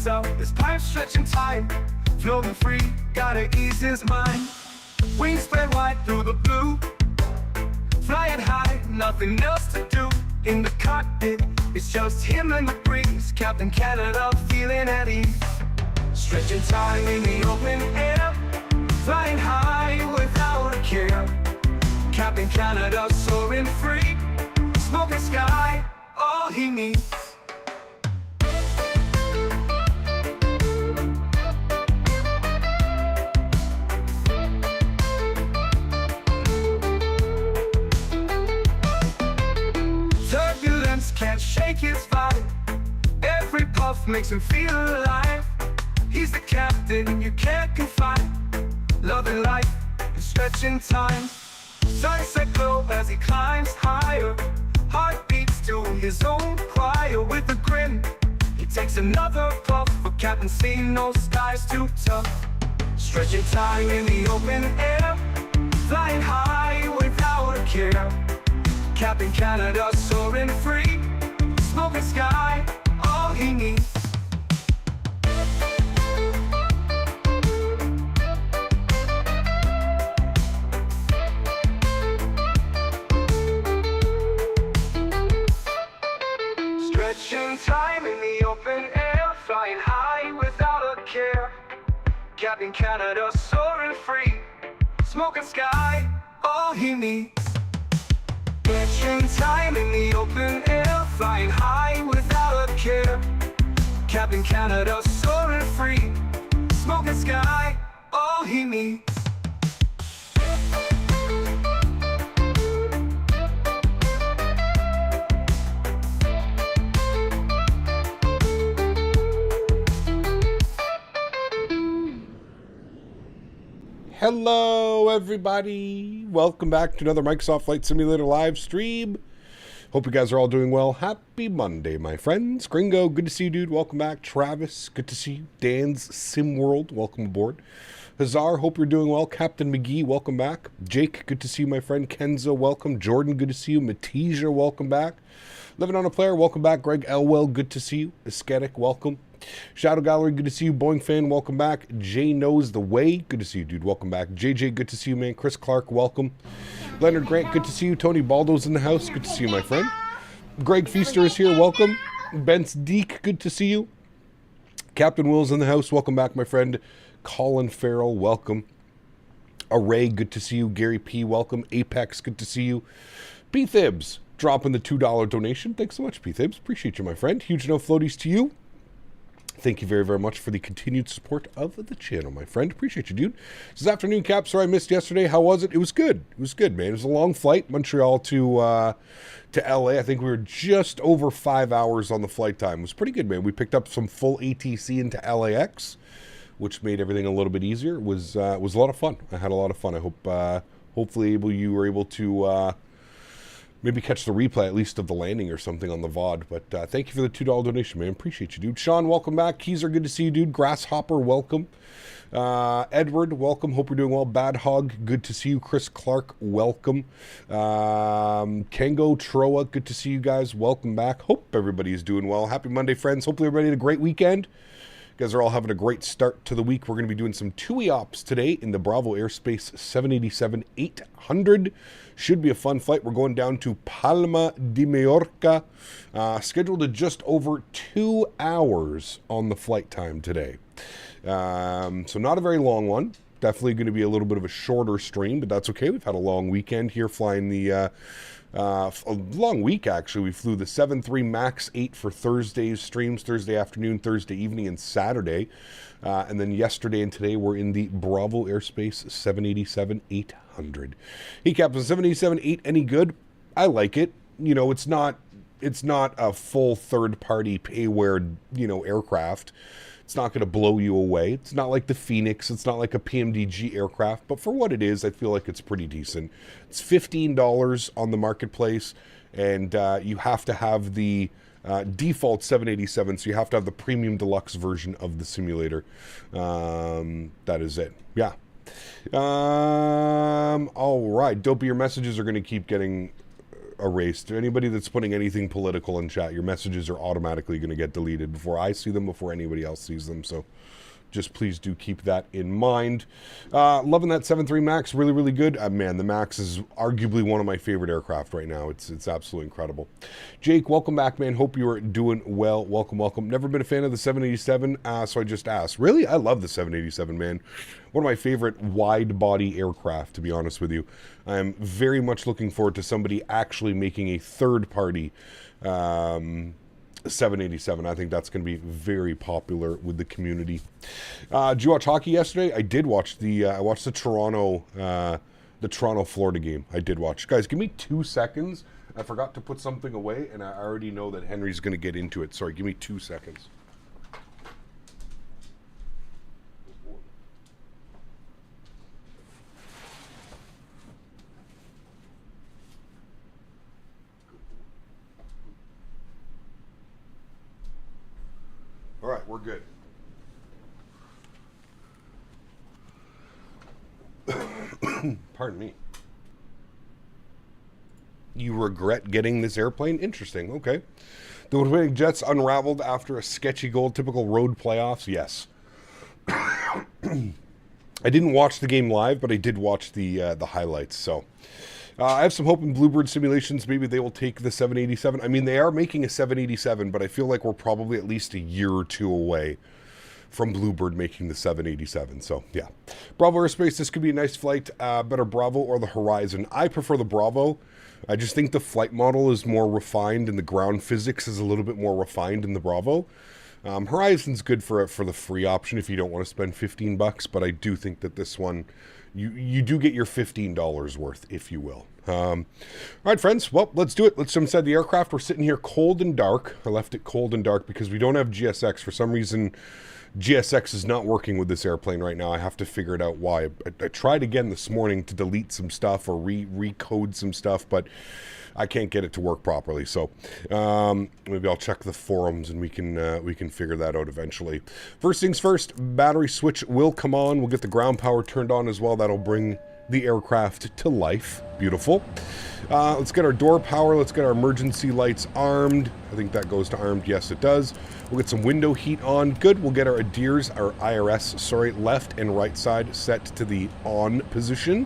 himself, his pipes stretching time. Floating free, gotta ease his mind. Wings spread wide through the blue. Flying high, nothing else to do. In the cockpit, it's just him and the breeze. Captain Canada feeling at ease. Stretching time in the open air. Flying high without a care. Captain Canada soaring free. Smoking sky, all he needs. Turbulence can't shake his vibe. Every puff makes him feel alive. He's the captain you can't confide. Loving life and stretching time. Sunset glow as he climbs higher. Heart beats to his own choir. With a grin, he takes another puff. But Captain C knows sky's too tough. Stretching time in the open air. Flying high without a care. Captain Canada soaring free. Smoking sky, all he needs. Stretching time in the open air. Flying high without a care. Captain Canada soaring free. Smoking sky, all he needs. Stretching time in the open air. Flying high without a care. Captain Canada soaring free. Smoking sky, all he needs. Hello everybody, welcome back to another Microsoft Flight Simulator live stream. Hope you guys are all doing well. Happy Monday, my friends. Gringo, good to see you, dude. Welcome back. Travis, good to see you. Dan's Sim World, welcome aboard. Hazar, hope you're doing well. Captain McGee, welcome back. Jake, good to see you, my friend. Kenzo, welcome. Jordan, good to see you. Matija, welcome back. Living on a Player, welcome back. Greg Elwell, good to see you. Aesthetic, welcome. Shadow Gallery, good to see you. Boeing Fan, welcome back. Jay Knows the Way, good to see you, dude. Welcome back. JJ, good to see you, man. Chris Clark, welcome. Leonard Grant, good to see you. Tony Baldo's in the house, good to see you, my friend. Greg Feaster is here, welcome. Bence Deek, good to see you. Captain Will's in the house, welcome back, my friend. Colin Farrell, welcome. Array, good to see you. Gary P, welcome. Apex, good to see you. P Thibs, dropping the $2 donation. Thanks so much, P Thibs. Appreciate you, my friend. Huge no floaties to you. Thank you very, very much for the continued support of the channel, my friend. Appreciate you, dude. This afternoon, Cap. Sorry I missed yesterday. How was it? It was good. It was good, man. It was a long flight, Montreal to LA. I think we were just over 5 hours on the flight time. It was pretty good, man. We picked up some full ATC into LAX, which made everything a little bit easier. It was a lot of fun. I had a lot of fun. I hope, hopefully, you were able to maybe catch the replay, at least, of the landing or something on the VOD. But thank you for the $2 donation, man. Appreciate you, dude. Sean, welcome back. Keezer, good to see you, dude. Grasshopper, welcome. Edward, welcome. Hope you're doing well. Bad Hog, good to see you. Chris Clark, welcome. Kengo Troa, good to see you guys. Welcome back. Hope everybody is doing well. Happy Monday, friends. Hopefully everybody had a great weekend. You guys are all having a great start to the week. We're going to be doing some TUI ops today in the Bravo Airspace 787-800. Should be a fun flight. We're going down to Palma de Mallorca. Scheduled to just over 2 hours on the flight time today. So not a very long one. Definitely going to be a little bit of a shorter stream, but that's okay. We've had a long weekend here flying the... a long week, actually. We flew the 7-3 MAX 8 for Thursday's streams, Thursday afternoon, Thursday evening, and Saturday. And then yesterday and today, we're in the Bravo Airspace 787-800. Hey, Captain, 787-8 any good? I like it. You know, it's not a full third-party payware, aircraft. It's not going to blow you away. It's not like the Phoenix. It's not like a PMDG aircraft. But for what it is, I feel like it's pretty decent. It's $15 on the marketplace, and you have to have the default 787, so you have to have the premium deluxe version of the simulator. That is it. Yeah. All right. Dopey, your messages are going to keep getting erased. Anybody that's putting anything political in chat, your messages are automatically going to get deleted before I see them, before anybody else sees them. So just please do keep that in mind. Loving that 7.3 Max, really, really good. Man, the Max is arguably one of my favorite aircraft right now. It's absolutely incredible. Jake, welcome back, man. Hope you are doing well. Welcome, welcome. Never been a fan of the 787, so I just asked. Really? I love the 787, man. One of my favorite wide-body aircraft, to be honest with you. I am very much looking forward to somebody actually making a third-party 787. I think that's going to be very popular with the community. Did you watch hockey yesterday? I did watch I watched the Toronto Florida game. I did watch. Guys, give me 2 seconds. I forgot to put something away, and I already know that Henry's going to get into it. Sorry, give me 2 seconds. All right, we're good. Pardon me. You regret getting this airplane? Interesting. Okay. The Winnipeg Jets unraveled after a sketchy goal. Typical road playoffs? Yes. I didn't watch the game live, but I did watch the highlights. So I have some hope in Bluebird Simulations. Maybe they will take the 787. I mean, they are making a 787, but I feel like we're probably at least a year or two away from Bluebird making the 787. So, yeah. Bravo Aerospace, this could be a nice flight. Better Bravo or the Horizon? I prefer the Bravo. I just think the flight model is more refined and the ground physics is a little bit more refined in the Bravo. Horizon's good for the free option if you don't want to spend $15, but I do think that this one, you do get your $15 worth, if you will. All right, friends. Well, let's do it. Let's jump inside the aircraft. We're sitting here cold and dark. I left it cold and dark because we don't have GSX. For some reason, GSX is not working with this airplane right now. I have to figure it out why. I tried again this morning to delete some stuff or recode some stuff, but I can't get it to work properly. So maybe I'll check the forums and we can figure that out eventually. First things first, battery switch will come on. We'll get the ground power turned on as well. That'll bring the aircraft to life. Beautiful. Let's get our door power. Let's get our emergency lights armed. I think that goes to armed. Yes, it does. We'll get some window heat on. Good. We'll get our IRS, left and right side set to the on position.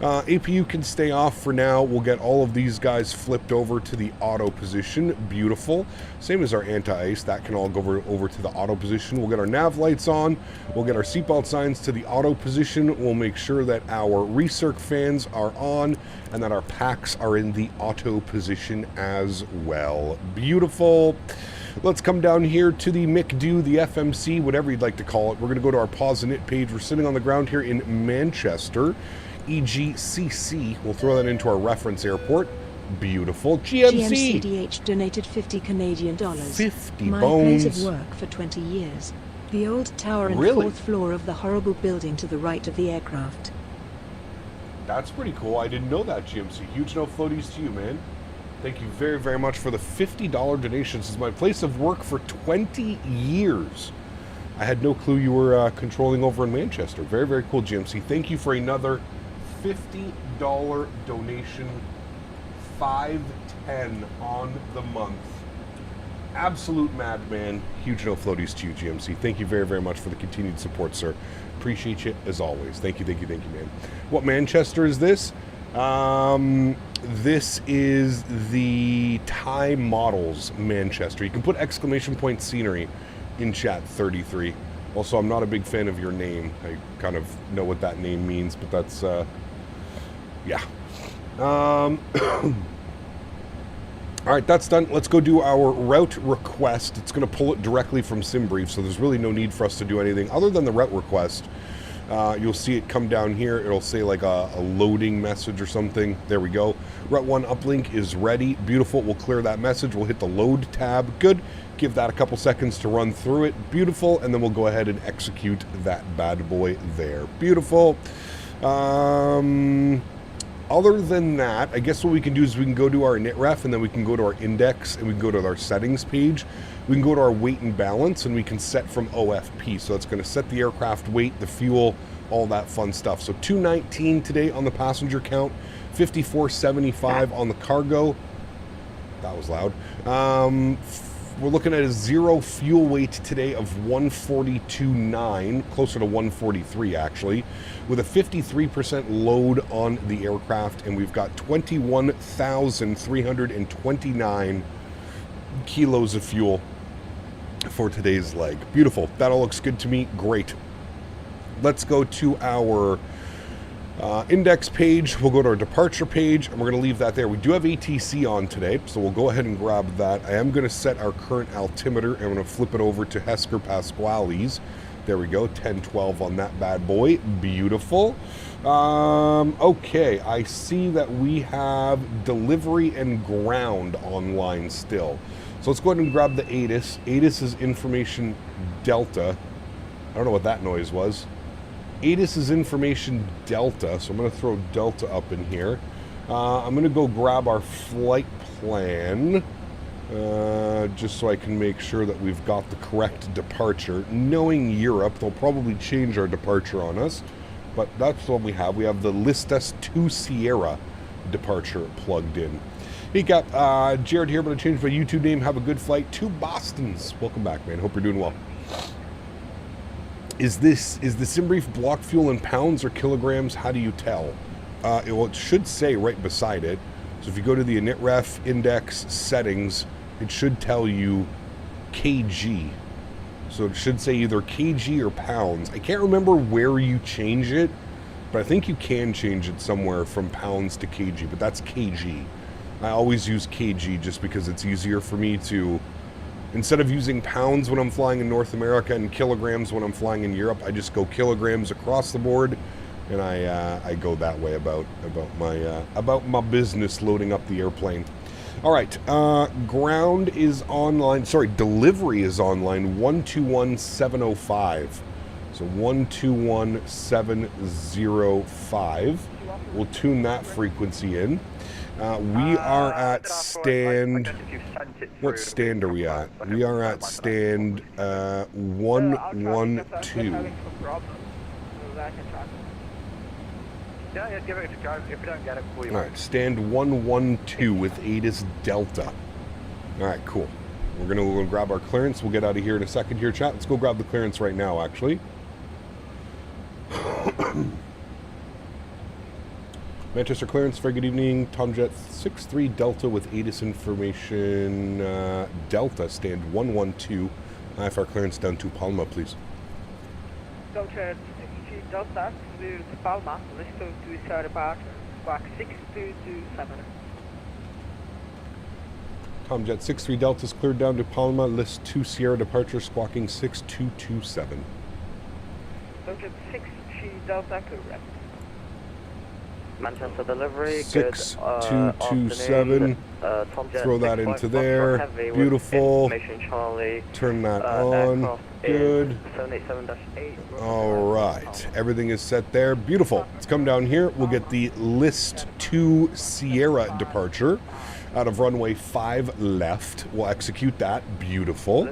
APU can stay off for now. We'll get all of these guys flipped over to the auto position. Beautiful. Same as our anti-ice. That can all go over to the auto position. We'll get our nav lights on. We'll get our seatbelt signs to the auto position. We'll make sure that our recirc fans are on and that our packs are in the auto position as well. Beautiful. Let's come down here to the McDo, the FMC, whatever you'd like to call it. We're going to go to our Pause and Knit page. We're sitting on the ground here in Manchester. EGCC. We'll throw that into our reference airport. Beautiful. GMC. GMCDH donated 50 Canadian dollars. 50 My bones. place of work for 20 years. The old tower and Really? 4th floor of the horrible building to the right of the aircraft. That's pretty cool. I didn't know that, GMC. Huge no floaties to you, man. Thank you very, very much for the $50 donation. This is my place of work for 20 years. I had no clue you were controlling over in Manchester. Very, very cool, GMC. Thank you for another $50 donation. 510 on the month. Absolute madman. Huge no floaties to you, GMC. Thank you very, very much for the continued support, sir. Appreciate you as always. Thank you, thank you, thank you, man. What Manchester is this? This is the Thai Models Manchester. You can put exclamation point scenery in chat 33. Also, I'm not a big fan of your name. I kind of know what that name means, but that's, yeah. All right, that's done. Let's go do our route request. It's going to pull it directly from SimBrief, so there's really no need for us to do anything other than the route request. You'll see it come down here. It'll say like a loading message or something. There we go. Route 1 uplink is ready. Beautiful. We'll clear that message. We'll hit the load tab. Good. Give that a couple seconds to run through it. Beautiful. And then we'll go ahead and execute that bad boy there. Beautiful. Other than that, I guess what we can do is we can go to our init-ref and then we can go to our index and we can go to our settings page. We can go to our weight and balance and we can set from OFP. So it's going to set the aircraft weight, the fuel, all that fun stuff. So 219 today on the passenger count, 5475 on the cargo. That was loud. We're looking at a zero fuel weight today of 142.9, closer to 143 actually, with a 53% load on the aircraft, and we've got 21,329 kilos of fuel for today's leg. Beautiful. That all looks good to me. Great. Let's go to our index page. We'll go to our departure page, and we're going to leave that there. We do have ATC on today, so we'll go ahead and grab that. I am going to set our current altimeter, and I'm going to flip it over to Hesker Pasquale's. There we go, 1012 on that bad boy. Beautiful. Okay, I see that we have delivery and ground online still. So let's go ahead and grab the ATIS. ATIS is information Delta. I don't know what that noise was. ATIS is information Delta, so I'm going to throw Delta up in here. I'm going to go grab our flight plan, just so I can make sure that we've got the correct departure. Knowing Europe, they'll probably change our departure on us, but that's what we have. We have the Listas 2 Sierra departure plugged in. Hey Cap, Jared here, I'm going to change my YouTube name. Have a good flight to Boston's. Welcome back, man. Hope you're doing well. Is the SimBrief block fuel in pounds or kilograms? How do you tell? It should say right beside it. So if you go to the initref index settings, it should tell you kg. So it should say either kg or pounds. I can't remember where you change it, but I think you can change it somewhere from pounds to kg, but that's kg. I always use kg just because it's easier for me to, instead of using pounds when I'm flying in North America and kilograms when I'm flying in Europe, I just go kilograms across the board, and I go that way about my business loading up the airplane. All right, ground is online. Sorry, delivery is online. 121705. So 121705. We'll tune that frequency in. We are at stand. What stand are we at? We are at stand 112. Yeah, give it a go. If we don't get it, call you. All right, stand 112 with ATIS Delta. All right, cool. We're gonna grab our clearance. We'll get out of here in a second here, chat. Let's go grab the clearance right now, actually. Manchester clearance, very good evening. Tomjet 63 Delta with ATIS information. Delta, stand 112. IFR clearance down to Palma, please. Tomjet 63 Delta, clear to Palma, list to Souza departure, squawk 6227. Tomjet 63 Delta is cleared down to Palma, list 2 Sierra departure, squawking 6227. Tomjet 63 Delta, correct. Manchester delivery, 6227. Throw that into there. Beautiful. Turn that on. Good. All right. Everything is set there. Beautiful. Let's come down here. We'll get the list 2 Sierra departure out of runway 5 left. We'll execute that. Beautiful.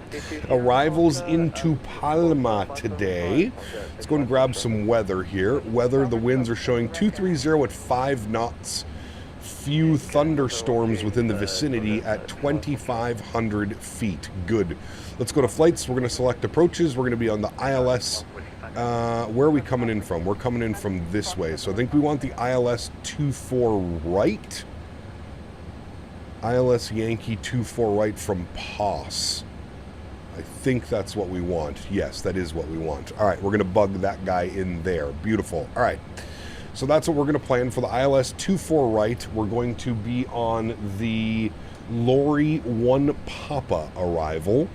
Arrivals into Palma today. Let's go and grab some weather here. Weather, the winds are showing 230 at 5 knots. Few thunderstorms within the vicinity at 2,500 feet. Good. Let's go to flights. We're going to select approaches. We're going to be on the ILS. Where are we coming in from? We're coming in from this way. So I think we want the ILS 24 right. ILS Yankee 24 right from POS. I think that's what we want. Yes, that is what we want. All right, we're going to bug that guy in there. Beautiful. All right, so that's what we're going to plan for the ILS 24 right. We're going to be on the Lorry 1 Papa arrival.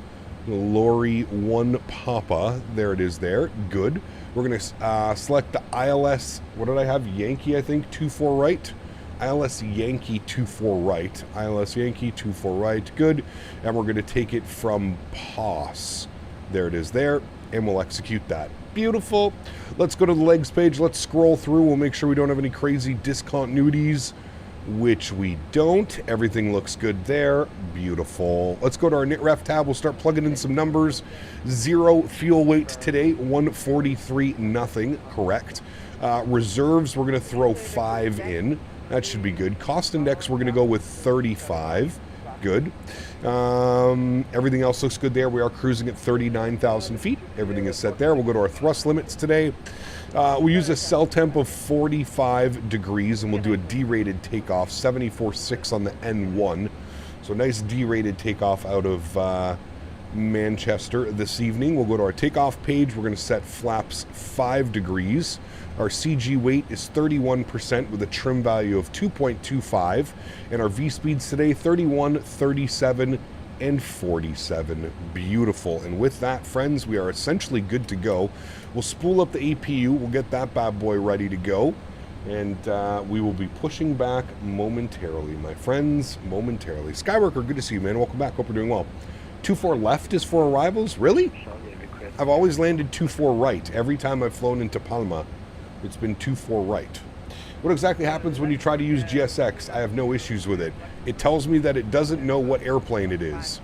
The Lorry 1 Papa. There it is there. Good. We're going to select the ILS, what did I have? Yankee, I think, 24 right. ILS Yankee 24 right. ILS Yankee 24 right. Good. And we're going to take it from POS. There it is there. And we'll execute that. Beautiful. Let's go to the legs page. Let's scroll through. We'll make sure we don't have any crazy discontinuities. which we don't. Everything looks good there. Beautiful. Let's go to our NitRef tab. We'll start plugging in some numbers. 0 fuel weight today, 143 nothing. Correct. Reserves, we're going to throw 5 in. That should be good. Cost index, we're going to go with 35. Good. Everything else looks good there. We are cruising at 39,000 feet. Everything is set there. We'll go to our thrust limits today. We use a cell temp of 45 degrees, and we'll do a D-rated takeoff, 74.6 on the N1. So nice D-rated takeoff out of Manchester this evening. We'll go to our takeoff page. We're going to set flaps 5 degrees. Our CG weight is 31% with a trim value of 2.25. And our V-speeds today, 31, 37, and 47. Beautiful. And with that, friends, we are essentially good to go. We'll spool up the APU. We'll get that bad boy ready to go. And we will be pushing back momentarily, my friends, momentarily. Skyworker, good to see you, man. Welcome back. Hope you're doing well. 2-4 left is for arrivals? Really? I've always landed 2-4 right. Every time I've flown into Palma, it's been 2-4 right. What exactly happens when you try to use GSX? I have no issues with it. It tells me that it doesn't know what airplane it is.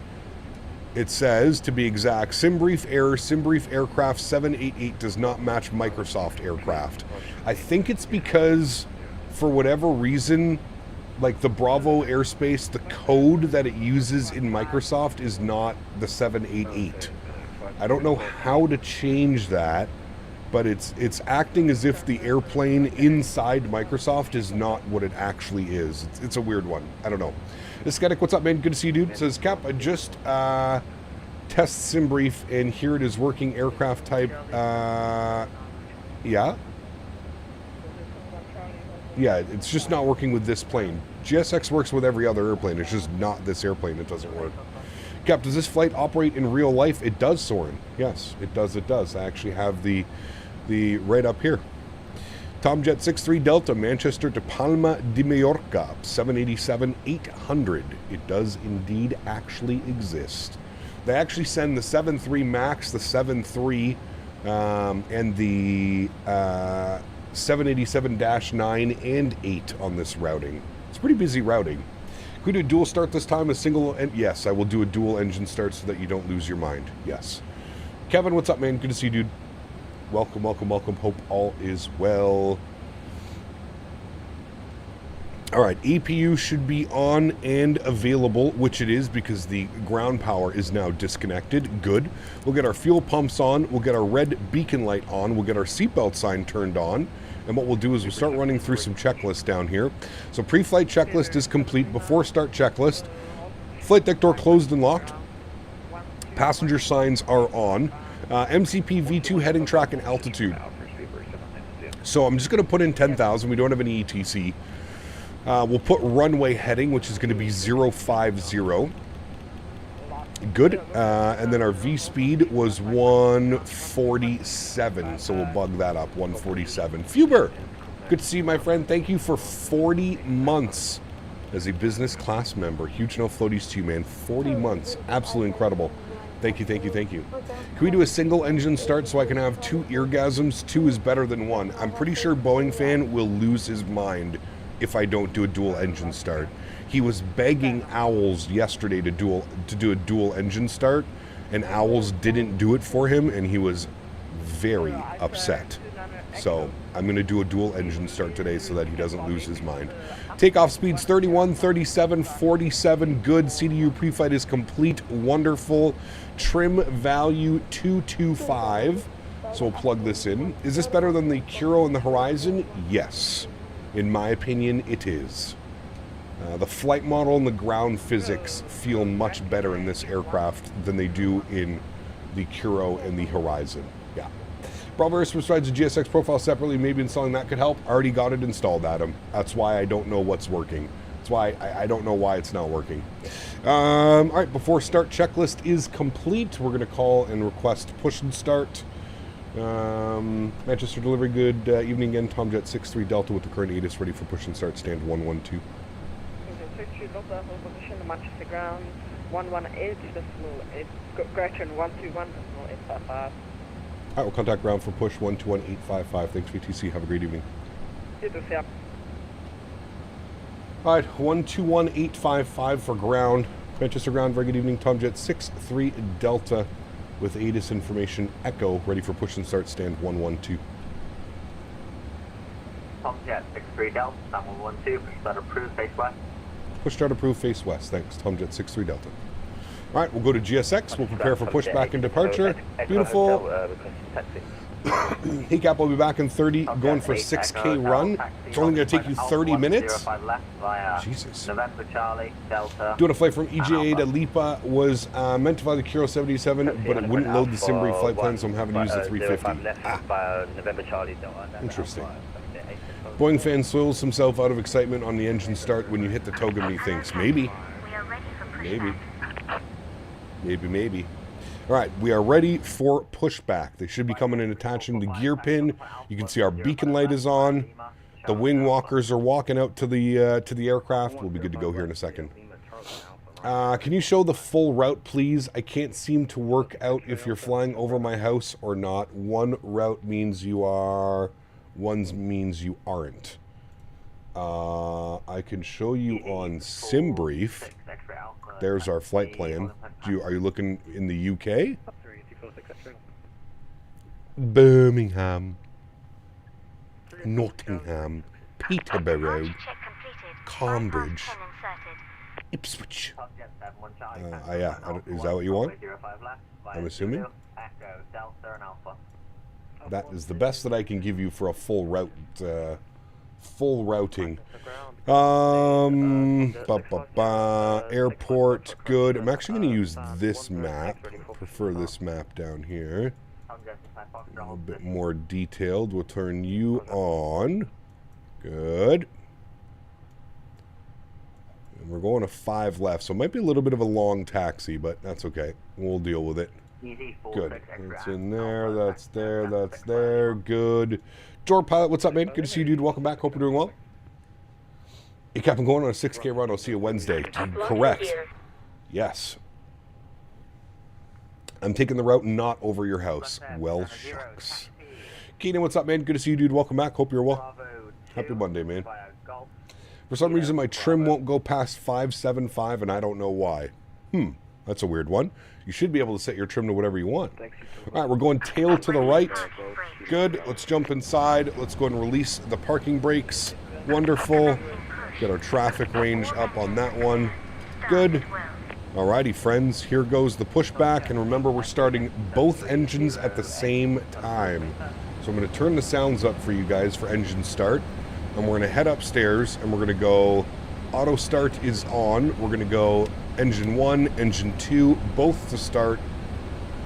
It says, to be exact, SimBrief error, SimBrief aircraft 788 does not match Microsoft aircraft. I think it's because, for whatever reason, like the Bravo airspace, the code that it uses in Microsoft is not the 788. I don't know how to change that, but it's acting as if the airplane inside Microsoft is not what it actually is. It's a weird one. I don't know. Aesthetic, what's up, man? Good to see you, dude. It says, Cap, I just test SimBrief, and here it is working aircraft type. Yeah. Yeah, it's just not working with this plane. GSX works with every other airplane. It's just not this airplane. It doesn't work. Cap, does this flight operate in real life? It does, Soren. Yes, it does. It does. I actually have the right up here. Tomjet 63 Delta, Manchester to Palma de Mallorca, 787-800. It does indeed actually exist. They actually send the 7.3 MAX, the 7.3, and the 787-9 and 8 on this routing. It's pretty busy routing. Can we do a dual start this time? A single? Yes, I will do a dual engine start so that you don't lose your mind. Yes. Kevin, what's up, man? Good to see you, dude. Welcome, welcome, welcome. Hope all is well. All right, APU should be on and available, which it is because the ground power is now disconnected. Good. We'll get our fuel pumps on. We'll get our red beacon light on. We'll get our seatbelt sign turned on. And what we'll do is we'll start running through some checklists down here. So pre-flight checklist is complete. Before start checklist, flight deck door closed and locked. Passenger signs are on. MCP V2 heading track and altitude. So I'm just going to put in 10,000. We don't have any ETC. We'll put runway heading, which is going to be 050. Good. And then our V speed was 147. So we'll bug that up, 147. Fuber, good to see you, my friend. Thank you for 40 months as a business class member. Huge no floaties to you, man. 40 months. Absolutely incredible. Thank you, thank you, thank you. Can we do a single engine start so I can have 2 eargasms? 2 is better than 1. I'm pretty sure Boeing fan will lose his mind if I don't do a dual engine start. He was begging Owls yesterday to do a dual engine start, and Owls didn't do it for him, and he was very upset. So I'm going to do a dual engine start today so that he doesn't lose his mind. Takeoff speeds 31, 37, 47. Good. CDU pre-flight is complete. Wonderful. Trim value 225. So we'll plug this in. Is this better than the Kuro and the Horizon? Yes. In my opinion, it is. The flight model and the ground physics feel much better in this aircraft than they do in the Kuro and the Horizon. Yeah. Bravo provides a GSX profile separately. Maybe installing that could help. Already got it installed, Adam. That's why I don't know what's working. That's why I don't know why it's not working. All right, before start checklist is complete, we're going to call and request push and start. Manchester delivery, good evening again. Tomjet 63 Delta with the current ATIS ready for push and start, stand 112. Delta, hold position, Manchester ground, 118.8, Graydon 121.855. All right, we'll contact ground for push 121.855. Thanks, VTC. Have a great evening. You too, yeah. All right, 121855 for ground. Manchester ground, very good evening. Tomjet 63 Delta with ATIS information Echo, ready for push and start, stand 112. Tomjet 63 Delta, stand 112, push start approved, face west. Push start approved, face west. Thanks, Tomjet 63 Delta. All right, we'll go to GSX. We'll prepare for pushback and departure. Beautiful. Hey Cap, I'll be back in 30, going for 6K run. It's only going to take you 30 minutes. Jesus. November Charlie, Delta. Doing a flight from EJA to Lipa was meant to fly the Kiro 77, but it wouldn't load the Simbri flight plan, so I'm having to use the 350. November Charlie, Delta. Interesting. Boeing fan soils himself out of excitement on the engine start when you hit the toga and he thinks, maybe. Maybe. All right, we are ready for pushback. They should be coming and attaching the gear pin. You can see our beacon light is on. The wing walkers are walking out to the aircraft. We'll be good to go here in a second. Can you show the full route, please? I can't seem to work out if you're flying over my house or not. One route means you are, one means you aren't. I can show you on SimBrief. There's our flight plan. Are you looking in the UK? Birmingham, Nottingham, Peterborough, Cambridge, Ipswich. Yeah, is that what you want? I'm assuming. That is the best that I can give you for a full route, full routing. Airport, good. I'm actually going to use this map. I prefer this map down here. A little bit more detailed. We'll turn you on. Good. And we're going to 5 left, so it might be a little bit of a long taxi, but that's okay. We'll deal with it. Good. That's in there. That's there. That's there. Good. Door pilot, what's up, man? Good to see you, dude. Welcome back. Hope you're doing well. Hey, Cap, I'm going on a 6K run. I'll see you Wednesday. Correct. Yes. I'm taking the route not over your house. Well, shucks. Keenan, what's up, man? Good to see you, dude. Welcome back. Hope you're well. Happy Monday, man. For some reason, my trim won't go past 575, and I don't know why. That's a weird one. You should be able to set your trim to whatever you want. All right, we're going tail to the right. Good. Let's jump inside. Let's go and release the parking brakes. Wonderful. Get our traffic range up on that one. Good. Alrighty, friends. Here goes the pushback. And remember, we're starting both engines at the same time. So I'm going to turn the sounds up for you guys for engine start. And we're going to head upstairs. And we're going to go, auto start is on. We're going to go engine 1, engine 2, both to start.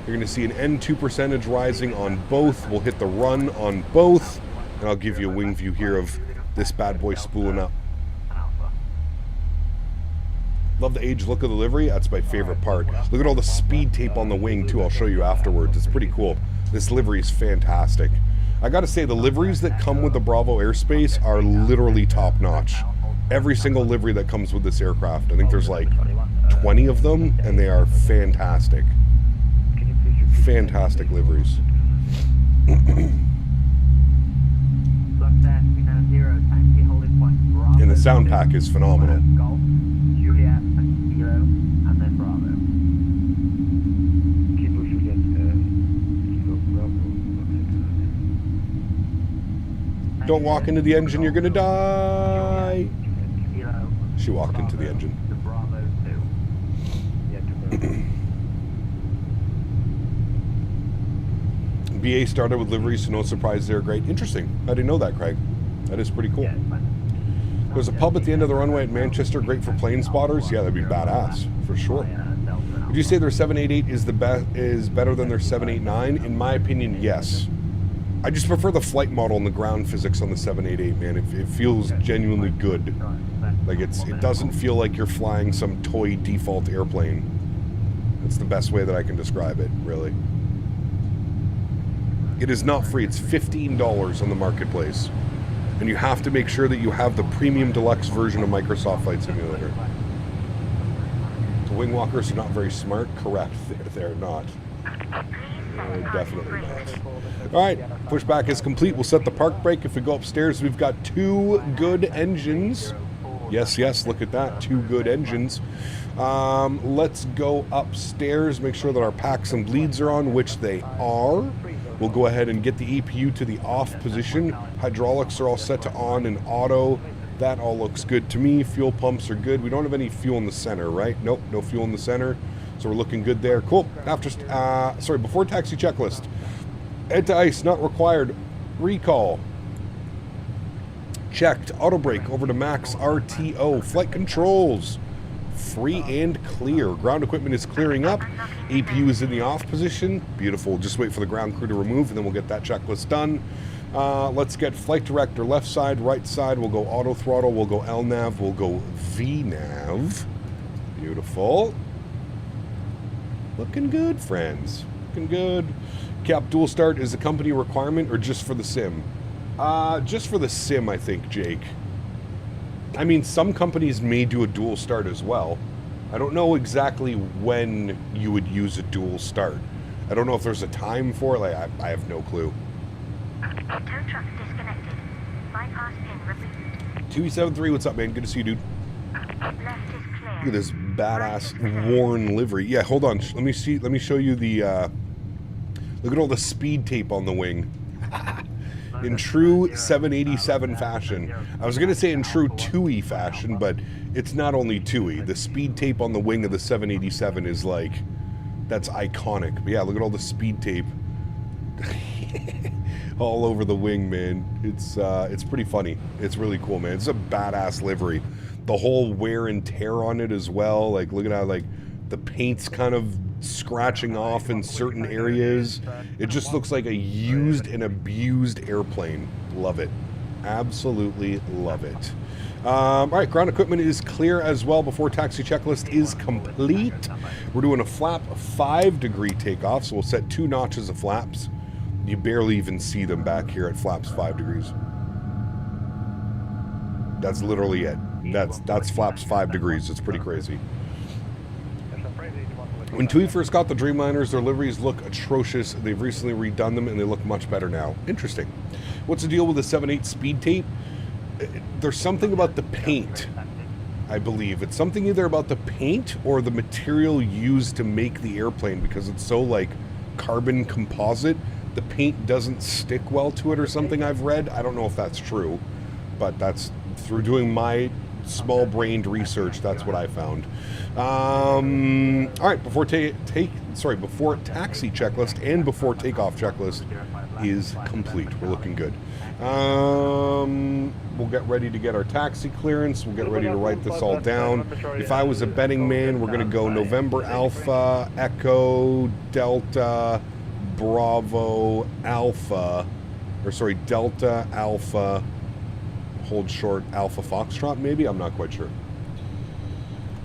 You're going to see an N2 percentage rising on both. We'll hit the run on both. And I'll give you a wing view here of this bad boy spooling up. Love the age look of the livery. That's my favorite part. Look at all the speed tape on the wing too. I'll show you afterwards. It's pretty cool. This livery is fantastic. I gotta say, the liveries that come with the Bravo airspace are literally top notch. Every single livery that comes with this aircraft. I think there's like 20 of them, and they are fantastic. Fantastic liveries. And the sound pack is phenomenal. Don't walk into the engine, you're gonna die. She walked into the engine. BA started with liveries, so no surprise they're great. Interesting. I didn't know that, Craig. That is pretty cool. There's a pub at the end of the runway at Manchester, great for plane spotters. Yeah, that'd be badass, for sure. Would you say their 788 is better than their 789? In my opinion, yes. I just prefer the flight model and the ground physics on the 788, man. It feels genuinely good. Like it doesn't feel like you're flying some toy default airplane. That's the best way that I can describe it, really. It is not free. It's $15 on the marketplace. And you have to make sure that you have the premium deluxe version of Microsoft Flight Simulator. The wing walkers are not very smart. Correct. They're not. Definitely not. Alright, pushback is complete. We'll set the park brake. If we go upstairs, we've got 2 good engines. Yes, yes, look at that. 2 good engines. Let's go upstairs, make sure that our packs and bleeds are on, which they are. We'll go ahead and get the EPU to the off position. Hydraulics are all set to on and auto. That all looks good to me. Fuel pumps are good. We don't have any fuel in the center, right? Nope, no fuel in the center. So we're looking good there. Cool. Before taxi checklist. Head to ice, not required. Recall. Checked. Auto brake over to max RTO. Flight controls. Free and clear. Ground equipment is clearing up. APU is in the off position. Beautiful. Just wait for the ground crew to remove and then we'll get that checklist done. Let's get flight director left side, right side. We'll go auto throttle. We'll go LNAV. We'll go VNAV. Beautiful. Looking good, friends. Looking good. Cap dual start is a company requirement or just for the sim? Just for the sim, I think, Jake. I mean, some companies may do a dual start as well. I don't know exactly when you would use a dual start. I don't know if there's a time for it. Like, I have no clue. Tow truck disconnected. Bypass pin repeat. 273, what's up, man? Good to see you, dude. Left is clear. Look at this badass worn livery. Yeah, hold on. Let me show you the, look at all the speed tape on the wing. In true 787 fashion. I was going to say in true TUI fashion, but it's not only TUI. The speed tape on the wing of the 787 is like, that's iconic. But yeah, look at all the speed tape. All over the wing, man. It's pretty funny. It's really cool, man. It's a badass livery. The whole wear and tear on it as well. Like, look at how, like, the paint's kind of scratching off in certain areas. It just looks like a used and abused airplane. Love it. Absolutely love it. All right, ground equipment is clear as well before taxi checklist is complete. We're doing a flap 5-degree takeoff, so we'll set 2 notches of flaps. You barely even see them back here at flaps 5 degrees. That's literally it. That's flaps 5 degrees. It's pretty crazy. When TUI first got the Dreamliners, their liveries look atrocious. They've recently redone them and they look much better now. Interesting. What's the deal with the 7.8 speed tape? There's something about the paint, I believe. It's something either about the paint or the material used to make the airplane because it's so like carbon composite. The paint doesn't stick well to it or something I've read. I don't know if that's true, but that's through doing my small-brained research, that's what I found. All right, before taxi checklist and before takeoff checklist is complete. We're looking good. We'll get ready to get our taxi clearance. We'll get ready to write this all down. If I was a betting man, we're going to go November Alpha, Echo, Delta, Bravo, Alpha, Delta, Alpha, hold short, Alpha Foxtrot, maybe? I'm not quite sure.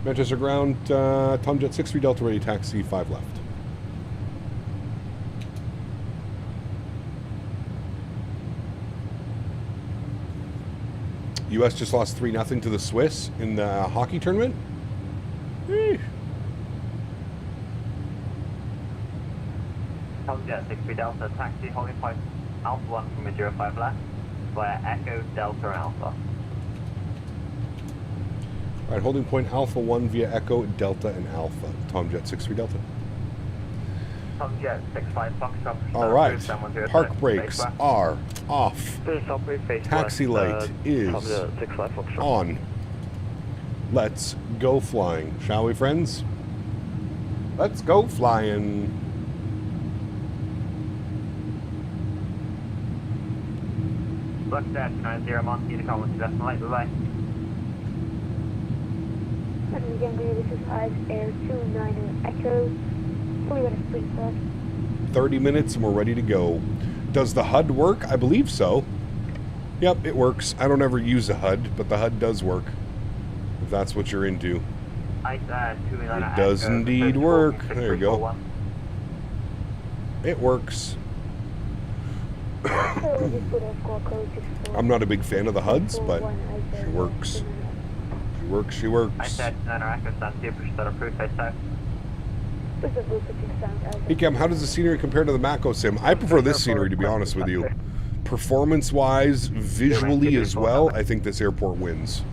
Manchester ground, Tomjet 63 Delta ready, taxi 5 left. U.S. just lost 3-0 to the Swiss in the hockey tournament. Tomjet 63 Delta, taxi holding point Alpha 1 from 05 left, via Echo, Delta, Alpha. All right, holding point Alpha 1 via Echo, Delta, and Alpha. Tomjet 63 Delta. Tomjet 65 Foxtrot. All right, park brakes are off. Taxi light is on. Let's go flying, shall we, friends? Let's go flying. Left dash 90 Monty to come with decimal light, bye-bye. This is Eyes Air 29 Echo. Fully ready to fleet, sir. 30 minutes and we're ready to go. Does the HUD work? I believe so. Yep, it works. I don't ever use a HUD, but the HUD does work. If that's what you're into. It does indeed work. There you go. It works. I'm not a big fan of the HUDs, but she works. She works, she works. Hey Cam, how does the scenery compare to the Mako sim? I prefer this scenery, to be honest with you. Performance-wise, visually as well, I think this airport wins.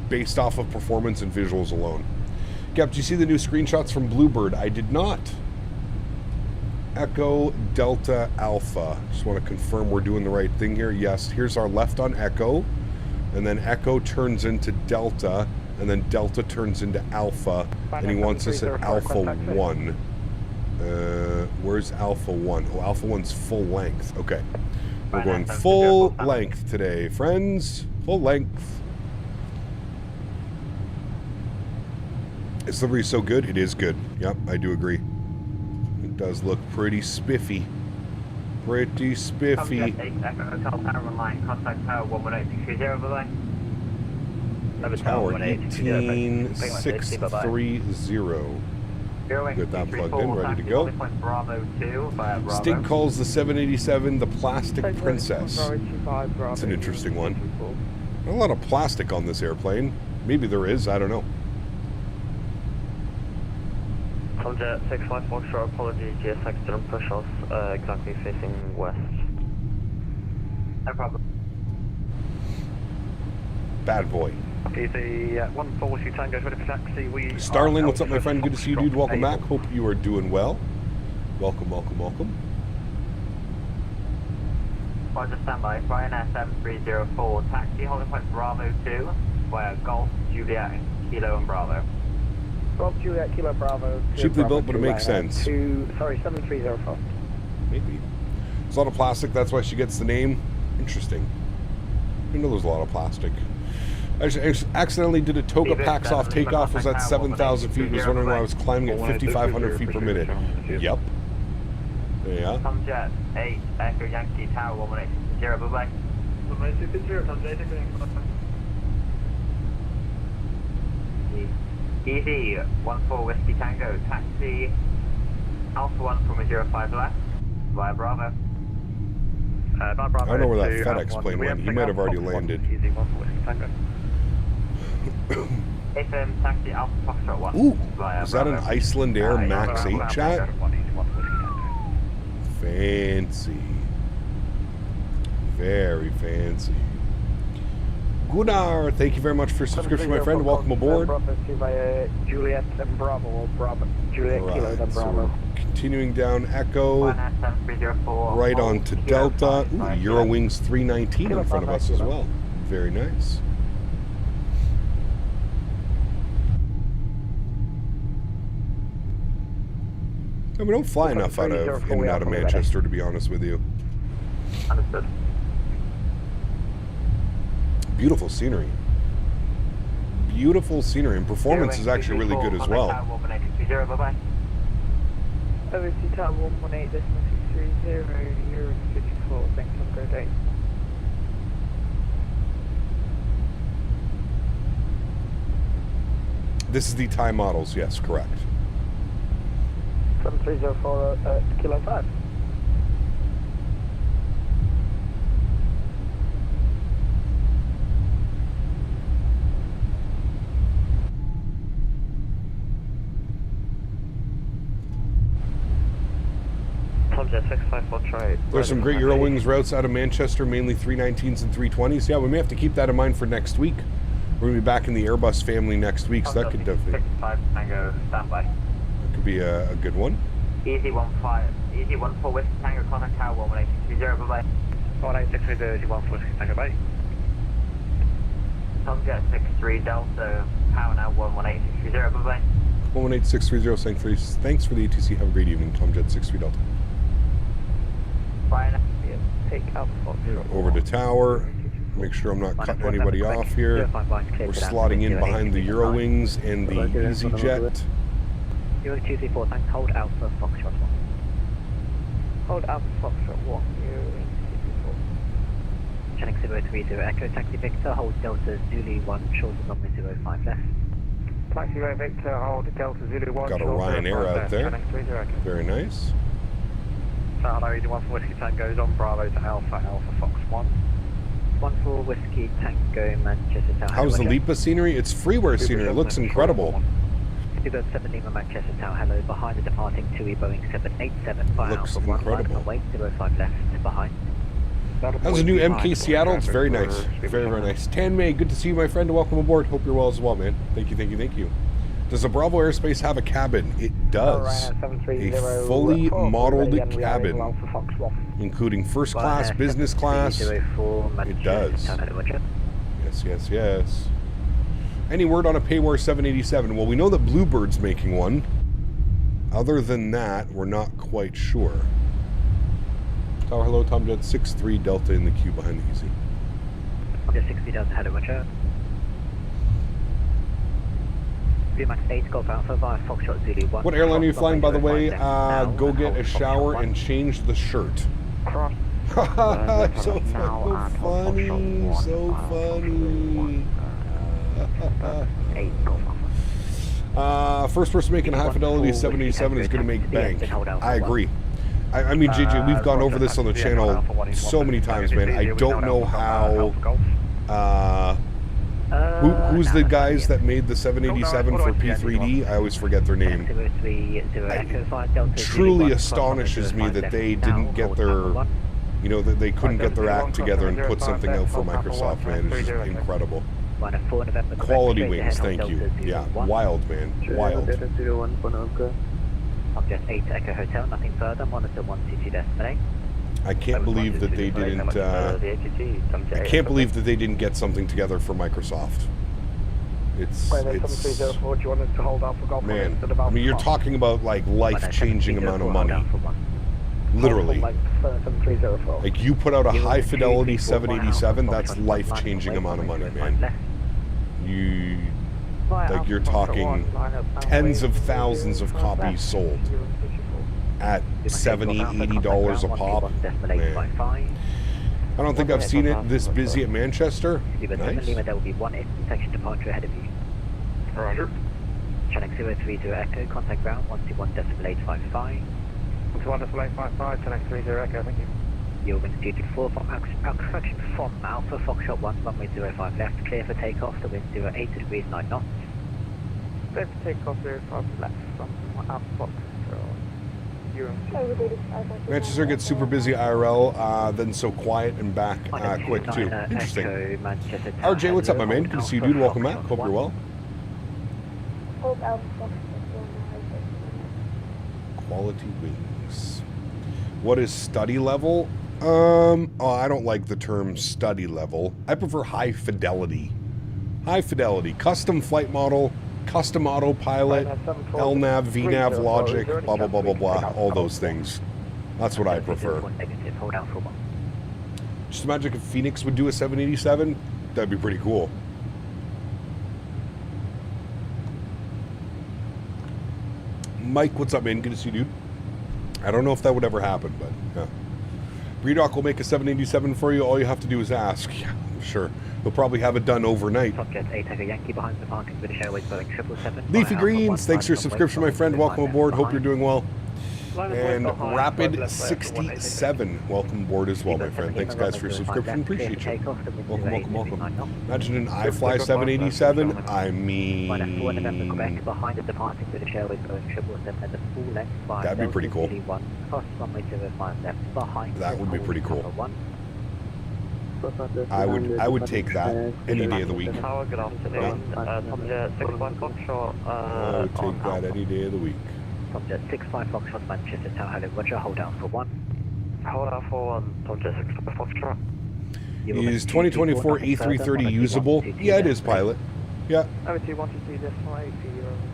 based off of performance and visuals alone. Gap, do you see the new screenshots from Bluebird? I did not. Echo Delta Alpha. Just want to confirm we're doing the right thing here. Yes, here's our left on Echo, and then Echo turns into Delta, and then Delta turns into Alpha, and he wants us at Alpha 1. Where's Alpha 1? Oh, Alpha 1's full length. Okay. We're going full length today, friends. Full length. Is livery so good? It is good. Yep, I do agree. It does look pretty spiffy. Pretty spiffy. Tower 18630. Got that plugged in, ready to go. Stig calls the 787 the Plastic Princess. That's an interesting one. Not a lot of plastic on this airplane. Maybe there is, I don't know. Jet 65 Foxtrot, apologies, GSX didn't push us exactly facing west. No problem. Bad boy. Easy, 140 Tango, ready for taxi. Starling, what's up, my friend? Good to see you, dude. Welcome back. Hope you are doing well. Welcome, welcome, welcome. Roger, standby. Ryanair 7304, taxi, holding point Bravo 2, via Golf, Juliet, Kilo and Bravo. Golf, Juliet, Kilo, Bravo. Cheaply built, but it makes sense. 7304. Maybe. There's a lot of plastic, that's why she gets the name. Interesting. I know there's a lot of plastic. I accidentally did a toga packs off takeoff, was at 7,000 feet, was wondering why I was climbing at 5,500 feet per minute. Yep. Yeah. Jet 8, Echo Yankee Tower 180, bye-bye. 180, Easy, 14 Whiskey Tango, taxi, Alpha 1 from a 05 left, via Bravo. I don't know where that FedEx plane went, he might have already landed. Easy, 14 Whiskey Tango. FM taxi, Alpha Foxtrot 1. Ooh, via is that an Bravo. Iceland Air Max 8 chat? Fancy. Very fancy. Gunnar, thank you very much for your subscription, my friend. Welcome aboard. Juliet and Bravo, or Bravo. Juliet, Kilo, then So Bravo. we're continuing down Echo, right on to Delta. Ooh, Eurowings 319 in front of us as well. Very nice. No, we don't fly enough in and out of Manchester, to be honest with you. Understood. Beautiful scenery. Beautiful scenery, and performance is actually really good as well. Bye-bye. OVC Tower 118.630, Euro 54, thanks on Graydon. This is the Thai models, yes, correct. 7304 Kilo 5. There's some great Eurowings routes out of Manchester, mainly 319s and 320s. Yeah, we may have to keep that in mind for next week. We're going to be back in the Airbus family next week, so that could definitely... 65 Tango, standby. That could be a good one. Easy 14 Whiskey Tango, contact Tower 11830, bye-bye. 18630, 14 Whiskey Tango, bye. Tomjet 63 Delta, Tower now 11830, bye-bye. 118630, thanks for the ATC. Have a great evening, Tomjet 63 Delta. Brian, Take Alpha Fox. Over to Tower. Make sure I'm not cutting anybody off here. We're slotting in behind the Eurowings and the EasyJet. Euro 234, thanks, hold Alpha Foxtrot 1. Hold Alpha Foxtrot 1, Euro 234. Channel 030, Echo Taxi Victor, hold Delta Zulu 1, short of runway 05 left. Taxi Victor, hold Delta Zulu 1. Got a Ryanair out there. Very nice. Honorary 14 Whiskey Tango is on Bravo to Alpha, Alpha Fox 1. 14 Whiskey Tango, Manchester Tower. How's the Lipa scenery? It's freeware scenery. It looks incredible. Stuart 7 Lima, Manchester Tower, hello, behind the departing TUI Boeing 787 by Looks Alpha 1, incredible. away, 05 left, behind. How's the new MK Seattle? It's very nice. Very, very nice. Tan May, good to see you, my friend. Welcome aboard. Hope you're well as well, man. Thank you, thank you, thank you. Does the Bravo Airspace have a cabin? It does. A fully modeled cabin, including first class, business class. It does. Yes, yes, yes. Any word on a Paywar 787? Well, we know that Bluebird's making one. Other than that, we're not quite sure. Tower, hello, Tom Jet 6-3 Delta in the queue behind the easy. Just 60 Delta, hello, watch out. What airline are you flying, by the way? Go get a shower and change the shirt. So funny, so funny. First person making a high fidelity 787 is going to make bank. I agree. I mean, JJ, we've gone over this on the channel so many times, man. I don't know how. Who's the guys that made the 787 for P3D? I always forget their name. It truly astonishes me that they didn't get their, you know, that they couldn't get their act together and put something out for Microsoft, man. It's just incredible. Quality wings, thank you. Yeah, wild, man. Wild. Object 8 Echo Hotel, nothing further, monitor 1CT destination. I can't believe that they didn't. I can't believe that they didn't get something together for Microsoft. It's man. I mean, you're talking about like life-changing amount of money. Literally. Like you put out a high fidelity 787, that's life-changing amount of money, man. Like you're talking tens of thousands of copies sold at $70, $80 a pop. Man. I don't think I've seen it this busy at Manchester. Nice. There will be one intersection departure ahead of you. Roger. Channel 030 Echo, contact ground 121.855. 121.855, Channel 30 Echo, thank you. Your wind speed 4 from correction from Alpha Foxtrot 1, runway 05 left, clear for takeoff, the wind 08 degrees 9 knots. Clear for takeoff 05 left from Alpha Foxtrot. Manchester gets super busy IRL, then so quiet and back quick too. Interesting. RJ, what's up, my man? Good to see you, dude. Welcome back. Hope you're well. Quality wings. What is study level? Oh, I don't like the term study level. I prefer high fidelity. High fidelity. Custom flight model, custom autopilot, LNAV, VNAV logic, blah, blah, blah, blah, blah. All those things. That's what I prefer. Just imagine if Phoenix would do a 787. That'd be pretty cool. Mike, what's up, man? Good to see you, dude. I don't know if that would ever happen, but yeah. Redoc will make a 787 for you. All you have to do is ask. Yeah, I'm sure. He'll probably have it done overnight. Leafy Greens, thanks for your subscription, my friend. Welcome aboard. Hope you're doing well. And Rapid 67, welcome aboard as well, my friend. Thanks, guys, for your subscription. Appreciate you. Welcome, welcome, welcome. Imagine an iFly 787. I mean, that'd be pretty cool. That would be pretty cool. I would take that any day of the week. I would take that any day of the week. Tomjet 65 Foxtrot, Manchester Tower, hello, roger, hold down for 1. Hold down for 1, Tomjet 65 Foxtrot. Is 2024 A330 usable? Yeah, it is, pilot. Yeah. OT 123, decimal 80,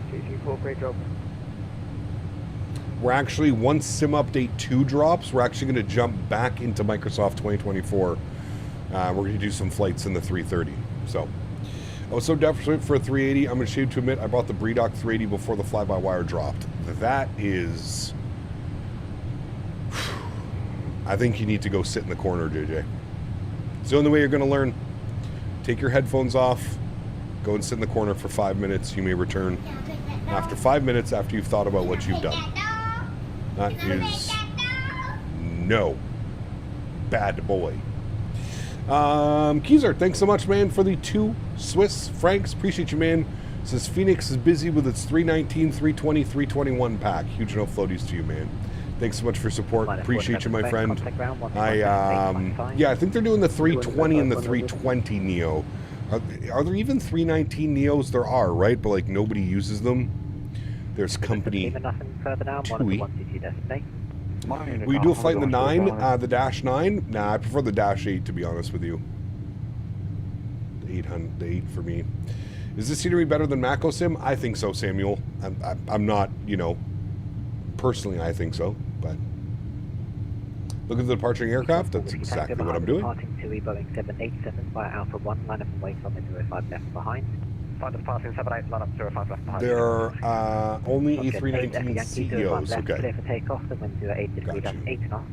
224, great job. We're actually, once Sim Update 2 drops, we're actually going to jump back into Microsoft 2024. We're going to do some flights in the 330. So, I was so desperate for a 380, I'm ashamed to admit I bought the Bredoc 380 before the fly-by-wire dropped. That is... I think you need to go sit in the corner, JJ. It's the only way you're going to learn. Take your headphones off, go and sit in the corner for 5 minutes. You may return after 5 minutes after you've thought about what you've done. That is... no. Bad boy. Keezer, thanks so much, man, for the 2 Swiss francs. Appreciate you, man. Says Phoenix is busy with its 319, 320, 321 pack. Huge no floaties to you, man. Thanks so much for support. Minus Appreciate you, my 47 friend. contact ground, Yeah, I think they're doing the 320 and the 320 Neo. Are there even 319 Neos? There are, right? But like nobody uses them. There's company TUI. Will you do a flight in the 9, the Dash 9? Nah, I prefer the Dash 8 to be honest with you. The 800, the 8 for me. Is this scenery better than Mako Sim? I think so, Samuel. I'm not, you know, personally I think so, but look at the departing aircraft. That's exactly what I'm doing. Departing TUI Boeing 787 via Alpha 1, line up and wait on the 05 left behind. Find departing 78, line up 05 left behind. There are only A319 CEOs. Okay. Clear for takeoff, the wind 08 degrees up 8 knots.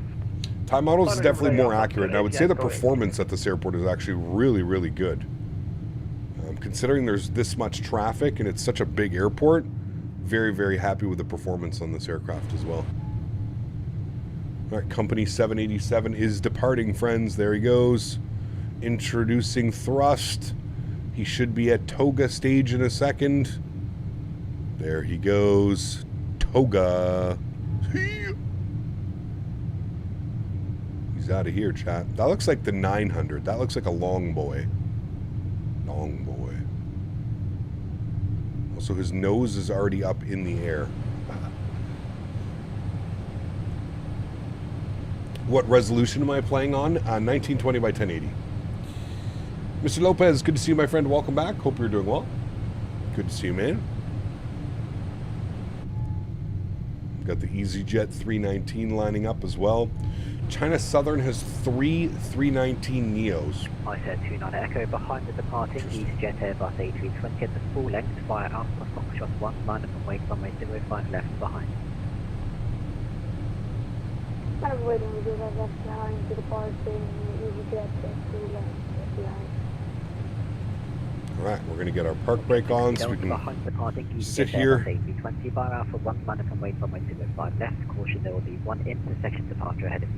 Time models is definitely more accurate. And I would say the performance at this airport is actually really, really good. Considering there's this much traffic and it's such a big airport, very, very happy with the performance on this aircraft as well. All right, company 787 is departing, friends. There he goes. Introducing thrust. He should be at Toga stage in a second. There he goes. Toga. He's out of here, chat. That looks like the 900. That looks like a long boy. Long boy. Also, his nose is already up in the air. What resolution am I playing on? 1920 by 1080. Mr. Lopez, good to see you, my friend. Welcome back. Hope you're doing well. Good to see you, man. Got the EasyJet 319 lining up as well. China Southern has 3 319 Neos. I said 29 Echo behind the departing EasyJet Airbus A320 at the full length via Alpha Foxtrot 1, line up and wait runway 05 left behind. I'm waiting with you left behind to departing EasyJet at 2 left behind. Alright, we're going to get our park brake on so we can sit here. A320 via Alpha 1, line up and wait runway 05 left. Caution, there will be one intersection departure ahead of you.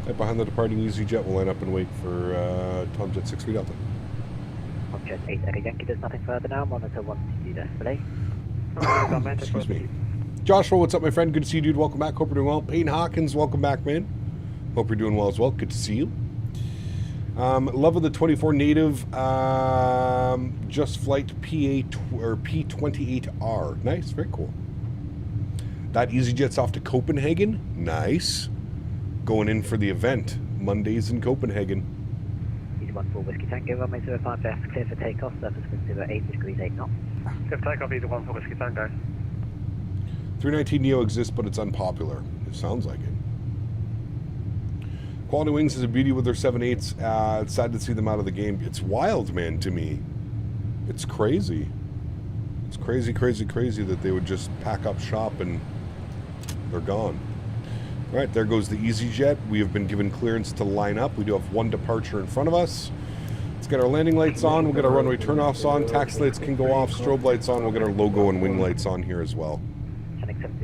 Right behind the departing EasyJet, we'll line up and wait for Tomjet 63 Delta. Tomjet 8 Echo Yankee, there's nothing further now. Monitor 1 to display. Excuse me. Joshua, what's up, my friend? Good to see you, dude. Welcome back. Hope you're doing well. Payne Hawkins, welcome back, man. Hope you're doing well as well. Good to see you. Love of the 24 native Just Flight P28R. Nice, very cool. That EasyJet's off to Copenhagen. Nice. Going in for the event. Mondays in Copenhagen. Easy 14 Whiskey Tango, runway 05 left, clear for takeoff, surface wind 08 degrees 8 knots. Clear for takeoff, Easy 14 Whiskey Tango. 319 Neo exists, but it's unpopular. It sounds like it. Quality Wings is a beauty with their 7.8s. It's sad to see them out of the game. It's wild, man, to me. It's crazy. It's crazy, crazy, crazy that they would just pack up shop and they're gone. All right, there goes the EasyJet. We have been given clearance to line up. We do have one departure in front of us. Let's get our landing lights on. We'll get our runway turnoffs on. Taxi lights can go off. Strobe lights on. We'll get our logo and wing lights on here as well.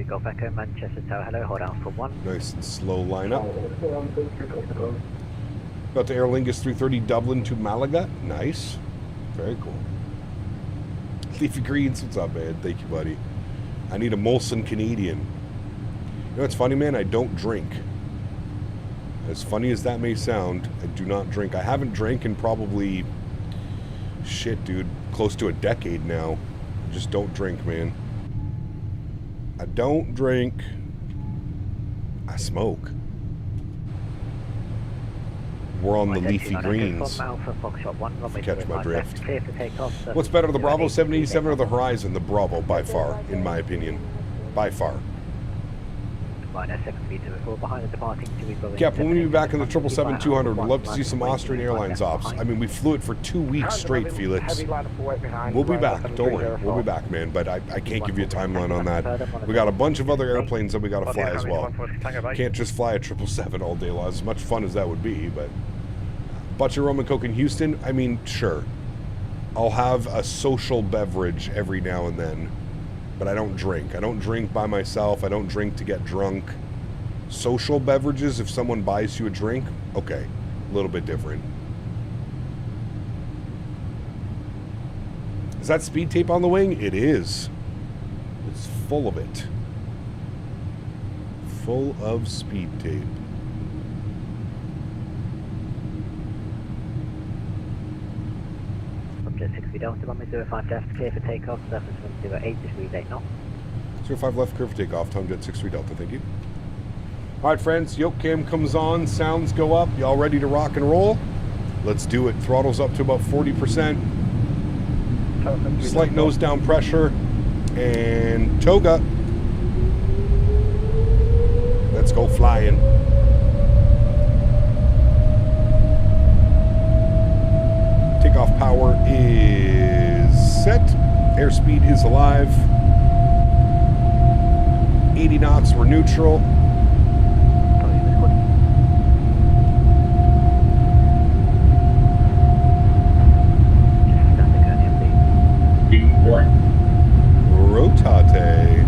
Golf Echo, Manchester Tower, hello, hold out for 1. Nice and slow lineup. Got the Aer Lingus 330 Dublin to Malaga. Nice. Very cool. Leafy Greens, what's up, man? Thank you, buddy. I need a Molson Canadian. You know what's funny, man? I don't drink. As funny as that may sound, I do not drink. I haven't drank in probably, shit, dude, close to a decade now. I just don't drink, man. I don't drink. I smoke. We're on the leafy greens. If you catch my drift. What's better, the Bravo 787 or the Horizon? The Bravo, by far, in my opinion. By far. Cap, when we be back in the 777-200, we'd love to see some Austrian Airlines ops. I mean, we flew it for 2 weeks straight, Felix. We'll be back. Don't worry. We'll be back, man. But I can't give you a timeline on that. We got a bunch of other airplanes that we got to fly as well. Can't just fly a 777 all day long. As much fun as that would be, but... Butcher, Rum, and Coke in Houston? I mean, sure. I'll have a social beverage every now and then. But I don't drink. I don't drink by myself. I don't drink to get drunk. Social beverages, if someone buys you a drink, okay, a little bit different. Is that speed tape on the wing? It is. It's full of it. full of speed tape. Subject 60 Delta, runway 05 left, clear for takeoff, surface 108, relay knots. 05 left, clear for takeoff, Tom Jet 63 Delta, thank you. Alright friends, yoke cam comes on, sounds go up, y'all ready to rock and roll? Let's do it. Throttle's up to about 40%. Slight nose down pressure. And toga. Let's go flying. Takeoff power is set. Airspeed is alive. 80 knots, we're neutral. Rotate.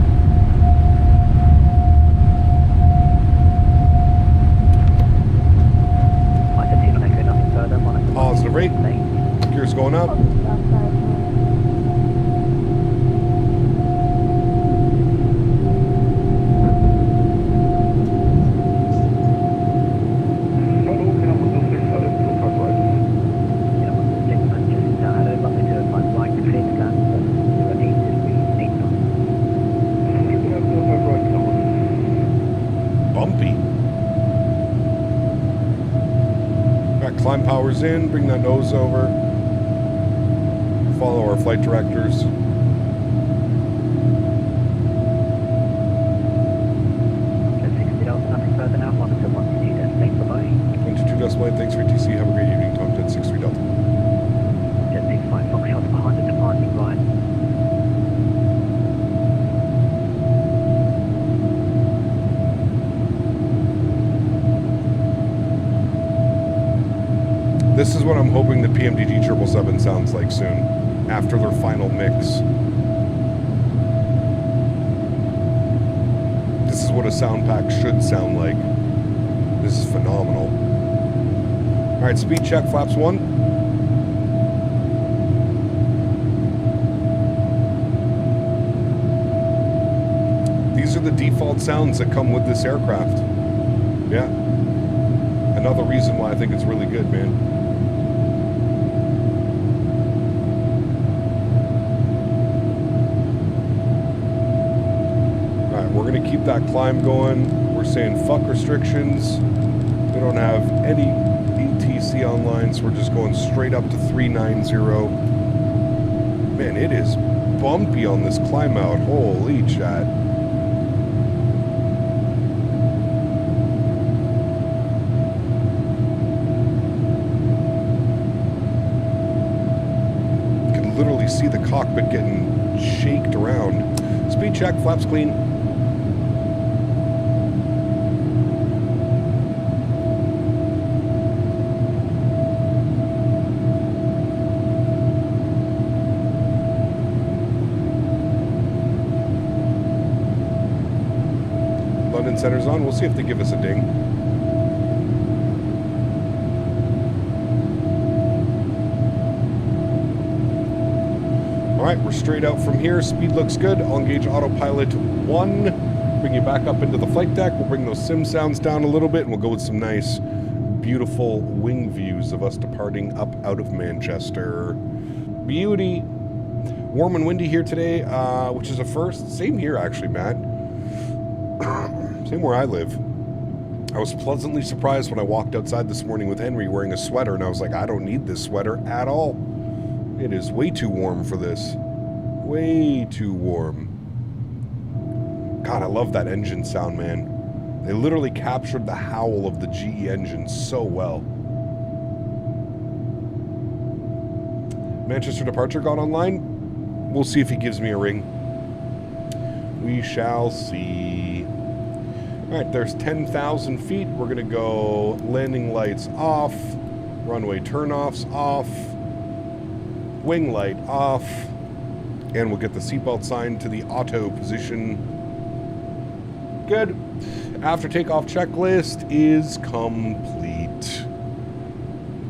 Positive rate. Gears going up. Climb powers in, bring that nose over. Follow our flight directors. Nothing further now, monitor 122 Destination, bye-bye. 122 Destination, thanks for TC, have a great evening, Tom Jet 63 Delta. Jet 65 Foxtrot behind the departing right. This is what I'm hoping the PMDG 777 sounds like soon, after their final mix. This is what a sound pack should sound like. This is phenomenal. All right, speed check, flaps 1. These are the default sounds that come with this aircraft. Yeah. Another reason why I think it's really good, man. We're going to keep that climb going. We're saying fuck restrictions. We don't have any ETC online, so we're just going straight up to 390. Man, it is bumpy on this climb out. Holy chat. You can literally see the cockpit getting shaked around. Speed check, flaps clean. Centers on. We'll see if they give us a ding. All right, we're straight out from here. Speed looks good. I'll engage autopilot 1. Bring you back up into the flight deck. We'll bring those sim sounds down a little bit, and we'll go with some nice, beautiful wing views of us departing up out of Manchester. Beauty. Warm and windy here today, which is a first. Same here, actually, Matt. Same where I live. I was pleasantly surprised when I walked outside this morning with Henry wearing a sweater, and I was like, I don't need this sweater at all. It is way too warm for this. Way too warm. God, I love that engine sound, man. They literally captured the howl of the GE engine so well. Manchester departure got online. We'll see if he gives me a ring. We shall see. All right, there's 10,000 feet. We're going to go landing lights off, runway turnoffs off, wing light off, and we'll get the seatbelt sign to the auto position. Good. After takeoff checklist is complete.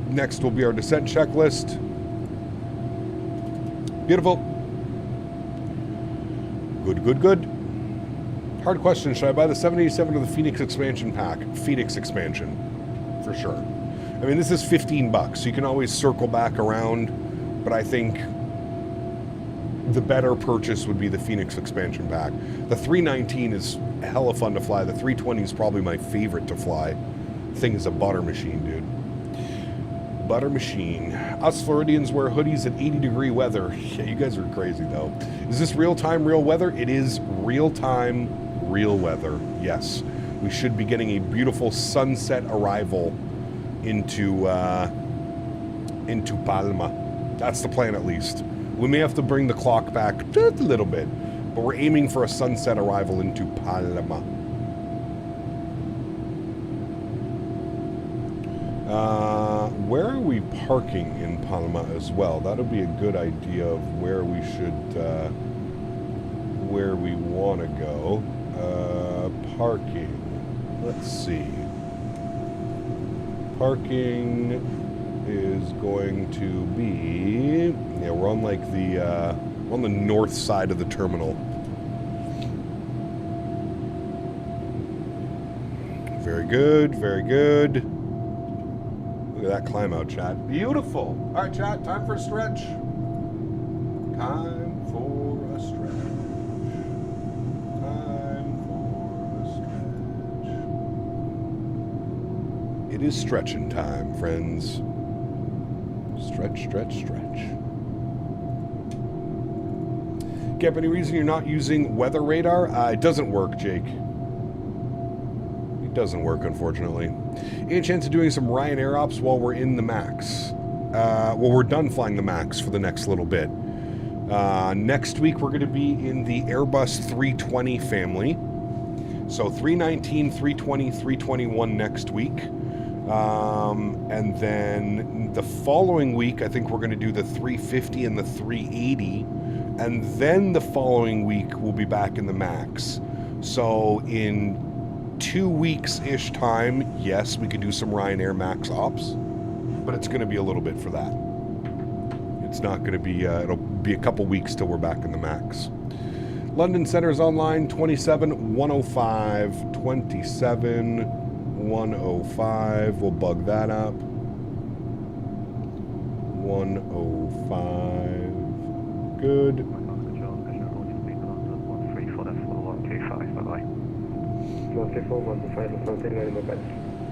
Next will be our descent checklist. Beautiful. Good, good, good. Hard question. Should I buy the 787 or the Phoenix expansion pack? Phoenix expansion, for sure. I mean, this is $15, so you can always circle back around, but I think the better purchase would be the Phoenix expansion pack. The 319 is hella fun to fly. The 320 is probably my favorite to fly. The thing is a butter machine, dude. Butter machine. Us Floridians wear hoodies at 80-degree weather. Yeah, you guys are crazy, though. Is this real-time, real weather? It is real-time, real weather. Yes. We should be getting a beautiful sunset arrival into Palma. That's the plan, at least. We may have to bring the clock back just a little bit, but we're aiming for a sunset arrival into Palma. Where are we parking in Palma as well? That'll be a good idea of where we should, where we want to go. Parking. Let's see. Parking is going to be, yeah, we're on like the, we're on the north side of the terminal. Very good, very good. Look at that climb out, chat. Beautiful. All right, chat, time for a stretch. Time for a stretch. Time for a stretch. It is stretching time, friends. Stretch, stretch, stretch. Cap, any reason you're not using weather radar? It doesn't work, Jake. It doesn't work, unfortunately. Any chance of doing some Ryanair ops while we're in the MAX? Well, we're done flying the MAX for the next little bit. Next week, we're going to be in the Airbus 320 family. So 319, 320, 321 next week. And then the following week, I think we're going to do the 350 and the 380. And then the following week, we'll be back in the MAX. So in 2 weeks-ish time, yes, we could do some Ryanair MAX ops, but it's going to be a little bit for that. It's not going to be, it'll be a couple weeks till we're back in the MAX. London Center is online, 27105, 27105, we'll bug that up. 105, good.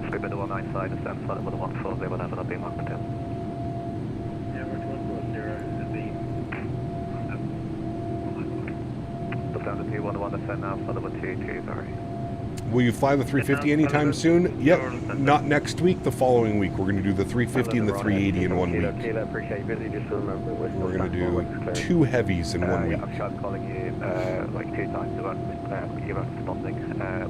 Skip it to 19 side, descend flight with 140, whatever that be marked to. Yeah, we're 140 is Stop down to 211, descend now, flight with 22, sorry. Will you fly the 350 anytime soon? Yep, not next week, the following week. We're going to do the 350 and the 380 in 1 week. We're going to do 2 heavies in 1 week. I've tried calling you like 2 times about you weren't responding.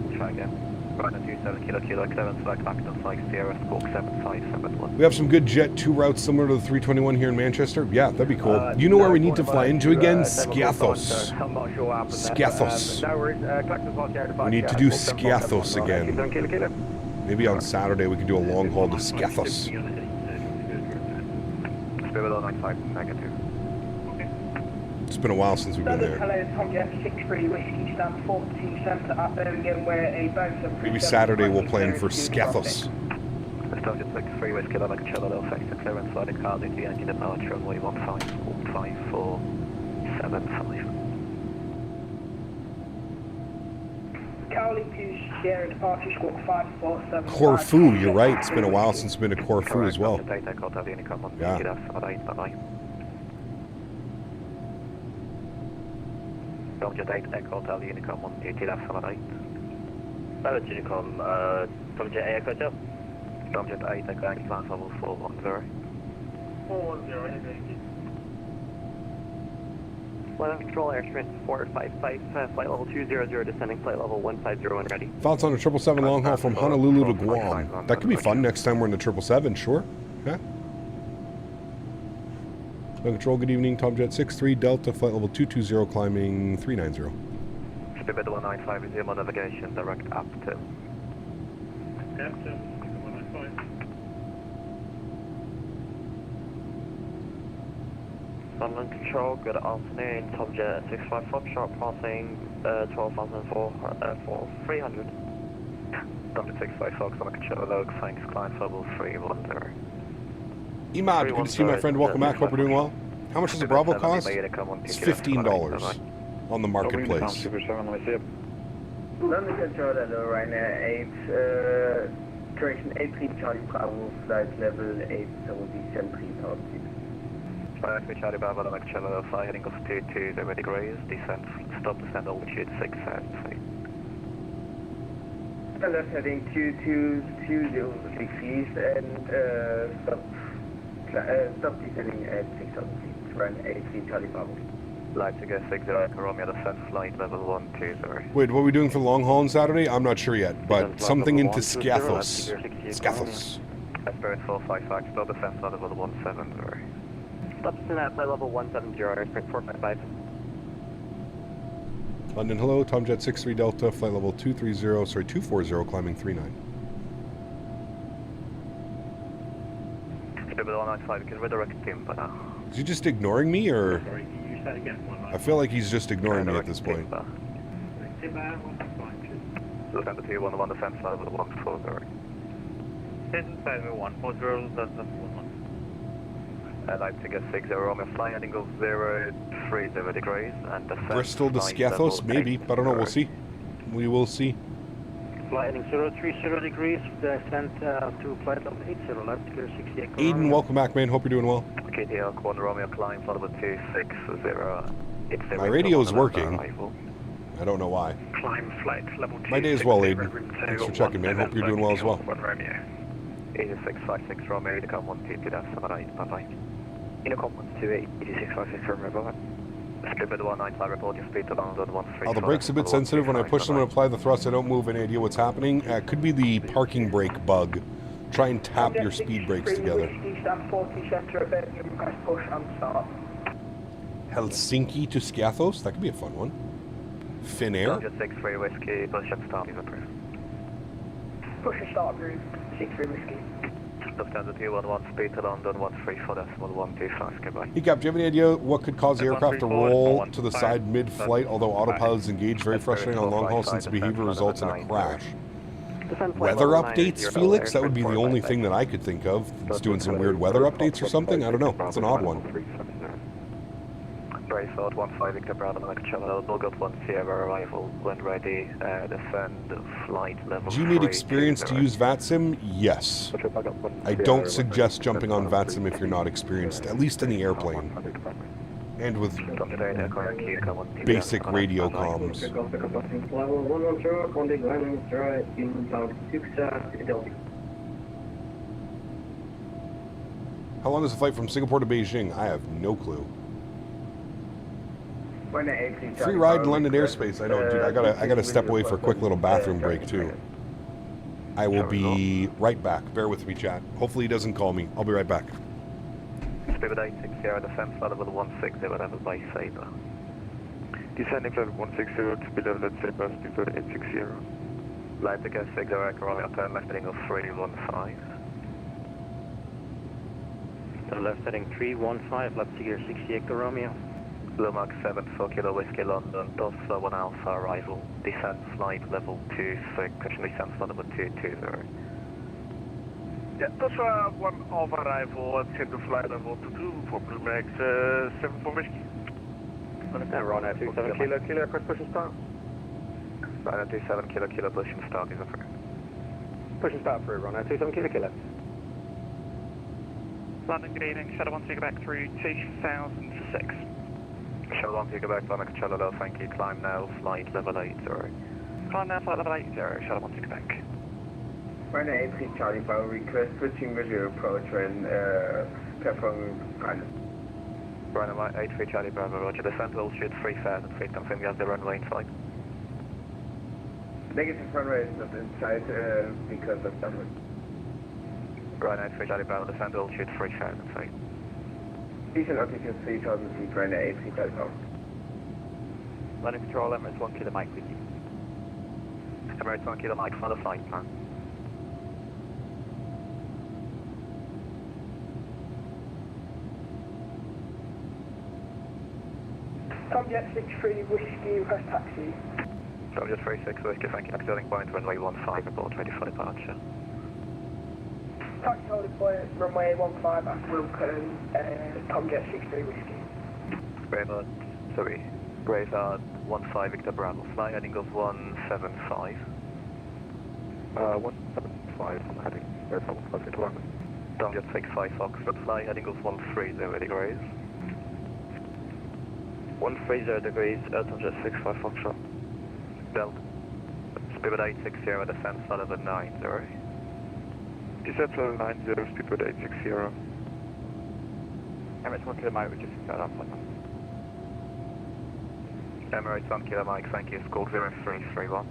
We'll try again. Right, 27 kilo, Castevens, select back to flight Sierra, Squawk 7571. We have some good Jet 2 routes similar to the 321 here in Manchester. Yeah, that'd be cool. You know where we need to fly into again? Skiathos. Skiathos. We need to do Skiathos again. Maybe on Saturday we could do a long haul to Skiathos. It's been a while since we've been there. Maybe Saturday we'll plan for Skiathos. Started like 3 West Kilo, like a Childerz, effect to clearance, flight of Karl, into the engine departure, runway 1545. Corfu, you're right. It's been a while since we've been to Corfu as well. Yeah. Tomjet 8, Echo Hotel Unicom 180 Saturday. Pilot Unicom, Tomjet 8 Echo Hotel. Tomjet 8, Echo Yankee Flight Level 410. 410, Weather Control, Airstream 455, flight level 200, descending flight level 150 when ready. Thoughts on a 777 long haul from Honolulu to Guam? That could be fun next time we're in the 777, sure. Yeah. Control, good evening. Tomjet 63 Delta, flight level 220, climbing 390. Speed 195 is zero navigation, direct up to. Captain, 195. London Control, good afternoon. Tomjet 654 sharp passing 12,004 for 300. Tomjet 654, London Control, Log, thanks, client level 310. Emad, good to see you, my friend. Welcome back. Hope you're doing well. How much does a Bravo cost? It's $15 on the marketplace. London Control, hello, Ryanair 8, correction, 83 Charlie Bravo, flight level 877 altitude. Flight Charlie Bravo, London Control, fly heading off 22, the ready grays, descent, stop descent altitude 6 feet. Left heading 2220 east and stop descending at 6 altitude, run 83 Charlie Bravo. Light to go 60, Romeo, descent flight level 120. Wait, what are we doing for the long haul on Saturday? I'm not sure yet, but something into Scathos. Scathos. Spirit 455, stop descent flight level 170. Stop descent at flight level 170, Spirit 455. London, hello, Tomjet 63 Delta, flight level 240, climbing 39. Spirit 195, you can redirect him, but Is he just ignoring me, or? I feel like he's just ignoring me at this point. Descent to 211, descent flight level 140. Descent flight level 140, that's 11. Light to get 60, Romeo, flying heading of 030 degrees, and descent Bristol to flight Scathos, level maybe, but I don't know, we'll see. We will see. Flight heading 030 degrees, descent to flight level 80, left to go 68. Aiden, welcome back, man. Hope you're doing well. KTL, Quad Romeo, climb flight level 260. My radio is working. I don't know why. Climb flight level 2. My day as well, Aiden. Thanks for checking, man. Hope you're doing well as well. 8656 Romeo, Unicom 122, that's alright, bye-bye. Unicom 128, 8656 Romeo, bye-bye. Stupid 195, report your speed to London 13. Oh, the brake's a bit sensitive. When I push them and apply the thrust, I don't move. Any idea what's happening? Could be the parking brake bug. Try and tap your speed brakes together. Helsinki to Scathos? That could be a fun one. Finnair? 63 whiskey, push and start is approved. Push and start, groove, 63 whiskey. Lufthansa 211, speed to London 134.125, goodbye. Hey Cap, do you have any idea what could cause the aircraft to roll to the side mid-flight, although autopilot is engaged? Very frustrating on long haul since the behavior results in a crash. Weather updates, Felix? That would be the only thing that I could think of. It's doing some weird weather updates or something? I don't know. It's an odd one. Bracelet 15 Victor Bravo, Channel, Bulgot 1 Sierra arrival, when ready, descend, flight level. Do you need experience to use VATSIM? Yes. I don't suggest jumping on VATSIM if you're not experienced, at least in the airplane. And with basic radio comms. How long is the flight from Singapore to Beijing? I have no clue. Free ride in London airspace. I know, dude. I gotta step away for a quick little bathroom break too. I will be right back. Bear with me, chat. Hopefully he doesn't call me. I'll be right back. Spirit 860, descent flight level 160, level by Sabre. Descending flight 160 to below that Sabre, Spirit 860. Light to go 60, Romeo, turn left heading of 315. So left heading 315, left to gear 68 Romeo. Lumax 74 Kilo Whiskey London, Dossa 1 Alpha arrival, descent flight level 26, descent flight level 220. Yeah, Dossa 1 Alpha arrival, attempt to flight level 22 for Lumax 74 Whiskey. Understand, Ron, 27 Kilo, request push and start. Right, 27 Kilo, push and start is approved. Push and start through, Ron, 27 Kilo. London, good evening, Shadow 1 to go back through 2006. Shadow 1 to go back, London, Childerz, thank you, climb now, flight level 80. Climb now, flight level 80, Shadow 1 to go back. Ryanair 83 Charlie Bravo, request switching visual approach when performing pilot. Ryanair 83 Charlie Bravo, roger, descent altitude 3,000 feet, confirm you have the runway in sight. Negative runway is not in sight because of downwind. Ryanair 83 Charlie Bravo, descent altitude 3,000 feet. Decent altitude 3,000 feet, Ryanair 83 Charlie Bravo. London Control, Emirates 1 Kilo Mike with you. Emirates 1 Kilo Mike, follow flight plan. Tomjet 63 Whiskey request taxi. Tomjet 36 Whiskey, thank you. Exiting point runway 15, report ready for departure. Taxi holding point runway 15 at Wilton, Tomjet 63 Whiskey. Bravo, sorry. Bravo 15 Victor Bravo, fly heading of 175. 175, heading Bravo 15 to London. Tomjet 65 Foxtrot, fly heading of 130 degrees. 130 degrees, Tomjet 65 Foxtrot. Delta. Speedbird 860, descent Sullivan 90. Descent Sullivan 90, Speedbird 860. Emirates 1 kilo Mike, we just got up. Emirates 1 kilo Mike, thank you. Squawk 0331.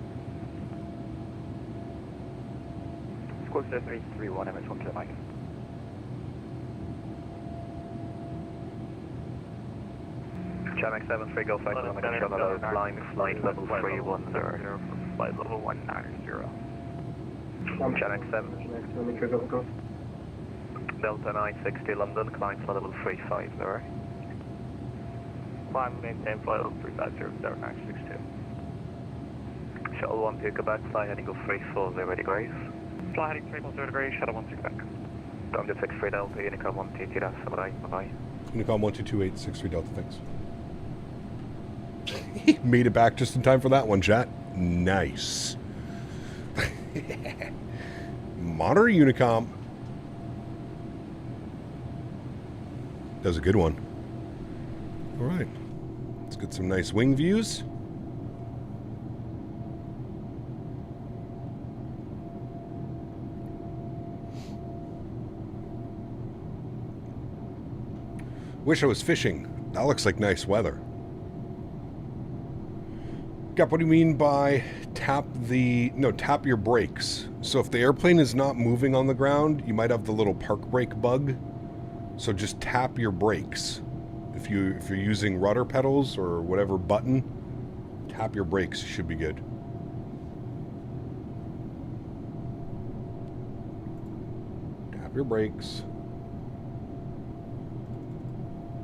Squawk 0331, Emirates 1 kilo Mike. Channel 73 Golf X on the control level, flying flight level 310. Flight level 190. Channel 7. Delta 960 London, climb flight level 350. Climb maintain flight level 350, 0962. Shuttle 1 to Quebec, fly heading of 340 degrees. Fly heading 340 degrees, shuttle 1 to Quebec. Tomjet 63 Delta, Unicom 122, that's bye bye. Unicom 1228, 63 Delta, thanks. He made it back just in time for that one, chat. Nice. Monitor Unicom. That was a good one. All right. Let's get some nice wing views. Wish I was fishing. That looks like nice weather. Cap, what do you mean by tap your brakes? So if the airplane is not moving on the ground, you might have the little park brake bug. So just tap your brakes. If you're using rudder pedals or whatever button, tap your brakes, you should be good. Tap your brakes.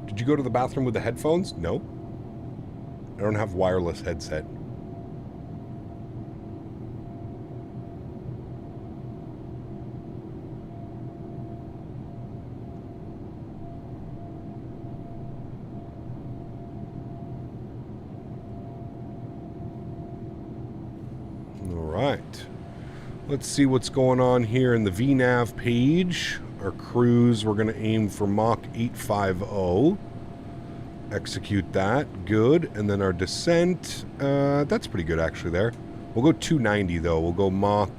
Did you go to the bathroom with the headphones? No. I don't have wireless headset. Let's see what's going on here in the VNAV page. Our cruise, we're going to aim for Mach 850. Execute that. Good. And then our descent, that's pretty good actually there. We'll go 290 though. We'll go Mach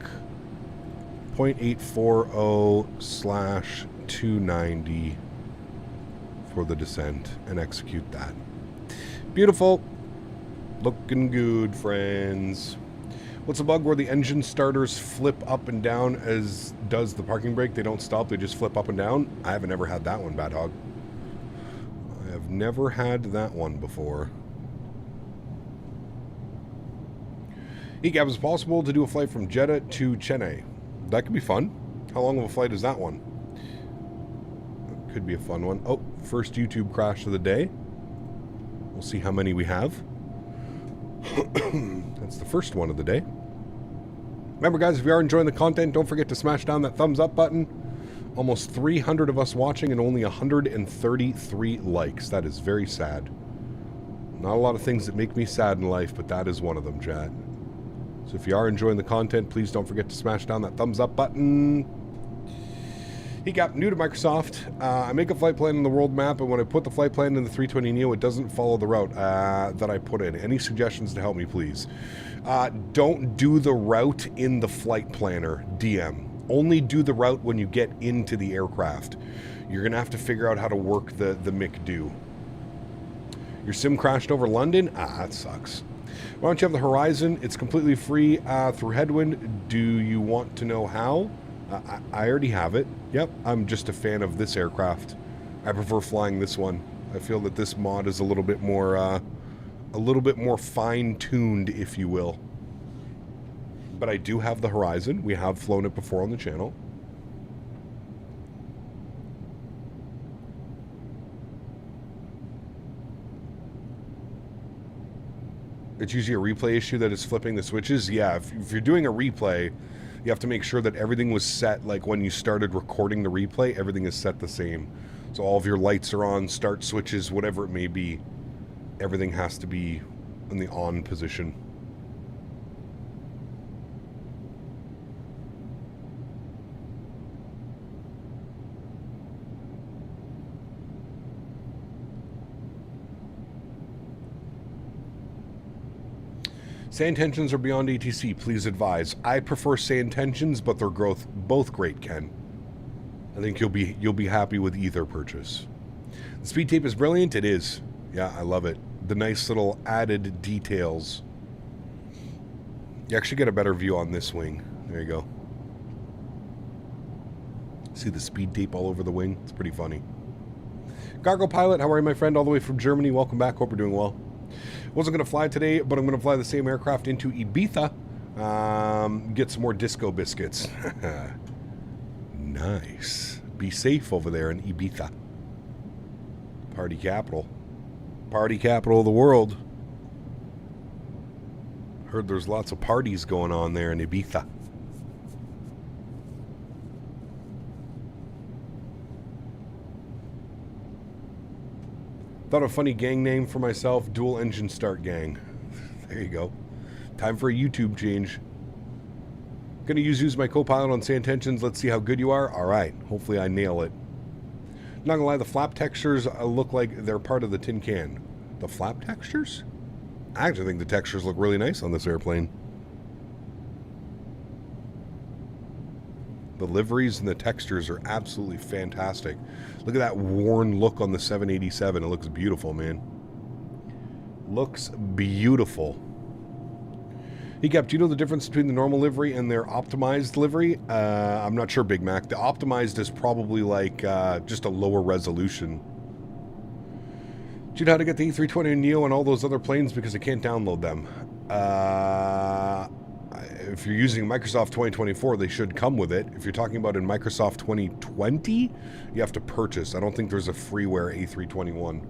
0.840/290 for the descent and execute that. Beautiful. Looking good, friends. What's a bug where the engine starters flip up and down as does the parking brake? They don't stop, they just flip up and down? I haven't ever had that one, Bad Hog. I have never had that one before. Gab, is it possible to do a flight from Jeddah to Chennai? That could be fun. How long of a flight is that one? Could be a fun one. Oh, first YouTube crash of the day. We'll see how many we have. That's the first one of the day. Remember, guys, if you are enjoying the content, don't forget to smash down that thumbs up button. Almost 300 of us watching and only 133 likes. That is very sad. Not a lot of things that make me sad in life, but that is one of them, chat. So if you are enjoying the content, please don't forget to smash down that thumbs up button. Hey, Cap, new to Microsoft. I make a flight plan in the world map, and when I put the flight plan in the 320neo, it doesn't follow the route that I put in. Any suggestions to help me, please? Don't do the route in the flight planner, DM. Only do the route when you get into the aircraft. You're going to have to figure out how to work the McDo. Your sim crashed over London? That sucks. Why don't you have the Horizon? It's completely free through Headwind. Do you want to know how? I already have it. Yep, I'm just a fan of this aircraft. I prefer flying this one. I feel that this mod is a little bit more fine-tuned, if you will. But I do have the Horizon. We have flown it before on the channel. It's usually a replay issue that is flipping the switches. Yeah, if you're doing a replay, you have to make sure that everything was set, like when you started recording the replay, everything is set the same. So all of your lights are on, start switches, whatever it may be. Everything has to be in the on position. Sand tensions are beyond ATC. Please advise. I prefer sand tensions, but they're both great, Ken. I think you'll be happy with either purchase. The speed tape is brilliant. It is. Yeah, I love it. The nice little added details. You actually get a better view on this wing. There you go. See the speed tape all over the wing? It's pretty funny. Cargo pilot, how are you, my friend? All the way from Germany. Welcome back. Hope you're doing well. Wasn't going to fly today, but I'm going to fly the same aircraft into Ibiza. Get some more disco biscuits. Nice. Be safe over there in Ibiza. Party capital. Party capital of the world. Heard there's lots of parties going on there in Ibiza. Thought of a funny gang name for myself, Dual Engine Start Gang. There you go. Time for a YouTube change. Gonna use my co-pilot on sand tensions. Let's see how good you are. Alright, hopefully I nail it. Not gonna lie, the flap textures look like they're part of the tin can. The flap textures? I actually think the textures look really nice on this airplane. The liveries and the textures are absolutely fantastic. Look at that worn look on the 787. It looks beautiful, man. Looks beautiful. Hey, Cap, do you know the difference between the normal livery and their optimized livery? I'm not sure, Big Mac. The optimized is probably like just a lower resolution. Do you know how to get the A320neo and all those other planes? Because I can't download them. If you're using Microsoft 2024, they should come with it. If you're talking about in Microsoft 2020, you have to purchase. I don't think there's a freeware A321.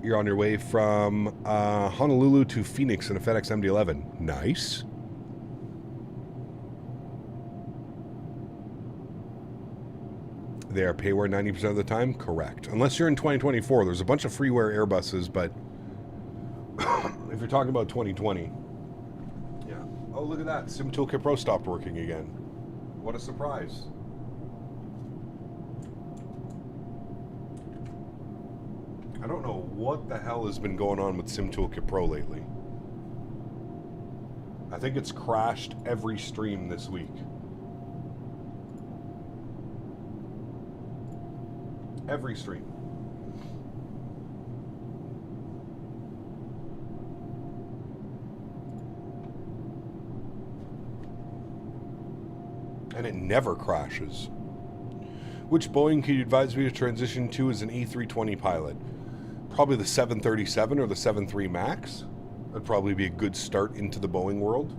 You're on your way from Honolulu to Phoenix in a FedEx MD-11. Nice. They are payware 90% of the time? Correct. Unless you're in 2024. There's a bunch of freeware Airbuses, but if you're talking about 2020. Yeah. Oh, look at that. Sim Toolkit Pro stopped working again. What a surprise. I don't know what the hell has been going on with Sim Toolkit Pro lately. I think it's crashed every stream this week. Every stream. And it never crashes. Which Boeing could you advise me to transition to as an A320 pilot? Probably the 737 or the 73 MAX. That'd probably be a good start into the Boeing world.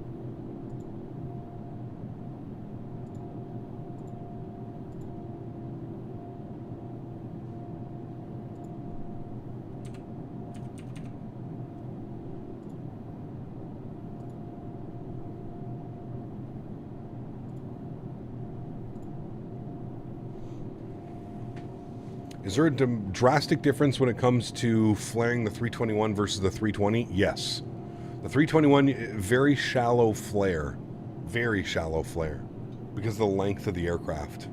Is there a drastic difference when it comes to flaring the 321 versus the 320? Yes. The 321, very shallow flare. Very shallow flare. Because of the length of the aircraft.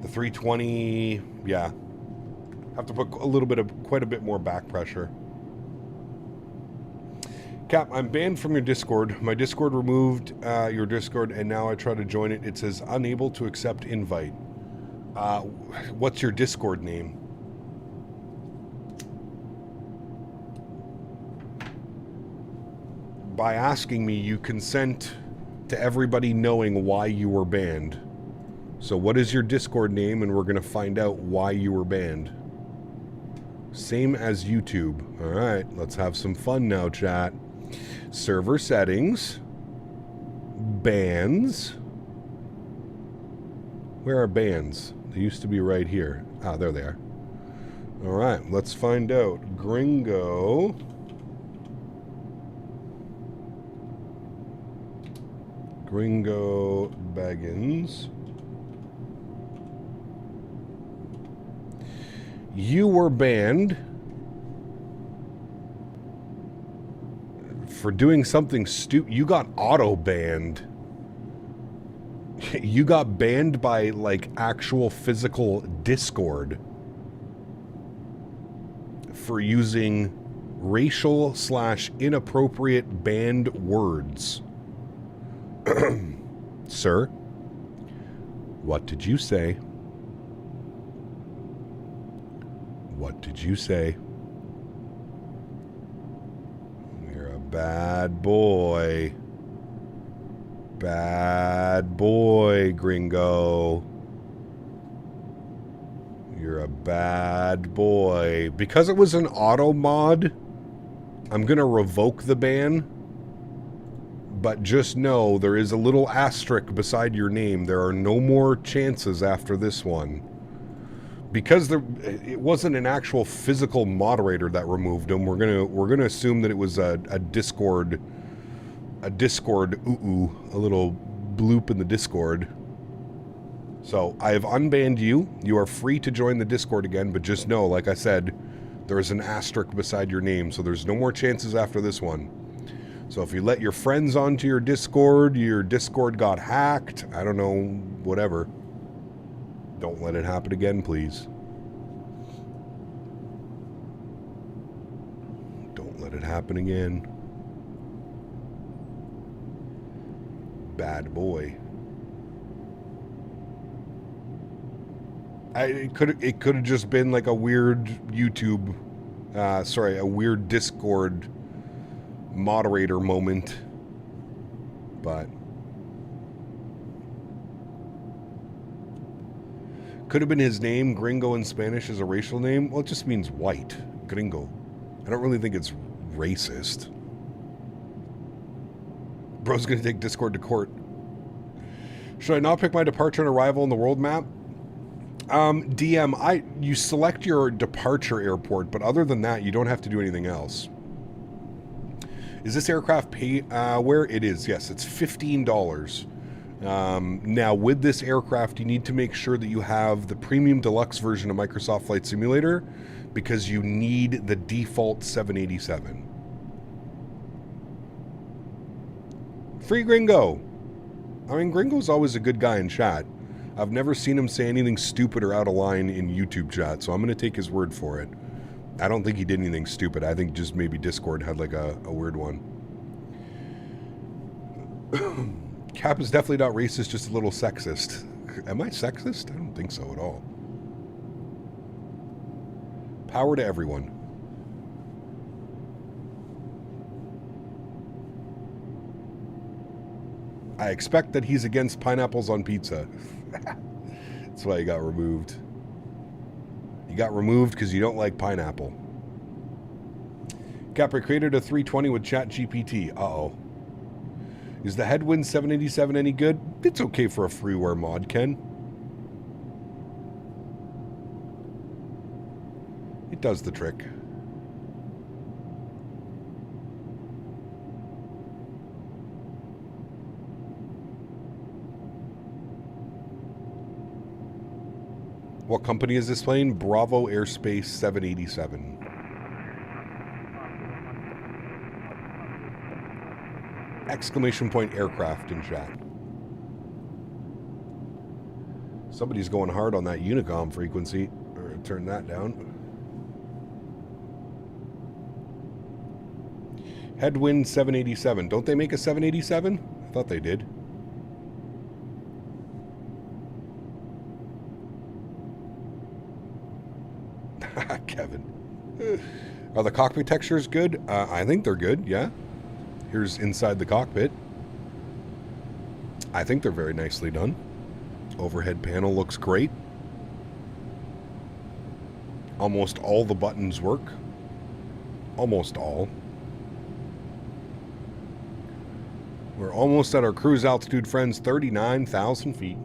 The 320, yeah. Have to put quite a bit more back pressure. Cap, I'm banned from your Discord. My Discord removed your Discord, and now I try to join it. It says unable to accept invite. What's your Discord name? By asking me, you consent to everybody knowing why you were banned. So what is your Discord name, and we're going to find out why you were banned. Same as YouTube. Alright, let's have some fun now, chat. Server settings. Bands. Where are bands? They used to be right here. Ah, there they are. All right, let's find out. Gringo. Gringo Baggins. You were banned for doing something stupid. You got auto banned. You got banned by, like, actual physical Discord for using racial/inappropriate banned words. Sir, what did you say? What did you say? You're a bad boy. Bad boy, Gringo. You're a bad boy. Because it was an auto mod, I'm going to revoke the ban. But just know there is a little asterisk beside your name. There are no more chances after this one. Because it wasn't an actual physical moderator that removed him, we're gonna assume that it was a Discord a little bloop in the Discord. So I have unbanned you. You are free to join the Discord again, but just know, like I said, there is an asterisk beside your name, so there's no more chances after this one. So if you let your friends onto your Discord got hacked, I don't know, whatever. Don't let it happen again, please. Don't let it happen again. Bad boy. It could have just been like a weird YouTube, a weird Discord moderator moment, but could have been his name. Gringo in Spanish is a racial name. Well, it just means white. Gringo. I don't really think it's racist. Bro's gonna take Discord to court. Should I not pick my departure and arrival on the world map? DM, you select your departure airport, but other than that, you don't have to do anything else. Is this aircraft pay where it is? Yes, it's $15. Now, with this aircraft, you need to make sure that you have the premium deluxe version of Microsoft Flight Simulator because you need the default 787. Free Gringo. I mean, Gringo's always a good guy in chat. I've never seen him say anything stupid or out of line in YouTube chat, so I'm going to take his word for it. I don't think he did anything stupid. I think just maybe Discord had like a weird one. Cap is definitely not racist, just a little sexist. Am I sexist? I don't think so at all. Power to everyone. I expect that he's against pineapples on pizza. That's why he got removed. You got removed because you don't like pineapple. Capri created a 320 with ChatGPT. Uh-oh. Is the Headwind 787 any good? It's okay for a freeware mod, Ken. It does the trick. What company is this plane? Bravo Airspace 787. Exclamation point aircraft in chat. Somebody's going hard on that Unicom frequency. Or turn that down. Headwind 787. Don't they make a 787? I thought they did. Kevin. Are the cockpit textures good? I think they're good, yeah. Here's inside the cockpit. I think they're very nicely done. Overhead panel looks great. Almost all the buttons work. Almost all. We're almost at our cruise altitude, friends, 39,000 feet.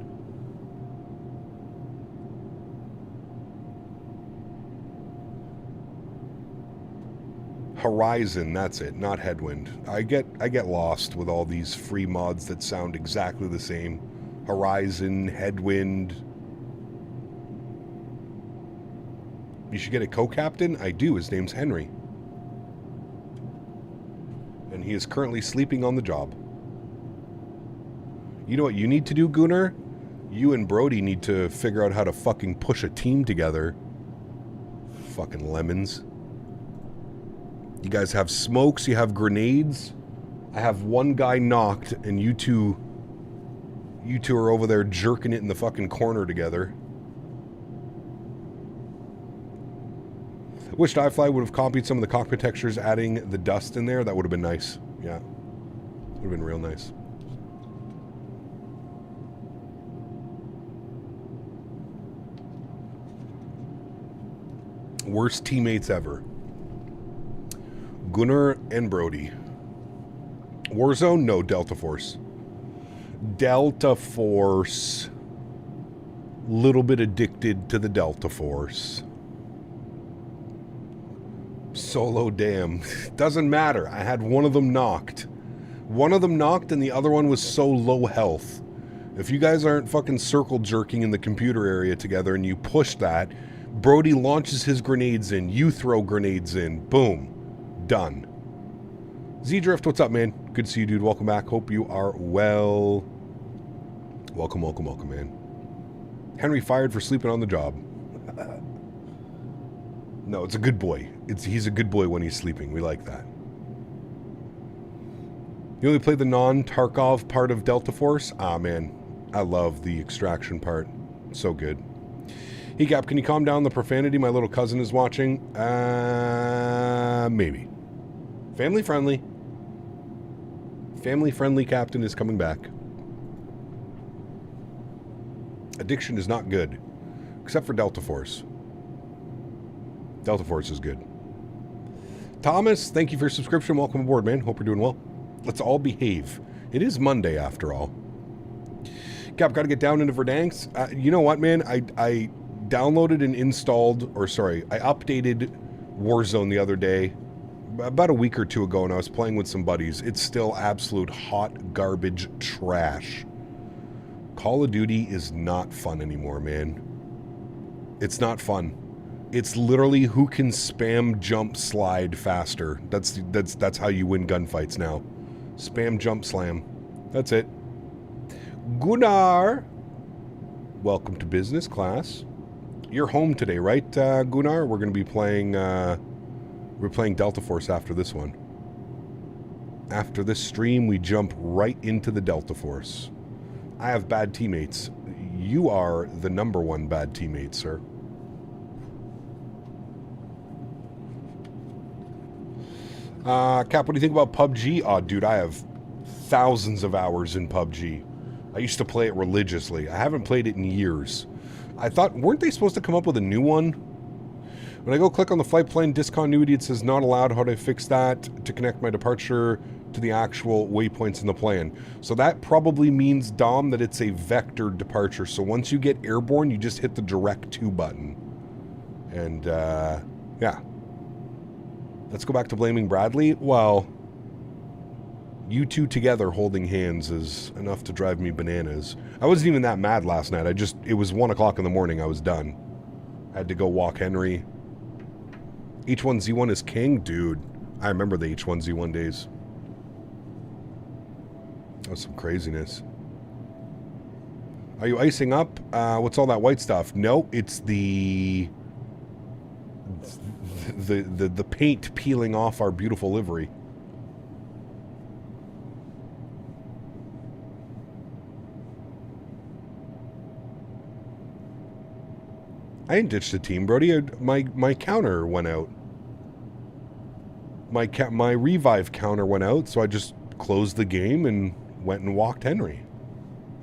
Horizon, that's it, not headwind. I get lost with all these free mods that sound exactly the same. Horizon, headwind. You should get a co-captain? I do, his name's Henry. And he is currently sleeping on the job. You know what you need to do, Gunnar? You and Brody need to figure out how to fucking push a team together. Fucking lemons. You guys have smokes, you have grenades. I have one guy knocked, and you two are over there jerking it in the fucking corner together. I wished iFly would have copied some of the cockpit textures, adding the dust in there. That would have been nice. Yeah. Would have been real nice. Worst teammates ever. Gunnar and Brody. Warzone? No, Delta Force. Delta Force. Little bit addicted to the Delta Force. Solo, damn. Doesn't matter. I had one of them knocked. One of them knocked and the other one was so low health. If you guys aren't fucking circle jerking in the computer area together and you push that, Brody launches his grenades in, you throw grenades in, boom. Done. Z-Drift, what's up, man? Good to see you, dude. Welcome back. Hope you are well. Welcome, welcome, welcome, man. Henry fired for sleeping on the job. No, it's a good boy. He's a good boy when he's sleeping. We like that. You only play the non-Tarkov part of Delta Force? Ah, man. I love the extraction part. So good. Hey, Gap, can you calm down the profanity my little cousin is watching? Maybe. Family friendly. Family friendly captain is coming back. Addiction is not good. Except for Delta Force. Delta Force is good. Thomas, thank you for your subscription. Welcome aboard, man. Hope you're doing well. Let's all behave. It is Monday, after all. Cap, got to get down into Verdansk. You know what, man? I downloaded and installed, I updated Warzone the other day, about a week or two ago, and I was playing with some buddies. It's still absolute hot garbage trash. Call of Duty is not fun anymore, man. It's not fun. It's literally who can spam jump slide faster. That's how you win gunfights now. Spam jump slam. That's it. Gunnar, welcome to business class. You're home today, right, Gunnar? We're going to be playing. We're playing Delta Force after this one. After this stream, we jump right into the Delta Force. I have bad teammates. You are the #1 bad teammate, sir. Cap, what do you think about PUBG? Oh, dude, I have thousands of hours in PUBG. I used to play it religiously. I haven't played it in years. I thought, weren't they supposed to come up with a new one? When I go click on the flight plan discontinuity, it says not allowed. How do I fix that to connect my departure to the actual waypoints in the plan? So that probably means, Dom, that it's a vector departure. So once you get airborne, you just hit the direct to button. And, yeah. Let's go back to blaming Bradley. Well, you two together holding hands is enough to drive me bananas. I wasn't even that mad last night. It was 1 o'clock in the morning. I was done. I had to go walk Henry. H1Z1 is king? Dude, I remember the H1Z1 days. That was some craziness. Are you icing up? What's all that white stuff? No, it's the paint peeling off our beautiful livery. I didn't ditch the team, Brody. My counter went out. My revive counter went out, so I just closed the game and went and walked Henry.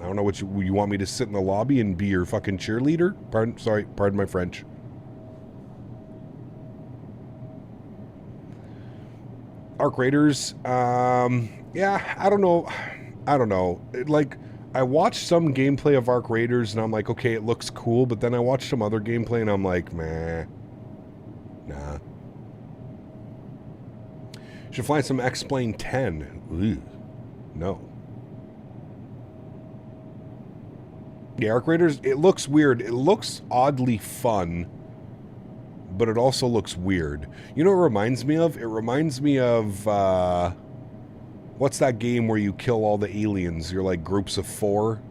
I don't know what you want me to sit in the lobby and be your fucking cheerleader? Pardon my French. Arc Raiders, yeah, I don't know. I don't know. Like, I watched some gameplay of Arc Raiders, and I'm like, okay, it looks cool, but then I watched some other gameplay, and I'm like, meh. Nah. Should fly some X-Plane 10. Ooh. No. Yeah, Arc Raiders, it looks weird. It looks oddly fun, but it also looks weird. You know what it reminds me of? It reminds me of, what's that game where you kill all the aliens? You're like groups of 4,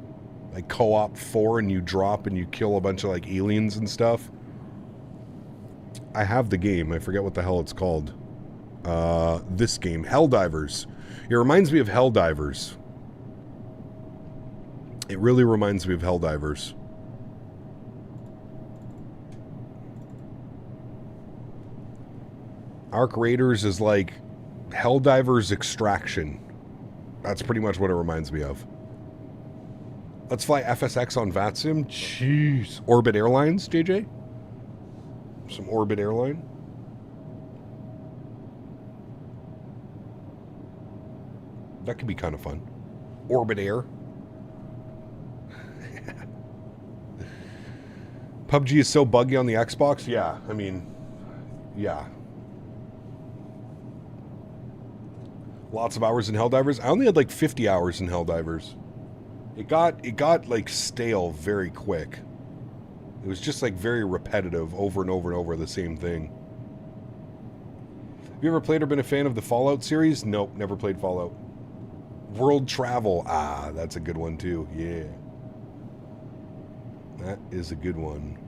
like co-op 4, and you drop and you kill a bunch of like aliens and stuff. I have the game. I forget what the hell it's called. This game, Helldivers. It reminds me of Helldivers. It really reminds me of Helldivers. Arc Raiders is like Helldivers Extraction. That's pretty much what it reminds me of. Let's fly FSX on VATSIM. Jeez. Orbit Airlines, JJ? Some Orbit Airline. That could be kind of fun. Orbit Air. PUBG is so buggy on the Xbox. Yeah, I mean, yeah. Lots of hours in Helldivers. I only had like 50 hours in Helldivers. It got like stale very quick. It was just like very repetitive, over and over and over the same thing. Have you ever played or been a fan of the Fallout series? Nope, never played Fallout. World Travel. Ah, that's a good one too. Yeah. That is a good one.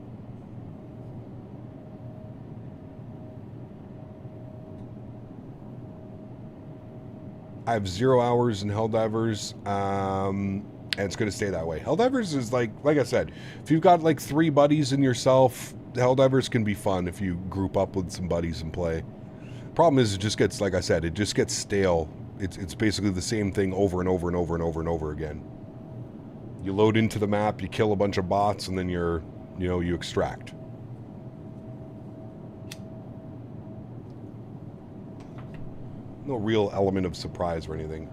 I have 0 hours in Helldivers, and it's going to stay that way. Helldivers is like I said, if you've got like 3 buddies and yourself, Helldivers can be fun if you group up with some buddies and play. Problem is, it just gets, like I said, it just gets stale. It's basically the same thing over and over and over and over and over again. You load into the map, you kill a bunch of bots, and then you extract. No real element of surprise or anything.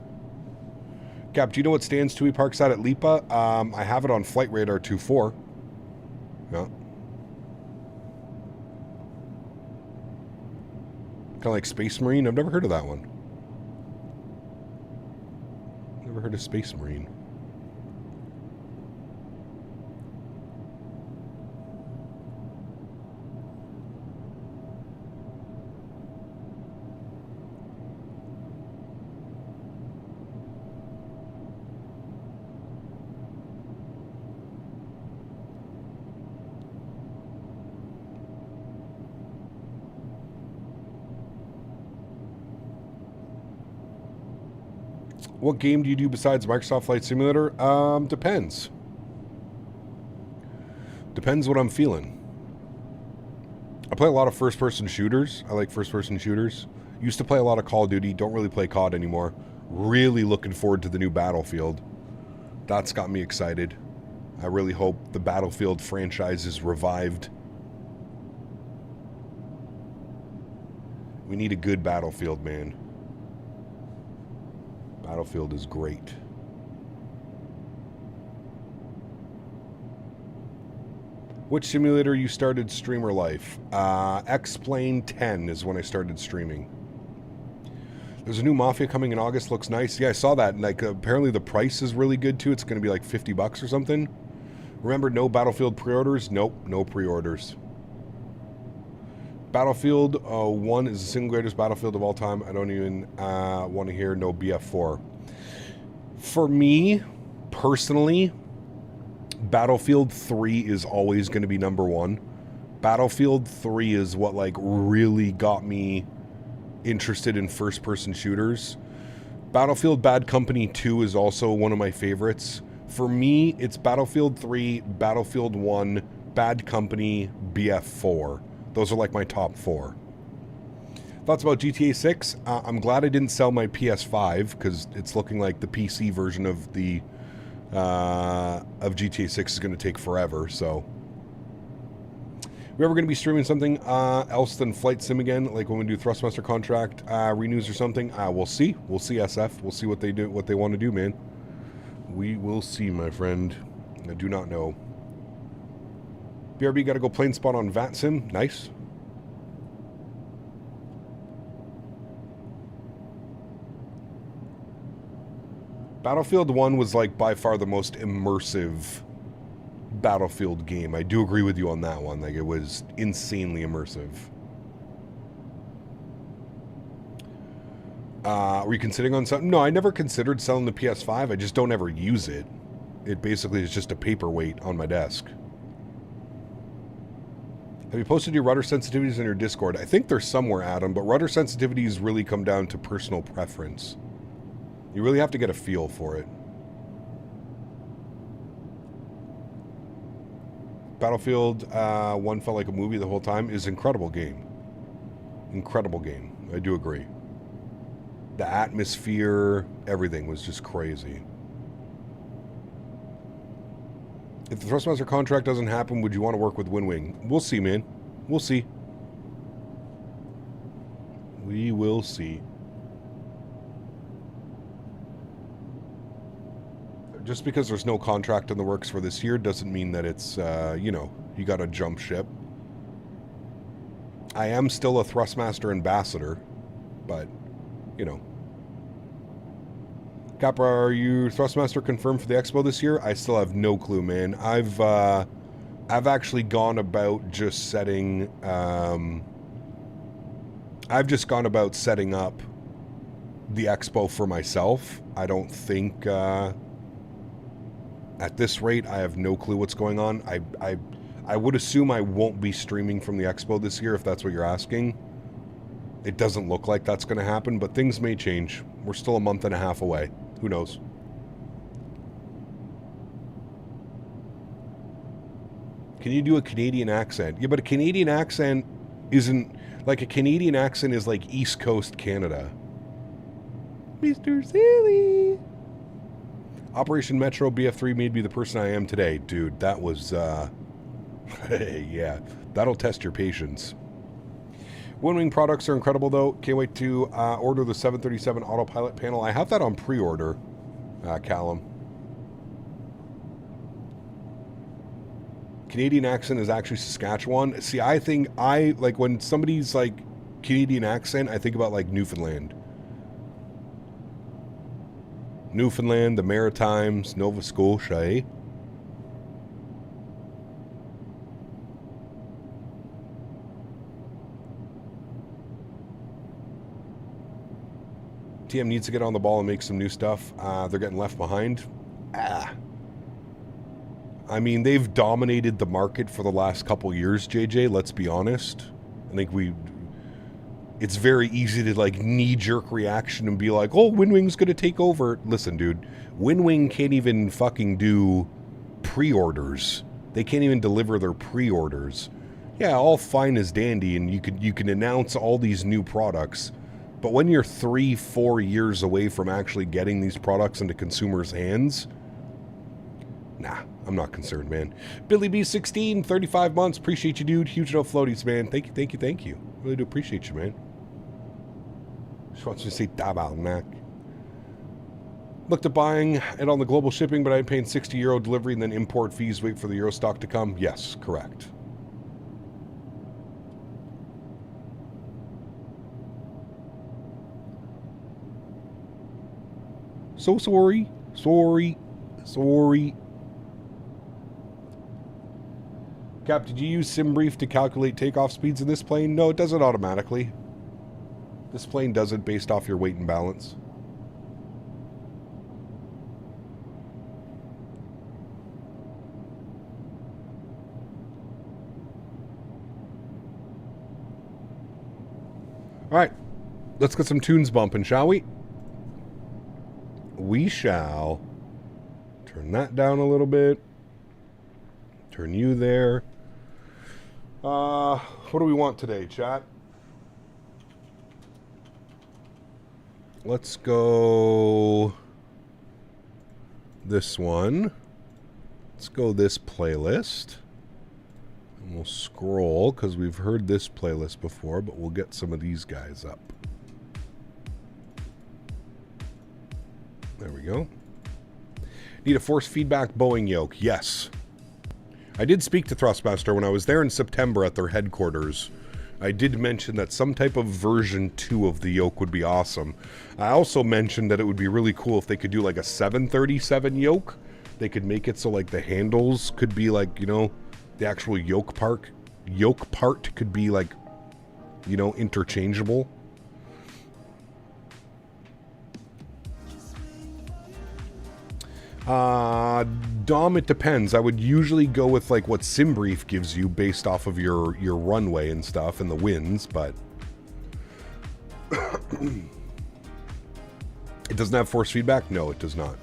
Cap, do you know what stands TUI Park's at Lipa? I have it on Flight Radar 24. Yeah. Kind of like Space Marine. I've never heard of that one. Never heard of Space Marine. What game do you do besides Microsoft Flight Simulator? Depends. Depends what I'm feeling. I play a lot of first-person shooters. I like first-person shooters. Used to play a lot of Call of Duty. Don't really play COD anymore. Really looking forward to the new Battlefield. That's got me excited. I really hope the Battlefield franchise is revived. We need a good Battlefield, man. Battlefield is great. Which simulator you started streamer life? X-Plane 10 is when I started streaming. There's a new Mafia coming in August. Looks nice. Yeah, I saw that. Like, apparently the price is really good too. It's going to be like $50 or something. Remember, no Battlefield pre-orders? Nope, no pre-orders. Battlefield 1 is the single greatest Battlefield of all time. I don't even want to hear no BF4. For me, personally, Battlefield 3 is always going to be number 1. Battlefield 3 is what like really got me interested in first-person shooters. Battlefield Bad Company 2 is also one of my favorites. For me, it's Battlefield 3, Battlefield 1, Bad Company, BF4. Those are like my top 4. Thoughts about GTA 6? I'm glad I didn't sell my PS5 because it's looking like the PC version of the of GTA 6 is going to take forever. So, we're ever going to be streaming something else than Flight Sim again, like when we do Thrustmaster contract renews or something? We'll see. We'll see SF. We'll see what they do, what they want to do, man. We will see, my friend. I do not know. BRB got to go plane spot on VATSIM. Nice. Battlefield 1 was like by far the most immersive Battlefield game. I do agree with you on that one. Like, it was insanely immersive. Were you considering on something? No, I never considered selling the PS5. I just don't ever use it. It basically is just a paperweight on my desk. Have you posted your rudder sensitivities in your Discord? I think they're somewhere, Adam, but rudder sensitivities really come down to personal preference. You really have to get a feel for it. Battlefield 1 felt like a movie the whole time. Is an incredible game. Incredible game. I do agree. The atmosphere, everything was just crazy. If the Thrustmaster contract doesn't happen, would you want to work with Windwing? We'll see, man. We'll see. We will see. Just because there's no contract in the works for this year doesn't mean that it's, you know, you got to jump ship. I am still a Thrustmaster ambassador, but, you know. Capra, are you Thrustmaster confirmed for the expo this year? I still have no clue, man. I've actually gone about just setting, I've just gone about setting up the expo for myself. I don't think, at this rate, I have no clue what's going on. I would assume I won't be streaming from the expo this year, if that's what you're asking. It doesn't look like that's going to happen, but things may change. We're still a month and a half away. Who knows? Can you do a Canadian accent? Yeah, but a Canadian accent isn't... Like, a Canadian accent is like East Coast Canada. Mr. Silly! Operation Metro BF3 made me the person I am today. Dude, that was, yeah, that'll test your patience. Windwing products are incredible, though. Can't wait to order the 737 autopilot panel. I have that on pre-order, Callum. Canadian accent is actually Saskatchewan. See, I think like, when somebody's, like, Canadian accent, I think about, like, Newfoundland. Newfoundland, the Maritimes, Nova Scotia, eh? TM needs to get on the ball and make some new stuff. They're getting left behind. I mean, they've dominated the market for the last couple years, JJ, let's be honest. I think it's very easy to, like, knee-jerk reaction and be like, oh, Windwing's going to take over. Listen, dude, Windwing can't even fucking do pre-orders. They can't even deliver their pre-orders. Yeah, all fine as dandy, and you can announce all these new products. But when you're 3-4 years away from actually getting these products into consumers' hands, nah, I'm not concerned, man. Billy B16, 35 months. Appreciate you, dude. Huge no floaties, man. Thank you, thank you, thank you. Really do appreciate you, man. Just wants to say tabarnak. Looked at buying it on the global shipping, but I'm paying €60 delivery and then import fees. Wait for the Euro stock to come. Yes, correct. So sorry. Sorry. Cap, did you use SimBrief to calculate takeoff speeds in this plane? No, it does it automatically. This plane does it based off your weight and balance. All right, let's get some tunes bumping, shall we? We shall. Turn that down a little bit. Turn you there. What do we want today, chat? Let's go this one. Let's go this playlist. And we'll scroll because we've heard this playlist before, but we'll get some of these guys up. There we go. Need a force feedback Boeing yoke? Yes. I did speak to Thrustmaster when I was there in September at their headquarters. I did mention that some type of version 2 of the yoke would be awesome. I also mentioned that it would be really cool if they could do like a 737 yoke. They could make it so like the handles could be like, you know, the actual yoke part could be like, you know, interchangeable. Dom, it depends. I would usually go with like what SimBrief gives you based off of your runway and stuff and the winds, but it doesn't have force feedback? No, it does not.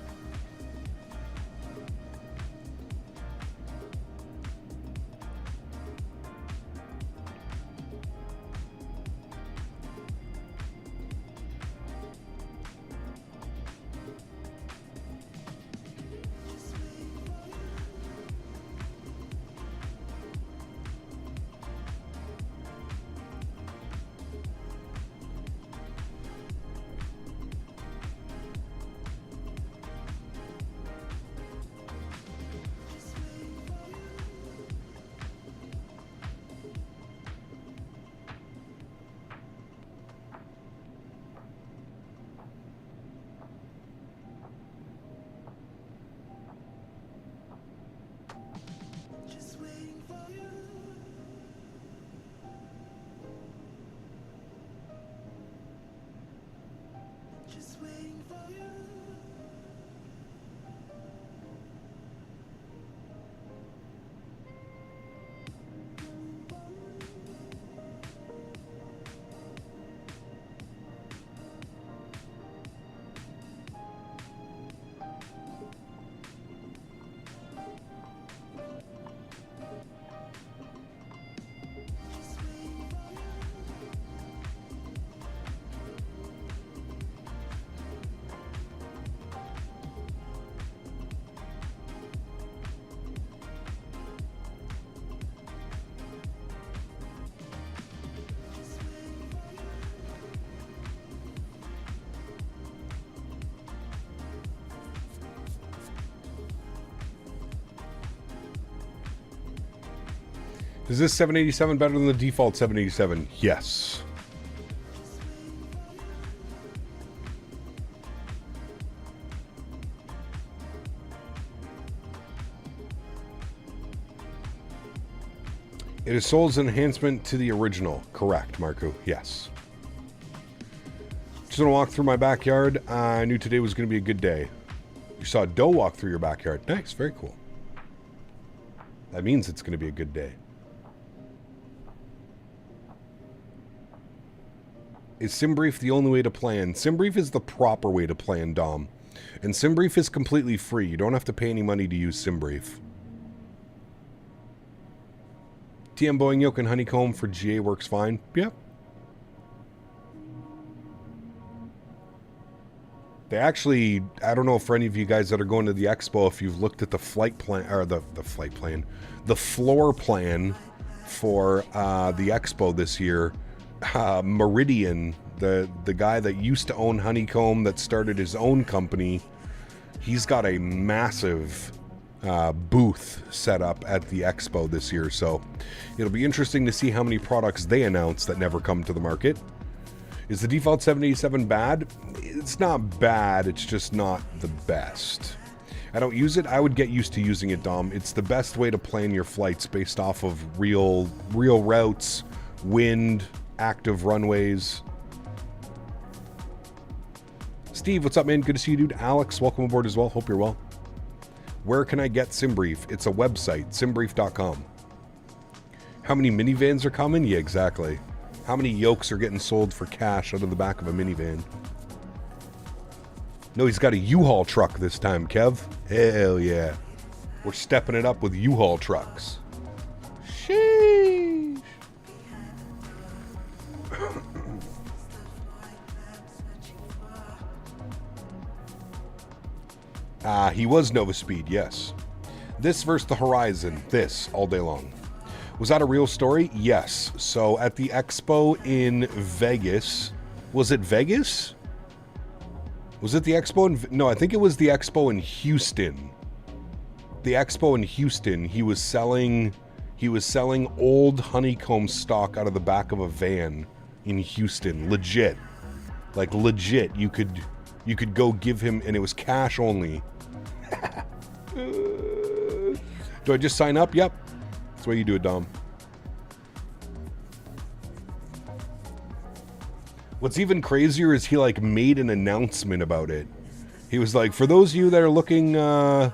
Is this 787 better than the default 787? Yes. It is sold as an enhancement to the original. Correct, Marco. Yes. Just gonna walk through my backyard. I knew today was gonna be a good day. You saw Doe walk through your backyard. Nice, very cool. That means it's gonna be a good day. Is SimBrief the only way to plan? SimBrief is the proper way to plan, Dom. And SimBrief is completely free. You don't have to pay any money to use SimBrief. TM Boeing yoke and honeycomb for GA works fine. Yep. They actually, I don't know for any of you guys that are going to the expo, if you've looked at the flight plan, or the flight plan, the floor plan for the expo this year. Meridian, the guy that used to own Honeycomb, that started his own company, he's got a massive booth set up at the expo this year, so it'll be interesting to see how many products they announce that never come to the market. Is the default 787 bad? It's not bad, it's just not the best. I don't use it. I would get used to using it, Dom. It's the best way to plan your flights based off of real routes, wind, active runways. Steve, what's up, man? Good to see you, dude. Alex, welcome aboard as well. Hope you're well. Where can I get SimBrief? It's a website, simbrief.com. How many minivans are coming? Yeah, exactly. How many yokes are getting sold for cash out of the back of a minivan? No, he's got a U-Haul truck this time, Kev. Hell yeah. We're stepping it up with U-Haul trucks. Sheesh. He was Nova Speed, yes. This versus the Horizon, this, all day long. Was that a real story? Yes. So at the expo in Vegas, was it Vegas? Was it the expo in... No, I think it was the expo in Houston. The expo in Houston, he was selling old honeycomb stock out of the back of a van in Houston. Legit. Like, legit. You could go give him... And it was cash only. Do I just sign up? Yep. That's the way you do it, Dom. What's even crazier is he, like, made an announcement about it. He was like, for those of you that are looking, that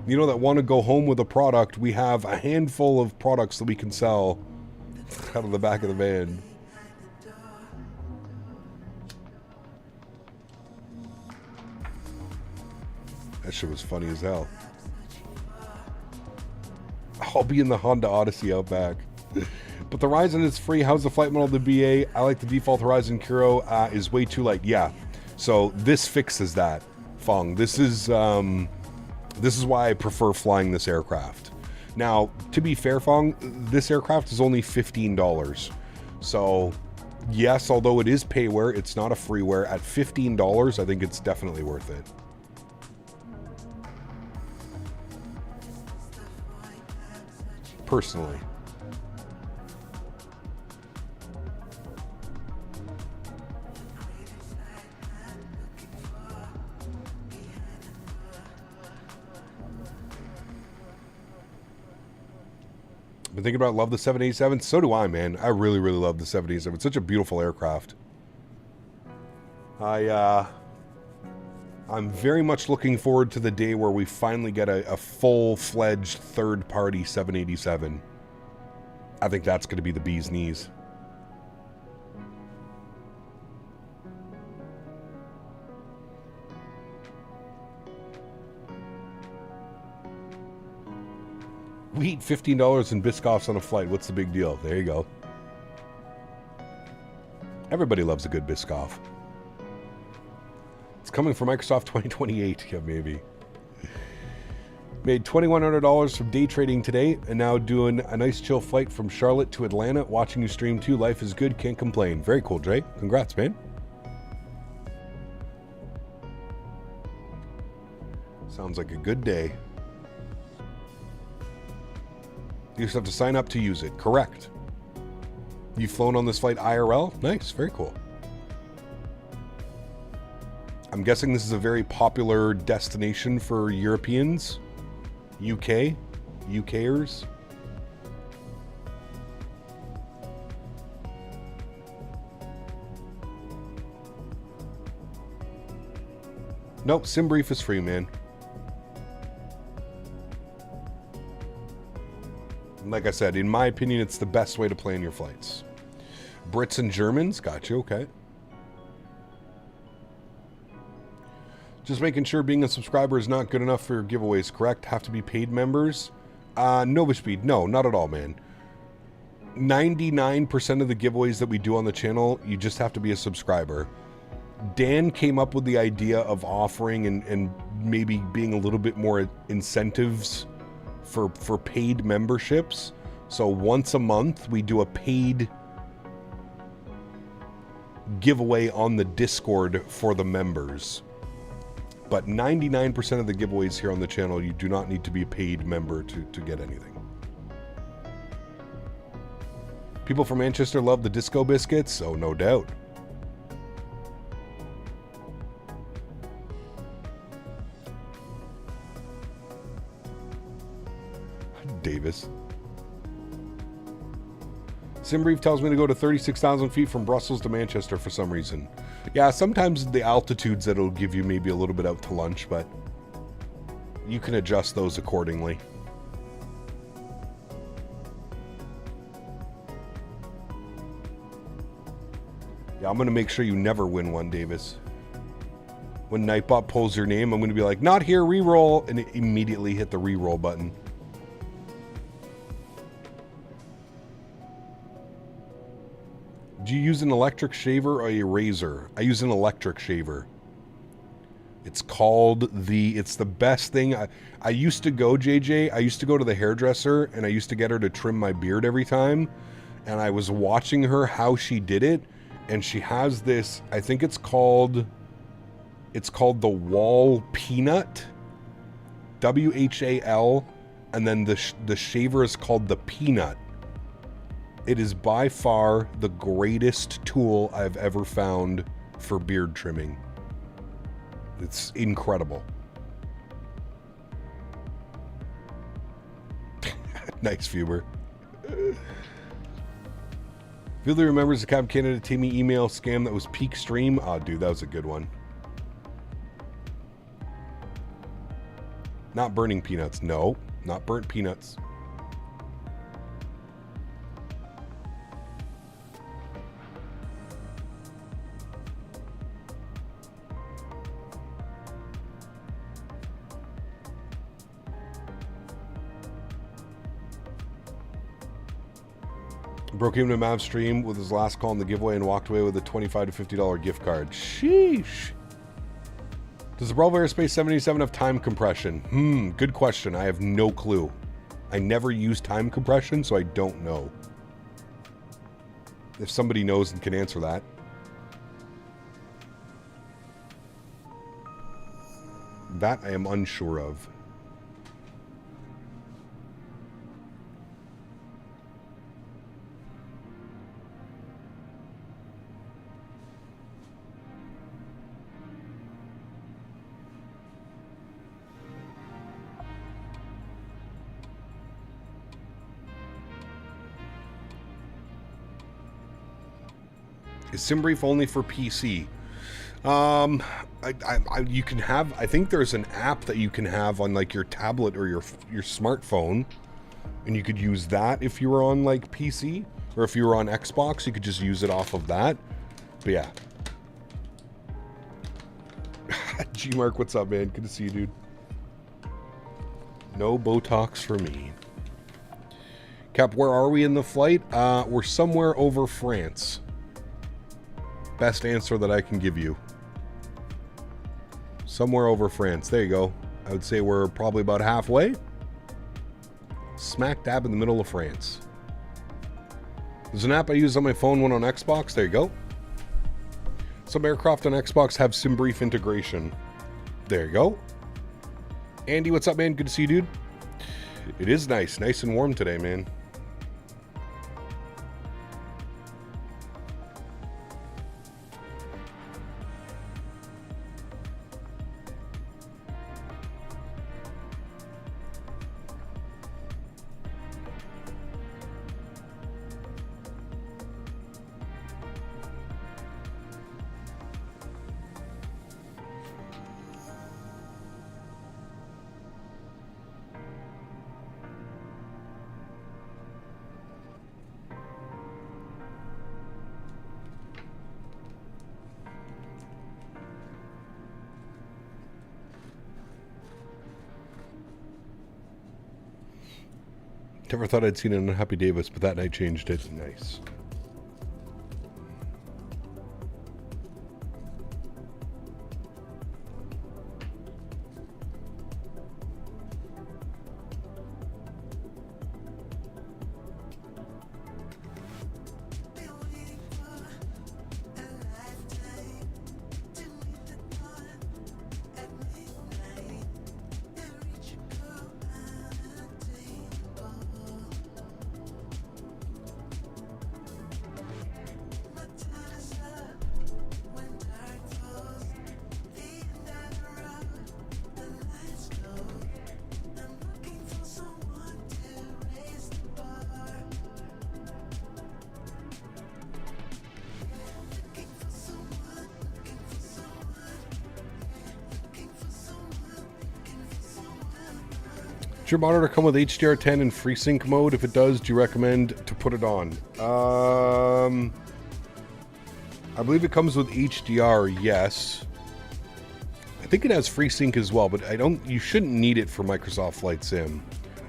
want to go home with a product, we have a handful of products that we can sell out of the back of the van. That shit was funny as hell. I'll be in the Honda Odyssey out back. But the Ryzen is free. How's the flight model of the BA? I like the default Horizon Kuro. Is way too light. Yeah. So this fixes that, Fong. This is why I prefer flying this aircraft. Now, to be fair, Fong, this aircraft is only $15. So, yes, although it is payware, it's not a freeware. At $15, I think it's definitely worth it. Personally. Been thinking about love the 787. So do I, man. I really, really love the 787. It's such a beautiful aircraft. I'm very much looking forward to the day where we finally get a full-fledged third-party 787. I think that's going to be the bee's knees. We eat $15 in Biscoffs on a flight. What's the big deal? There you go. Everybody loves a good Biscoff. It's coming for Microsoft 2028. Yeah, maybe. Made $2,100 from day trading today, and now doing a nice chill flight from Charlotte to Atlanta. Watching you stream too. Life is good. Can't complain. Very cool, Dre. Congrats, man. Sounds like a good day. You just have to sign up to use it. Correct. You've flown on this flight IRL? Nice. Very cool. I'm guessing this is a very popular destination for Europeans. UKers. Nope, SimBrief is free, man. Like I said, in my opinion, it's the best way to plan your flights. Brits and Germans, got you, okay. Just making sure being a subscriber is not good enough for giveaways, correct? Have to be paid members? Novaspeed, no, not at all, man. 99% of the giveaways that we do on the channel, you just have to be a subscriber. Dan came up with the idea of offering and maybe being a little bit more incentives for paid memberships. So once a month we do a paid giveaway on the Discord for the members. But 99% of the giveaways here on the channel, you do not need to be a paid member to get anything. People from Manchester love the disco biscuits, oh no doubt. Davis. SimBrief tells me to go to 36,000 feet from Brussels to Manchester for some reason. Yeah, sometimes the altitudes that'll give you maybe a little bit out to lunch, but you can adjust those accordingly. Yeah, I'm going to make sure you never win one, Davis. When Nightbot pulls your name, I'm going to be like, not here, reroll, and immediately hit the reroll button. Do you use an electric shaver or a razor? I use an electric shaver. It's called it's the best thing. I used to go, JJ, I used to go to the hairdresser and I used to get her to trim my beard every time. And I was watching her how she did it. And she has this, I think it's called It's called the Wall Peanut. WHAL. And then the shaver is called the Peanut. It is by far the greatest tool I've ever found for beard trimming. It's incredible. Nice, Fuber. Fielder remembers the Cab Canada Timmy email scam that was peak stream. Oh, dude, that was a good one. Not burning peanuts. No, not burnt peanuts. Broke into a Mav stream with his last call in the giveaway and walked away with a $25 to $50 gift card. Sheesh. Does the Bravo Airspace 77 have time compression? Good question. I have no clue. I never use time compression, so I don't know. If somebody knows and can answer that. That I am unsure of. Is SimBrief only for PC? You can have, I think there's an app that you can have on like your tablet or your smartphone, and you could use that if you were on like PC, or if you were on Xbox, you could just use it off of that. But yeah. G-Mark, what's up, man? Good to see you, dude. No Botox for me. Cap, where are we in the flight? We're somewhere over France. Best answer that I can give you. Somewhere over France. There you go. I would say we're probably about halfway. Smack dab in the middle of France. There's an app I use on my phone, one on Xbox. There you go. Some aircraft on Xbox have SimBrief integration. There you go. Andy, what's up, man? Good to see you, dude. It is nice. Nice and warm today, man. Never thought I'd seen an Unhappy Davis, but that night changed it. Nice. Does your monitor come with HDR10 in FreeSync mode? If it does, do you recommend to put it on? I believe it comes with HDR, yes. I think it has FreeSync as well, but you shouldn't need it for Microsoft Flight Sim.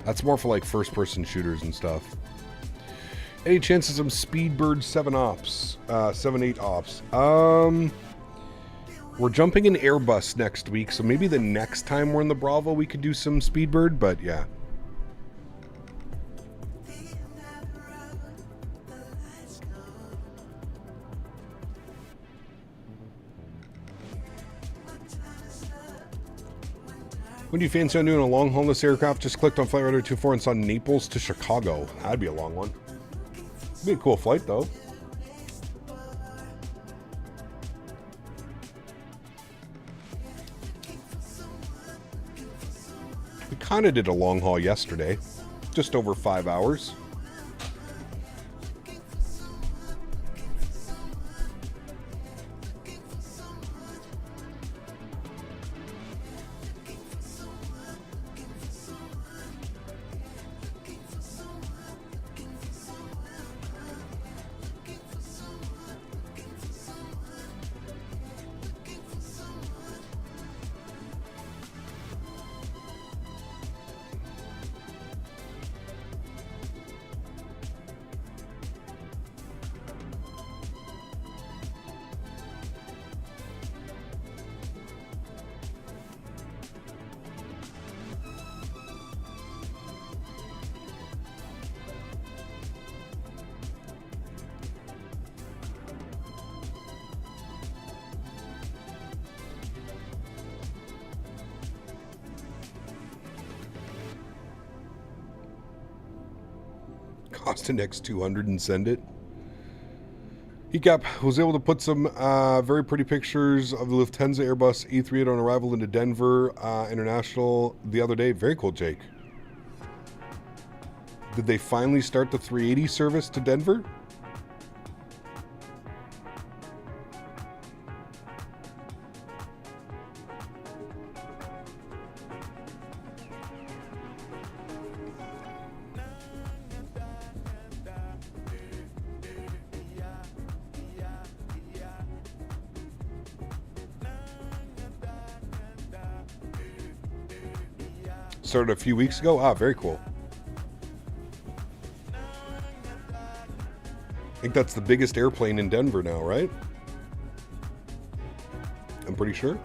That's more for like first-person shooters and stuff. Any chances of some Speedbird 7-8 ops? We're jumping in Airbus next week, so maybe the next time we're in the Bravo we could do some Speedbird, but yeah. When do you fancy on doing a long haul in this aircraft? Just clicked on Flight Radar 24 and saw Naples to Chicago. That'd be a long one. Be a cool flight though. We kind of did a long haul yesterday. Just over 5 hours. Cost an X200 and send it. Hecap was able to put some very pretty pictures of the Lufthansa Airbus A38 on arrival into Denver International the other day. Very cool, Jake. Did they finally start the 380 service to Denver? Started a few weeks ago. Ah, very cool. I think that's the biggest airplane in Denver now, right? I'm pretty sure.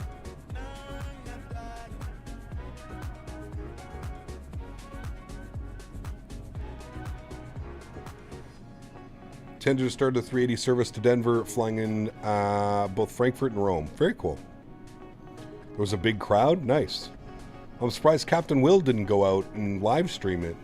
Tended to start the 380 service to Denver, flying in both Frankfurt and Rome. Very cool. There was a big crowd. Nice. I'm surprised Captain Will didn't go out and live stream it.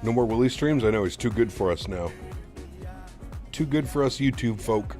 No more Willie streams? I know, he's too good for us now. Too good for us YouTube folk.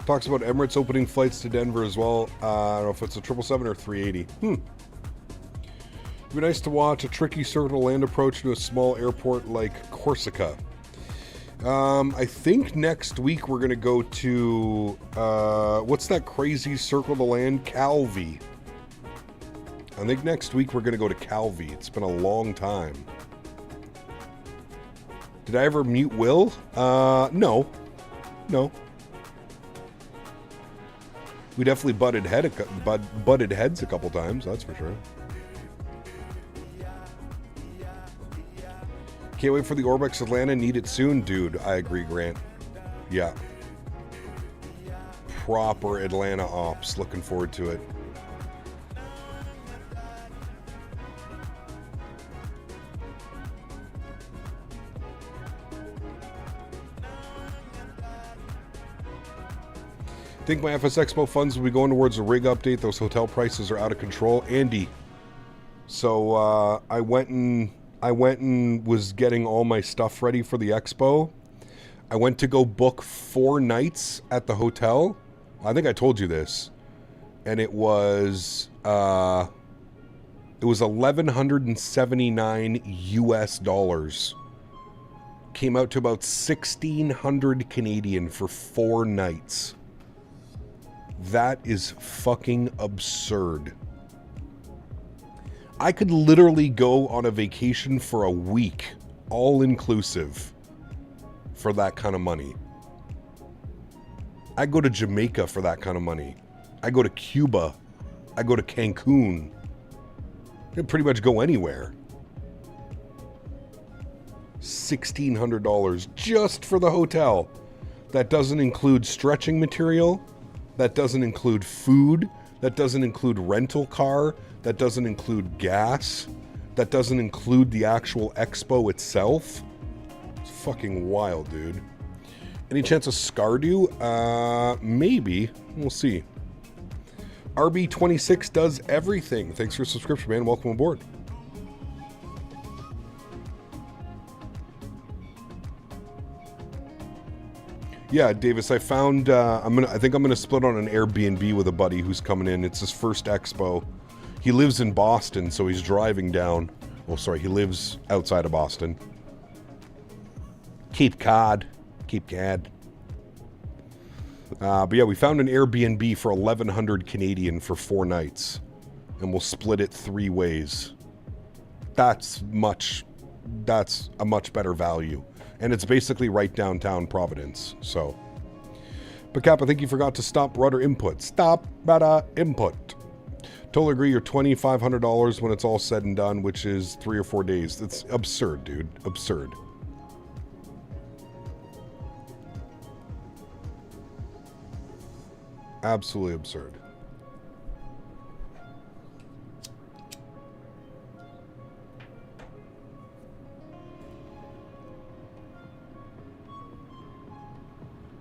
Talks about Emirates opening flights to Denver as well. I don't know if it's a 777 or 380. It'd be nice to watch a tricky circle land approach to a small airport like Corsica. I think next week we're going to go to, what's that crazy circle to land? Calvi. I think next week we're going to go to Calvi. It's been a long time. Did I ever mute Will? No. No. We definitely butted heads a couple times, that's for sure. Can't wait for the Orbex Atlanta. Need it soon, dude. I agree, Grant. Yeah. Proper Atlanta ops. Looking forward to it. Think my FS Expo funds will be going towards a rig update. Those hotel prices are out of control. Andy. So I went and was getting all my stuff ready for the expo. I went to go book 4 nights at the hotel. I think I told you this. And it was $1,179 US. Came out to about 1,600 Canadian for 4 nights. That is fucking absurd. I could literally go on a vacation for a week, all inclusive, for that kind of money. I go to Jamaica for that kind of money. I go to Cuba. I go to Cancun. I can pretty much go anywhere. $1,600 just for the hotel. That doesn't include stretching material. That doesn't include food. That doesn't include rental car. That doesn't include gas. That doesn't include the actual expo itself. It's fucking wild, dude. Any chance of Skardu? Maybe. We'll see. RB26 does everything. Thanks for your subscription, man. Welcome aboard. Yeah, Davis, I found, I think I'm gonna split on an Airbnb with a buddy who's coming in. It's his first expo. He lives in Boston, so he's driving down. Oh, sorry, he lives outside of Boston. Cape Cod. But yeah, we found an Airbnb for 1,100 Canadian for 4 nights. And we'll split it 3 ways. That's a much better value. And it's basically right downtown Providence, so. But Cap, I think you forgot to stop rudder input. Stop rudder input. Totally agree, you're $2,500 when it's all said and done, which is 3 or 4 days. That's absurd, dude. Absurd. Absolutely absurd.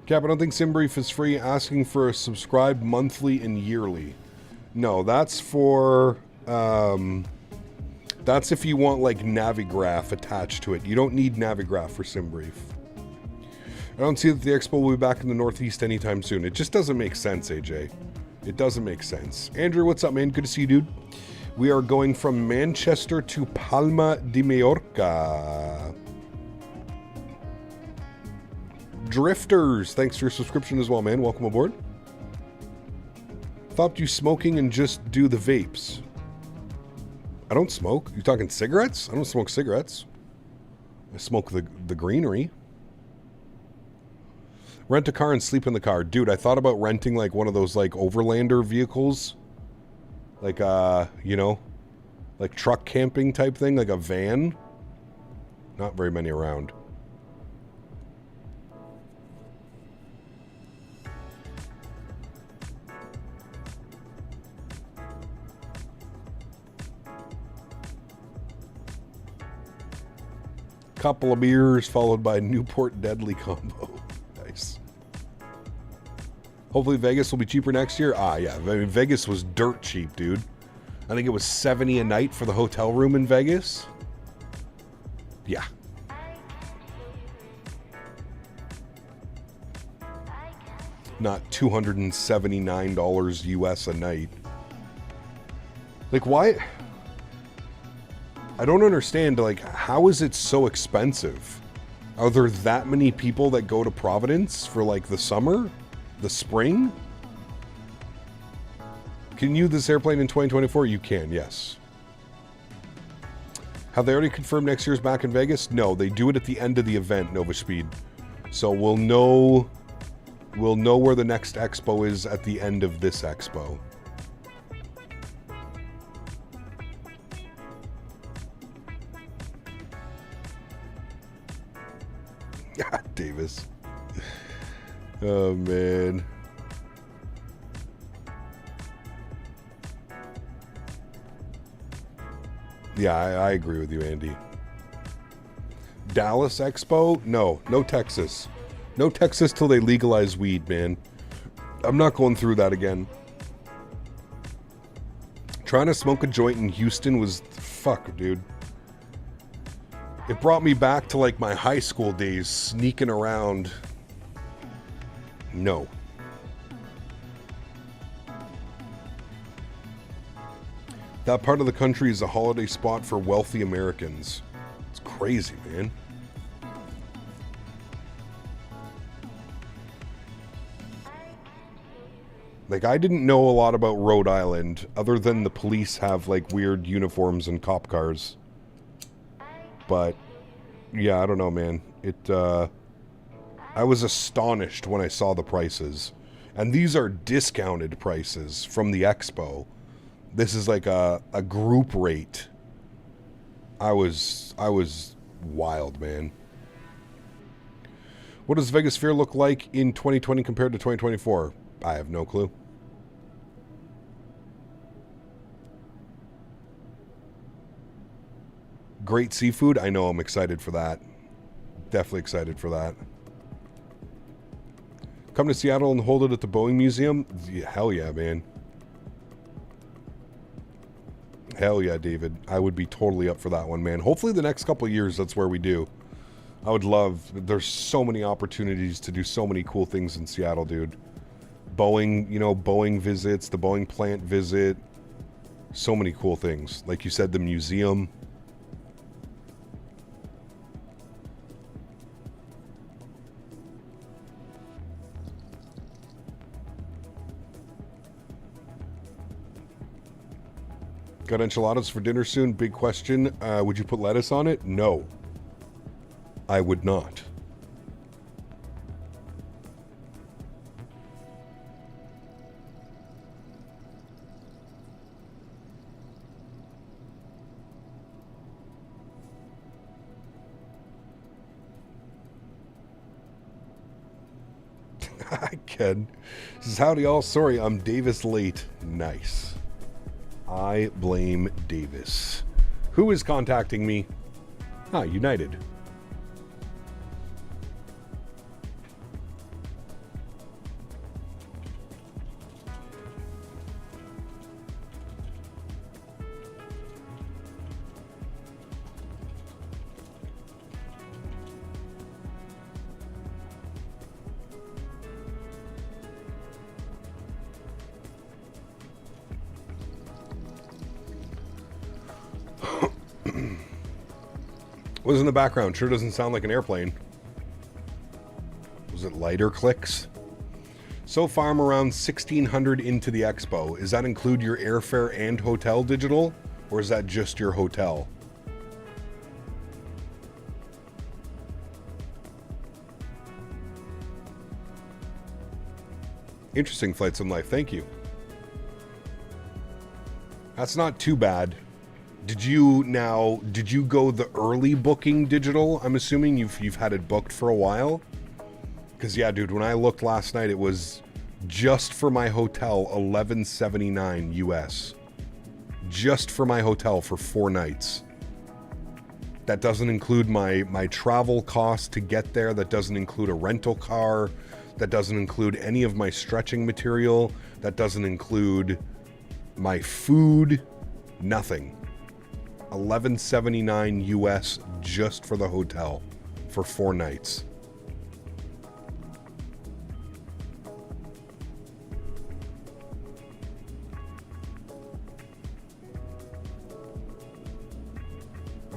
Cap, I don't think SimBrief is free. Asking for a subscribe monthly and yearly. No, that's for... that's if you want, like, Navigraph attached to it. You don't need Navigraph for SimBrief. I don't see that the expo will be back in the Northeast anytime soon. It just doesn't make sense, AJ. It doesn't make sense. Andrew, what's up, man? Good to see you, dude. We are going from Manchester to Palma de Mallorca. Drifters, thanks for your subscription as well, man. Welcome aboard. Thought you smoking and just do the vapes. I don't smoke. You talking cigarettes? I don't smoke cigarettes. I smoke the greenery. Rent a car and sleep in the car. Dude, I thought about renting like one of those like overlander vehicles. Like, you know, like truck camping type thing, like a van. Not very many around. Couple of beers followed by Newport Deadly combo. Nice. Hopefully Vegas will be cheaper next year. Ah, yeah. I mean, Vegas was dirt cheap, dude. I think it was $70 a night for the hotel room in Vegas. Yeah. Not $279 US a night. Like, why? I don't understand, like, how is it so expensive? Are there that many people that go to Providence for, like, the summer? The spring? Can you use this airplane in 2024? You can, yes. Have they already confirmed next year's back in Vegas? No, they do it at the end of the event, Nova Speed. So we'll know where the next expo is at the end of this expo. Davis. Oh, man. Yeah, I agree with you, Andy. Dallas Expo? No Texas. No Texas till they legalize weed, man. I'm not going through that again. Trying to smoke a joint in Houston was... Fuck, dude. It brought me back to, like, my high school days, sneaking around. No. That part of the country is a holiday spot for wealthy Americans. It's crazy, man. Like, I didn't know a lot about Rhode Island, other than the police have, like, weird uniforms and cop cars. But, yeah, I don't know, man. I was astonished when I saw the prices. And these are discounted prices from the expo. This is like a group rate. I was wild, man. What does Vegas Fair look like in 2020 compared to 2024? I have no clue. Great seafood. I know, I'm excited for that. Definitely excited for that. Come to Seattle and hold it at the Boeing Museum? Hell yeah, man. Hell yeah, David. I would be totally up for that one, man. Hopefully the next couple of years, that's where we do. I would love... There's so many opportunities to do so many cool things in Seattle, dude. Boeing, you know, Boeing visits, the Boeing plant visit. So many cool things. Like you said, the museum. Got enchiladas for dinner soon? Big question. Would you put lettuce on it? No. I would not. Hi, Ken. This is howdy all. Sorry, I'm Davis late. Nice. I blame Davis. Who is contacting me? Ah, United. What was in the background? Sure doesn't sound like an airplane. Was it lighter clicks? So far I'm around 1,600 into the expo. Does that include your airfare and hotel digital? Or is that just your hotel? Interesting Flights in Life. Thank you. That's not too bad. Did you go the early booking digital? I'm assuming you've had it booked for a while. Because yeah, dude, when I looked last night, it was just for my hotel $11.79 US. Just for my hotel for 4 nights. That doesn't include my travel cost to get there. That doesn't include a rental car. That doesn't include any of my stretching material. That doesn't include my food. Nothing. $11.79 US just for the hotel for 4 nights.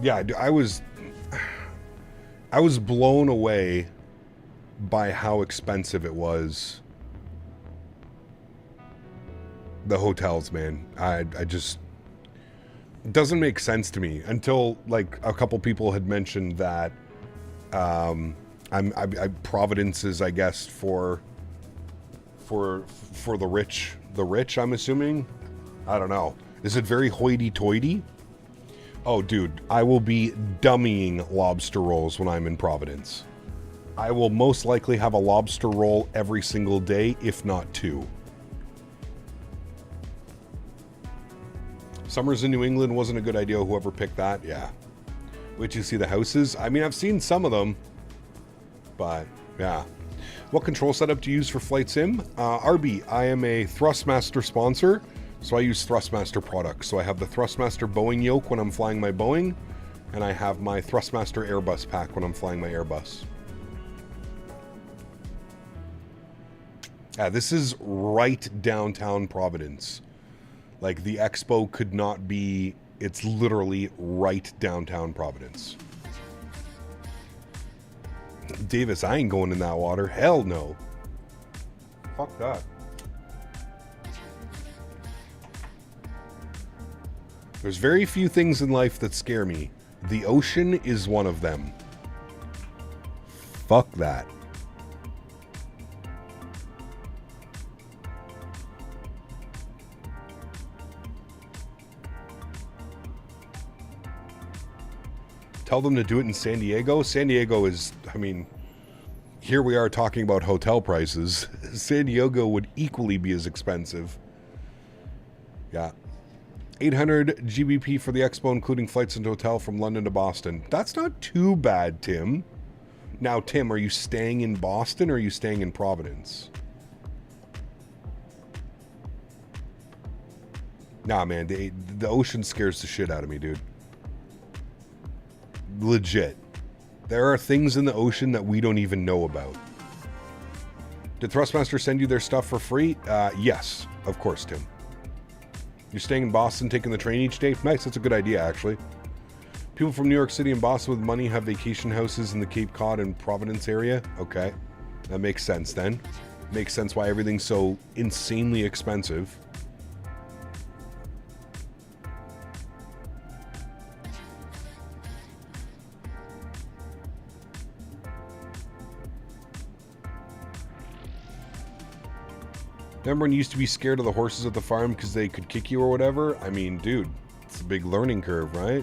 Yeah, I was blown away by how expensive it was. The hotels, man. I just... It doesn't make sense to me until like a couple people had mentioned that Providence is, I guess, for the rich, I'm assuming. I don't know. Is it very hoity-toity? Oh, dude, I will be dummying lobster rolls when I'm in Providence. I will most likely have a lobster roll every single day, if not 2. Summers in New England wasn't a good idea. Whoever picked that, yeah. Wait till you see the houses. I mean, I've seen some of them, but yeah. What control setup do you use for Flight Sim? RB, I am a Thrustmaster sponsor, so I use Thrustmaster products. So I have the Thrustmaster Boeing yoke when I'm flying my Boeing, and I have my Thrustmaster Airbus pack when I'm flying my Airbus. Yeah, this is right downtown Providence. Like, the expo could not be... It's literally right downtown Providence. Davis, I ain't going in that water. Hell no. Fuck that. There's very few things in life that scare me. The ocean is one of them. Fuck that. Tell them to do it in San Diego. San Diego is, I mean, here we are talking about hotel prices. San Diego would equally be as expensive. Yeah. 800 GBP for the expo, including flights and hotel from London to Boston. That's not too bad, Tim. Now, Tim, are you staying in Boston or are you staying in Providence? Nah, man, the ocean scares the shit out of me, dude. Legit. There are things in the ocean that we don't even know about. Did Thrustmaster send you their stuff for free? Yes, of course, Tim. You're staying in Boston, taking the train each day? Nice, that's a good idea, actually. People from New York City and Boston with money have vacation houses in the Cape Cod and Providence area? Okay, that makes sense then. Makes sense why everything's so insanely expensive. Remember when you used to be scared of the horses at the farm because they could kick you or whatever? I mean, dude, it's a big learning curve, right?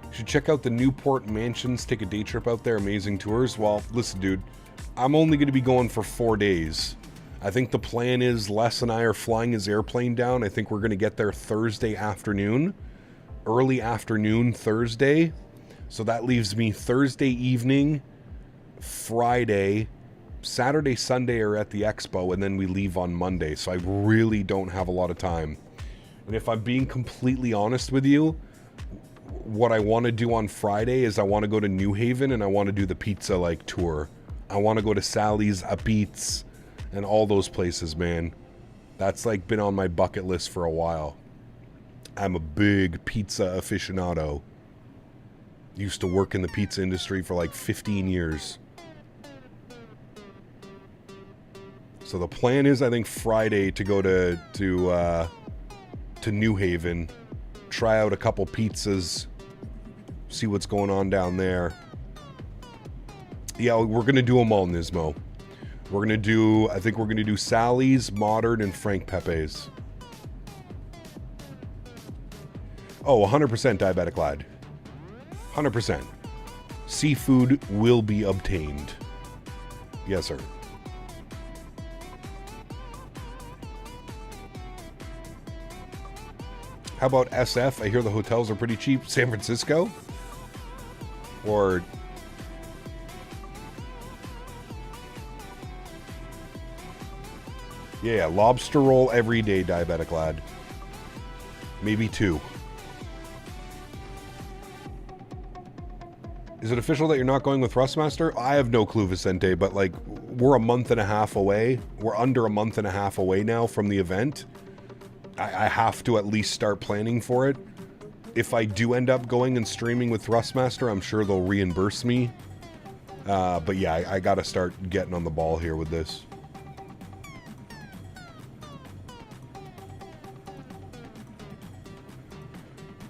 You should check out the Newport Mansions, take a day trip out there, amazing tours. Well, listen, dude, I'm only going to be going for 4 days. I think the plan is Les and I are flying his airplane down. I think we're going to get there Thursday afternoon, early afternoon Thursday. So that leaves me Thursday evening, Friday, Saturday, Sunday are at the expo, and then we leave on Monday, so I really don't have a lot of time. And if I'm being completely honest with you, what I want to do on Friday is I want to go to New Haven, and I want to do the pizza, tour. I want to go to Sally's, A Pizza, and all those places, man. That's, been on my bucket list for a while. I'm a big pizza aficionado. Used to work in the pizza industry for, 15 years. So the plan is, I think, Friday to go to New Haven, try out a couple pizzas, see what's going on down there. Yeah, we're gonna do them all, Nismo. I think we're gonna do Sally's, Modern, and Frank Pepe's. Oh, 100% diabetic lad. 100%. Seafood will be obtained. Yes, sir. How about SF? I hear the hotels are pretty cheap. San Francisco? Or... yeah, lobster roll every day, diabetic lad. Maybe 2. Is it official that you're not going with Thrustmaster? I have no clue, Vicente, but we're a month and a half away. We're under a month and a half away now from the event. I have to at least start planning for it. If I do end up going and streaming with Thrustmaster, I'm sure they'll reimburse me. But yeah, I gotta start getting on the ball here with this.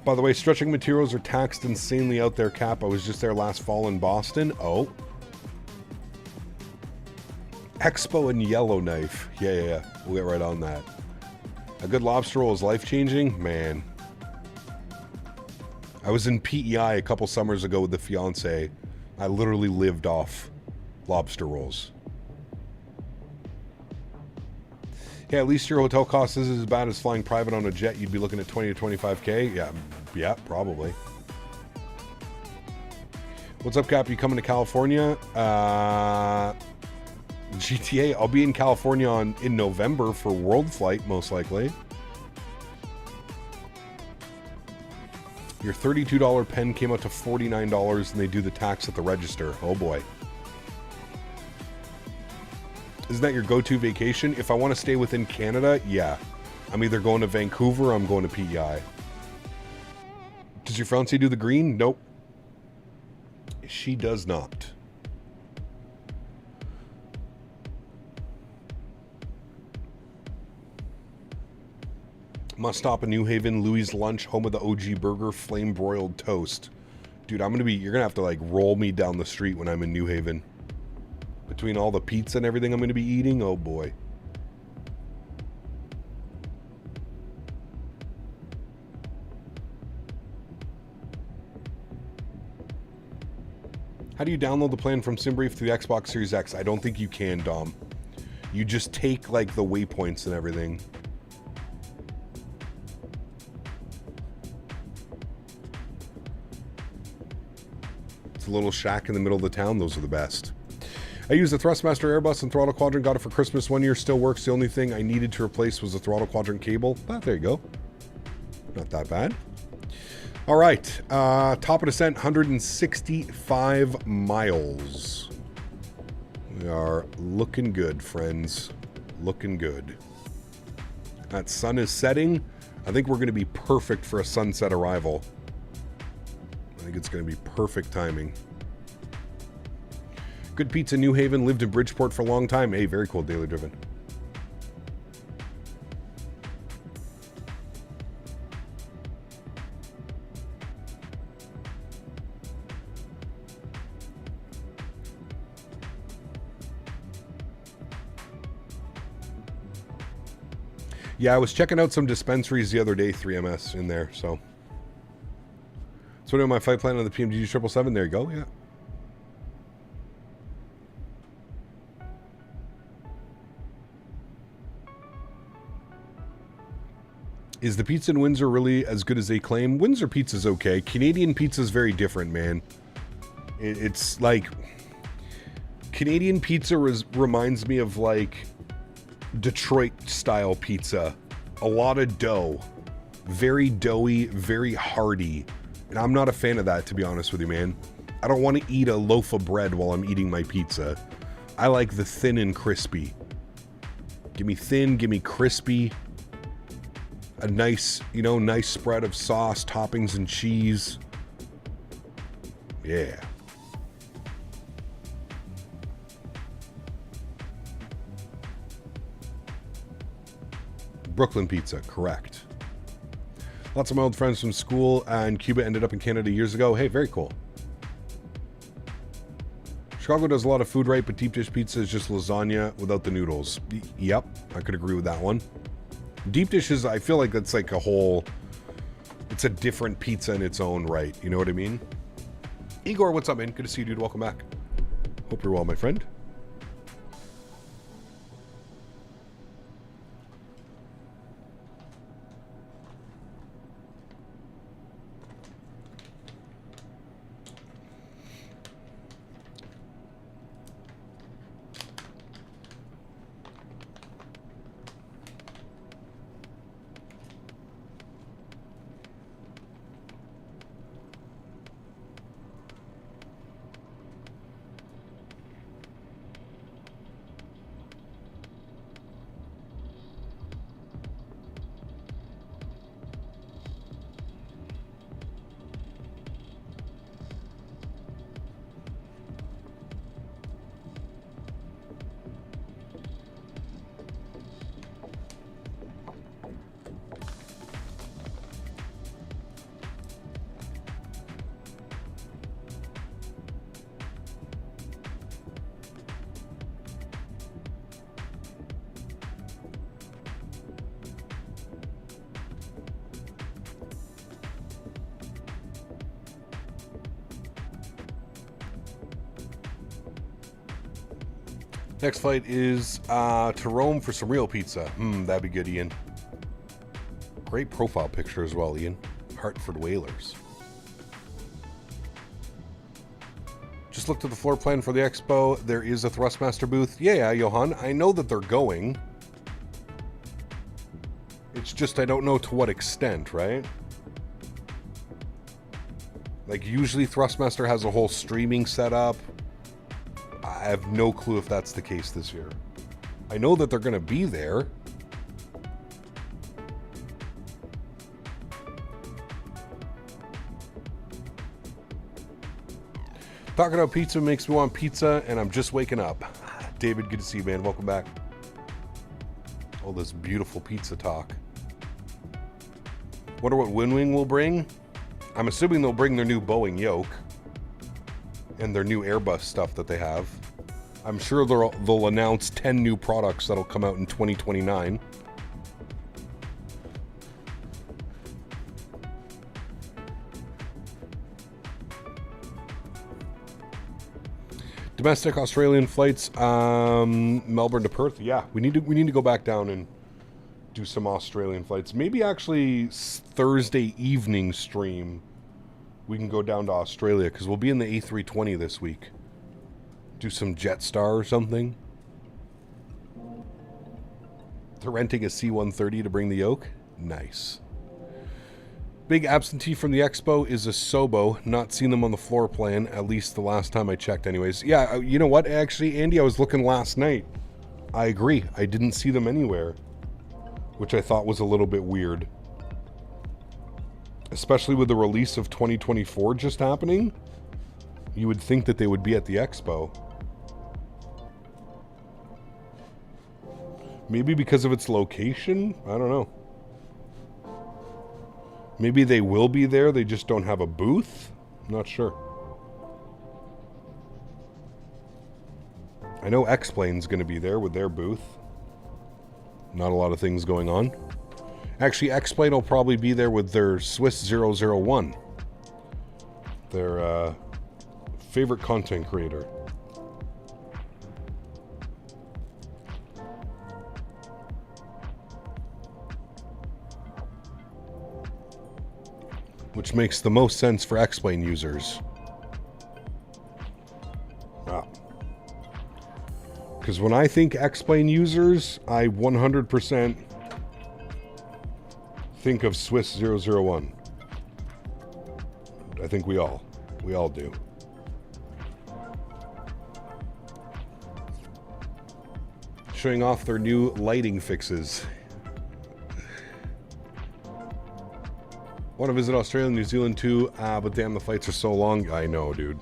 By the way, stretching materials are taxed insanely out there, Cap. I was just there last fall in Boston. Oh. Expo and Yellowknife. Yeah. We'll get right on that. A good lobster roll is life-changing? Man. I was in PEI a couple summers ago with the fiance. I literally lived off lobster rolls. Yeah, at least your hotel cost isn't as bad as flying private on a jet. You'd be looking at 20 to 25K. Yeah, probably. What's up, Cap? You coming to California? GTA, I'll be in California in November for World Flight, most likely. Your $32 pen came out to $49 and they do the tax at the register. Oh boy. Isn't that your go-to vacation? If I want to stay within Canada, yeah. I'm either going to Vancouver or I'm going to PEI. Does your fiancé do the green? Nope. She does not. Must stop in New Haven, Louis' Lunch, home of the OG burger, flame broiled toast. Dude, you're gonna have to like roll me down the street when I'm in New Haven. Between all the pizza and everything I'm gonna be eating, oh boy. How do you download the plan from SimBrief to the Xbox Series X? I don't think you can, Dom. You just take like the waypoints and everything. It's a little shack in the middle of the town. Those are the best. I used the Thrustmaster Airbus and throttle quadrant. Got it for Christmas 1 year. Still works. The only thing I needed to replace was the throttle quadrant cable. But there you go. Not that bad. All right, top of descent, 165 miles. We are looking good, friends. Looking good. That sun is setting. I think we're going to be perfect for a sunset arrival. I think it's going to be perfect timing. Good pizza, New Haven. Lived in Bridgeport for a long time. Hey, very cool, daily driven. Yeah, I was checking out some dispensaries the other day, 3MS in there, so. So doing my flight plan on the PMG 777, there you go, yeah. Is the pizza in Windsor really as good as they claim? Windsor pizza's okay. Canadian pizza's very different, man. It's like, Canadian pizza reminds me of like Detroit style pizza. A lot of dough, very doughy, very hearty, and I'm not a fan of that, to be honest with you, man. I don't want to eat a loaf of bread while I'm eating my pizza. I like the thin and crispy. Give me thin, give me crispy, a nice, nice spread of sauce, toppings, and cheese. Yeah. Brooklyn pizza, correct. Lots of my old friends from school and Cuba ended up in Canada years ago. Hey, very cool. Chicago does a lot of food right, but deep dish pizza is just lasagna without the noodles. Yep, I could agree with that one. Deep dish is, I feel like that's like a whole, it's a different pizza in its own right. You know what I mean? Igor, what's up, man? Good to see you, dude. Welcome back. Hope you're well, my friend. Next flight is to Rome for some real pizza. That'd be good, Ian. Great profile picture as well, Ian. Hartford Whalers. Just looked at the floor plan for the expo. There is a Thrustmaster booth. Yeah, Johan, I know that they're going. It's just I don't know to what extent, right? Like, usually Thrustmaster has a whole streaming setup. I have no clue if that's the case this year. I know that they're going to be there. Talking about pizza makes me want pizza, and I'm just waking up. David, good to see you, man. Welcome back. All this beautiful pizza talk. Wonder what Winwing will bring. I'm assuming they'll bring their new Boeing yoke and their new Airbus stuff that they have. I'm sure they'll announce 10 new products that'll come out in 2029. Domestic Australian flights, Melbourne to Perth. Yeah, we need to go back down and do some Australian flights. Maybe actually Thursday evening stream, we can go down to Australia because we'll be in the A320 this week. Do some Jetstar or something. They're renting a C-130 to bring the yoke. Nice. Big absentee from the expo is a Sobo. Not seen them on the floor plan, at least the last time I checked anyways. Yeah, you know what? Actually, Andy, I was looking last night. I agree. I didn't see them anywhere, which I thought was a little bit weird. Especially with the release of 2024 just happening. You would think that they would be at the expo. Maybe because of its location? I don't know. Maybe they will be there, they just don't have a booth? I'm not sure. I know X-Plane's going to be there with their booth. Not a lot of things going on. Actually, X-Plane will probably be there with their Swiss 001. Their favorite content creator. Which makes the most sense for X-Plane users. Wow. Because when I think X-Plane users, I 100% think of Swiss 001. I think we all do. Showing off their new lighting fixes. Want to visit Australia and New Zealand too, but damn, the flights are so long. I know, dude.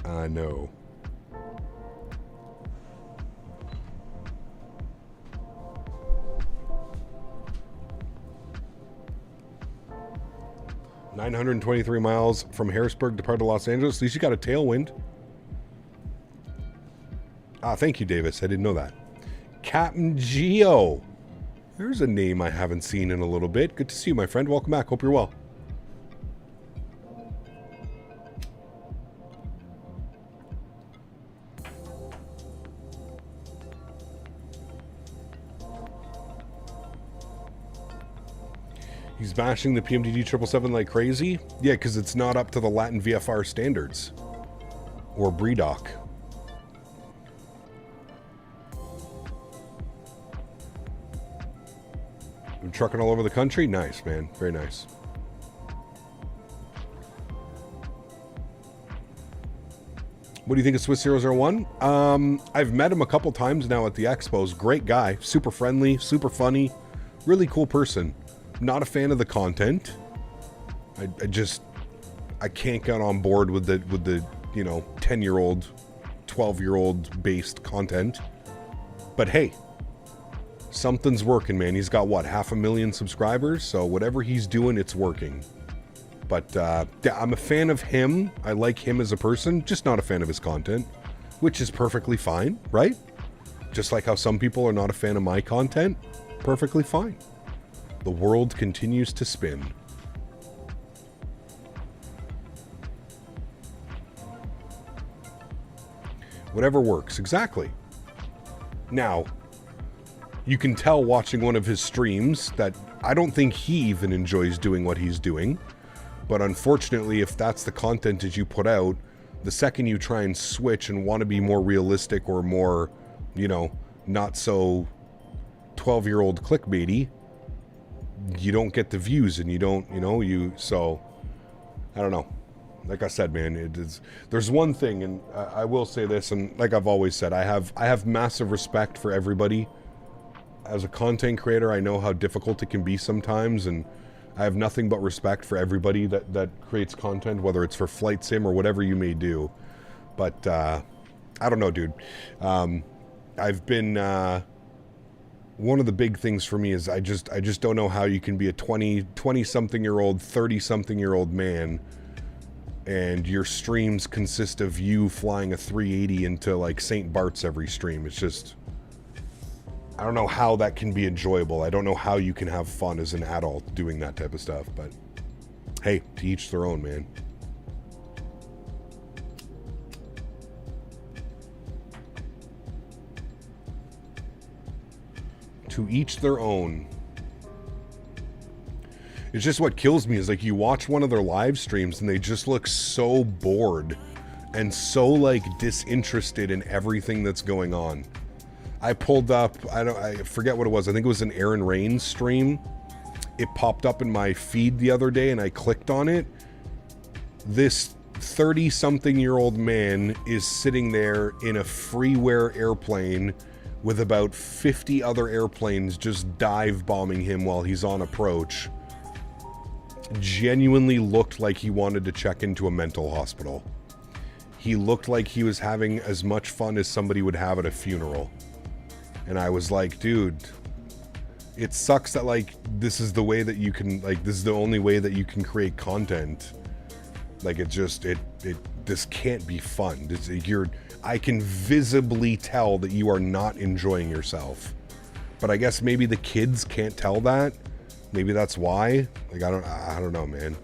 I know. $923 miles from Harrisburg to part of Los Angeles. At least you got a tailwind. Ah, thank you, Davis. I didn't know that. Captain Geo. There's a name I haven't seen in a little bit. Good to see you, my friend. Welcome back. Hope you're well. He's bashing the PMDD 777 like crazy? Yeah, because it's not up to the Latin VFR standards. Or BREDOC. Been trucking all over the country? Nice, man. Very nice. What do you think of Swiss 001? I've met him a couple times now at the expos. Great guy. Super friendly. Super funny. Really cool person. Not a fan of the content. I can't get on board with the 10-year-old, 12-year-old based content. But hey, something's working, man. He's got, what, 500,000 subscribers? So whatever he's doing, it's working. But I'm a fan of him. I like him as a person, just not a fan of his content, which is perfectly fine, right? Just like how some people are not a fan of my content, perfectly fine. The world continues to spin. Whatever works, exactly. Now, you can tell watching one of his streams that I don't think he even enjoys doing what he's doing. But unfortunately, if that's the content that you put out, the second you try and switch and want to be more realistic or more, not so 12-year-old clickbaity, you don't get the views and you don't, so I don't know. Like I said, man, there's one thing, and I will say this, and like I've always said, I have massive respect for everybody. As a content creator, I know how difficult it can be sometimes, and I have nothing but respect for everybody that creates content, whether it's for flight sim or whatever you may do. But I don't know, dude. I've been one of the big things for me is I just don't know how you can be a 20-something-year-old, 30-something-year-old man, and your streams consist of you flying a 380 into like St. Bart's every stream. It's just, I don't know how that can be enjoyable. I don't know how you can have fun as an adult doing that type of stuff, but hey, to each their own, man. To each their own. It's just what kills me is like you watch one of their live streams and they just look so bored and so like disinterested in everything that's going on. I pulled up, I forget what it was. I think it was an Erin Rain's stream. It popped up in my feed the other day and I clicked on it. This 30-something-year-old man is sitting there in a freeware airplane with about 50 other airplanes just dive bombing him while he's on approach. Genuinely looked like he wanted to check into a mental hospital. He looked like he was having as much fun as somebody would have at a funeral. And I was like, dude, it sucks that like this is the way that you can, like, this is the only way that you can create content. Like this can't be fun. I can visibly tell that you are not enjoying yourself. But I guess maybe the kids can't tell that. Maybe that's why. Like, I don't know, man.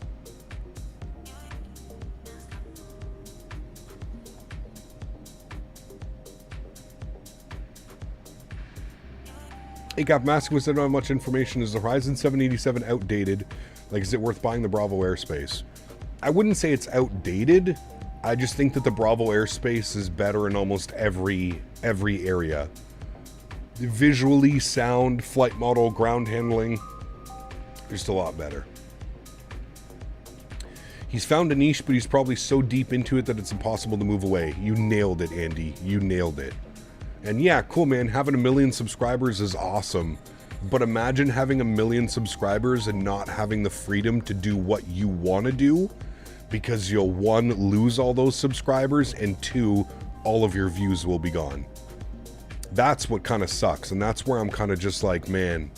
Hey, Cap Masking said, I don't have much information. Is the Horizon 787 outdated? Like, is it worth buying the Bravo airspace? I wouldn't say it's outdated. I just think that the Bravo airspace is better in almost every area. Visually, sound, flight model, ground handling, just a lot better. He's found a niche, but he's probably so deep into it that it's impossible to move away. You nailed it, Andy. You nailed it. And yeah, cool, man. Having 1 million subscribers is awesome. But imagine having 1 million subscribers and not having the freedom to do what you want to do, because you'll, 1, lose all those subscribers, and 2, all of your views will be gone. That's what kind of sucks, and that's where I'm kind of just like, man,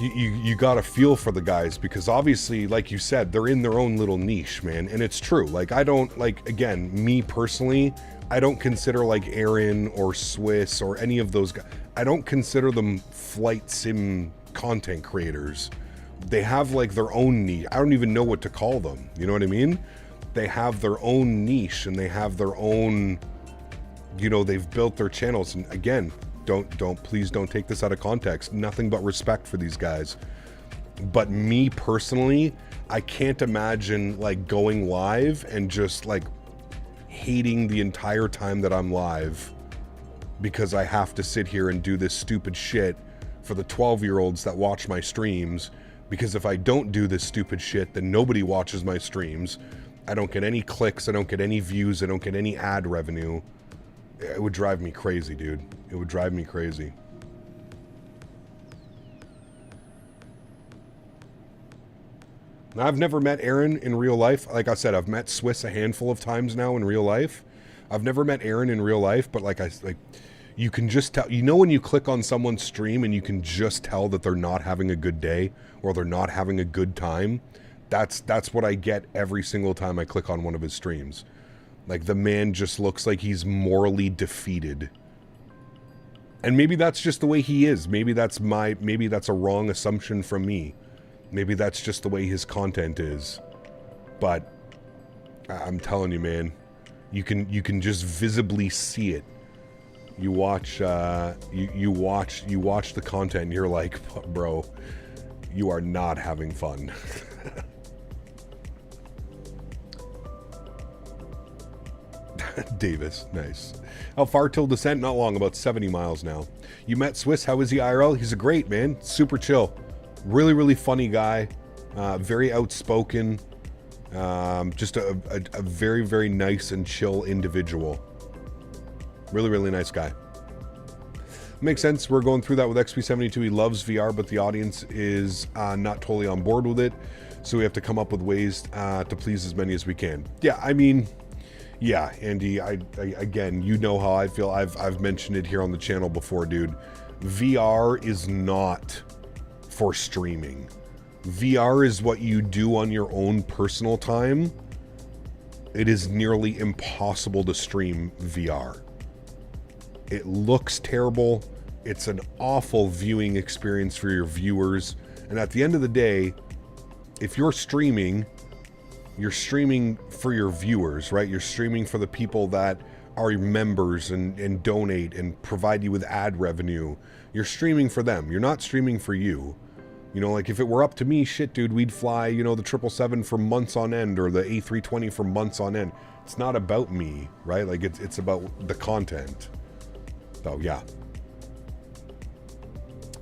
you gotta feel for the guys, because obviously, like you said, they're in their own little niche, man, and it's true. Like, I don't, like, again, me personally, I don't consider like Erin or Swiss or any of those guys, I don't consider them flight sim content creators. They have like their own niche. I don't even know what to call them. You know what I mean? They have their own niche and they have their own, you know, they've built their channels. And again, please don't take this out of context. Nothing but respect for these guys. But me personally, I can't imagine like going live and just like hating the entire time that I'm live because I have to sit here and do this stupid shit for the 12-year-olds that watch my streams. Because if I don't do this stupid shit, then nobody watches my streams. I don't get any clicks, I don't get any views, I don't get any ad revenue. It would drive me crazy, dude. It would drive me crazy. Now, I've never met Erin in real life. Like I said, I've met Swiss a handful of times now in real life. I've never met Erin in real life, but like you can just tell, you know, when you click on someone's stream and you can just tell that they're not having a good day or they're not having a good time. That's what I get every single time I click on one of his streams. Like, the man just looks like he's morally defeated. And maybe that's just the way he is. Maybe that's a wrong assumption from me. Maybe that's just the way his content is. But I'm telling you, man, you can just visibly see it. You watch you watch the content and you're like, bro, you are not having fun. Davis, nice. How far till descent? Not long, about 70 miles now. You met Swiss, how is he IRL? He's a great man, super chill. Really, really funny guy. Very outspoken. Just a very, very nice and chill individual. Really, really nice guy. Makes sense. We're going through that with XP72. He loves VR, but the audience is not totally on board with it. So we have to come up with ways to please as many as we can. Yeah, I mean, yeah, Andy, I again, you know how I feel. I've mentioned it here on the channel before, dude. VR is not for streaming. VR is what you do on your own personal time. It is nearly impossible to stream VR. It looks terrible. It's an awful viewing experience for your viewers. And at the end of the day, if you're streaming for your viewers, right? You're streaming for the people that are members and donate and provide you with ad revenue. You're streaming for them. You're not streaming for you. You know, like if it were up to me, shit, dude, we'd fly, you know, the 777 for months on end or the A320 for months on end. It's not about me, right? Like it's about the content. So yeah.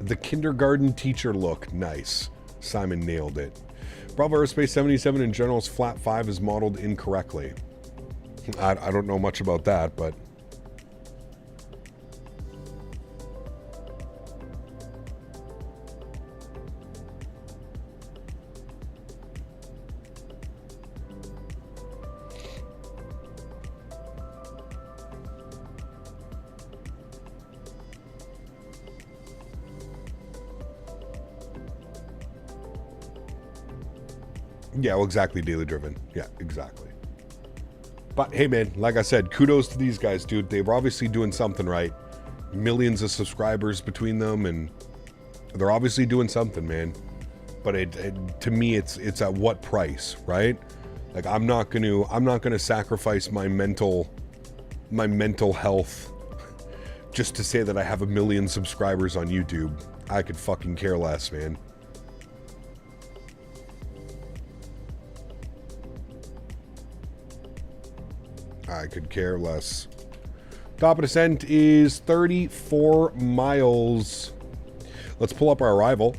The kindergarten teacher look, nice. Simon nailed it. Bravo Aerospace 77 in general's flat 5 is modeled incorrectly. I don't know much about that, but... yeah, well, exactly, daily driven. Yeah, exactly. But hey, man, like I said, kudos to these guys, dude. They were obviously doing something right. Millions of subscribers between them, and they're obviously doing something, man. But to me, it's at what price, right? Like I'm not gonna sacrifice my mental health just to say that I have 1 million subscribers on YouTube. I could fucking care less, man. I could care less. Top of descent is 34 miles. Let's pull up our arrival.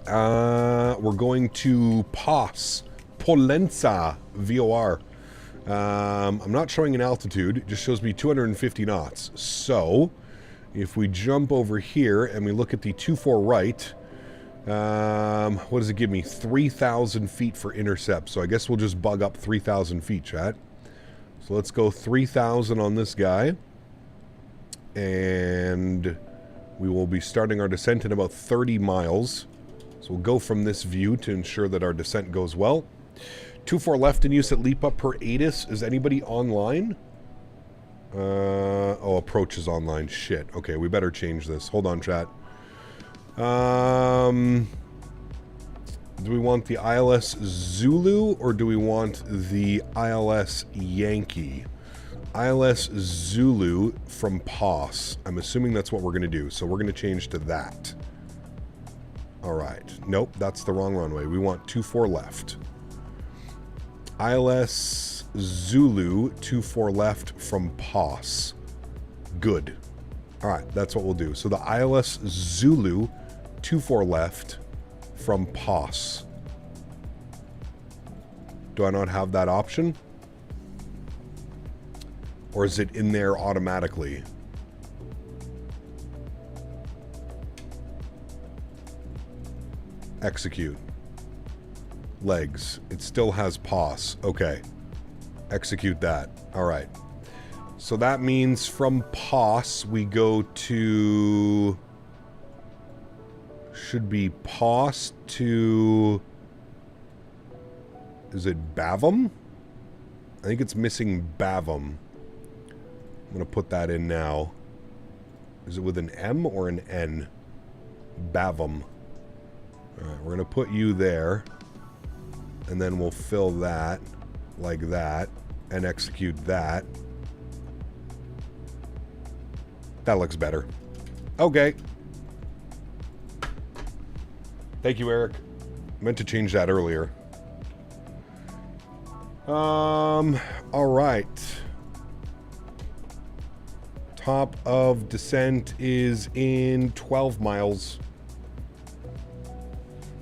We're going to Polenza, VOR. I'm not showing an altitude. It just shows me 250 knots. So, if we jump over here and we look at the 24 right, what does it give me? 3,000 feet for intercept. So I guess we'll just bug up 3,000 feet, chat. So let's go 3,000 on this guy. And we will be starting our descent in about 30 miles. So we'll go from this view to ensure that our descent goes well. 24 left in use at Lipa per ATIS. Is anybody online? Oh, approach is online. Shit. Okay, we better change this. Hold on, chat. Do we want the ILS Zulu or do we want the ILS Yankee? ILS Zulu from POS. I'm assuming that's what we're going to do. So we're going to change to that. All right. Nope, that's the wrong runway. We want 24 left. ILS Zulu 24 left from POS. Good. All right, that's what we'll do. So the ILS Zulu 24 left from POS. Do I not have that option? Or is it in there automatically? Execute. Legs. It still has POS. Okay. Execute that. All right. So that means from POS we go to... should be POS to... is it Bavum? I think it's missing Bavum. I'm going to put that in now. Is it with an M or an N? Bavum. Alright, we're going to put you there. And then we'll fill that like that. And execute that. That looks better. Okay. Thank you, Eric. I meant to change that earlier. All right. Top of descent is in 12 miles.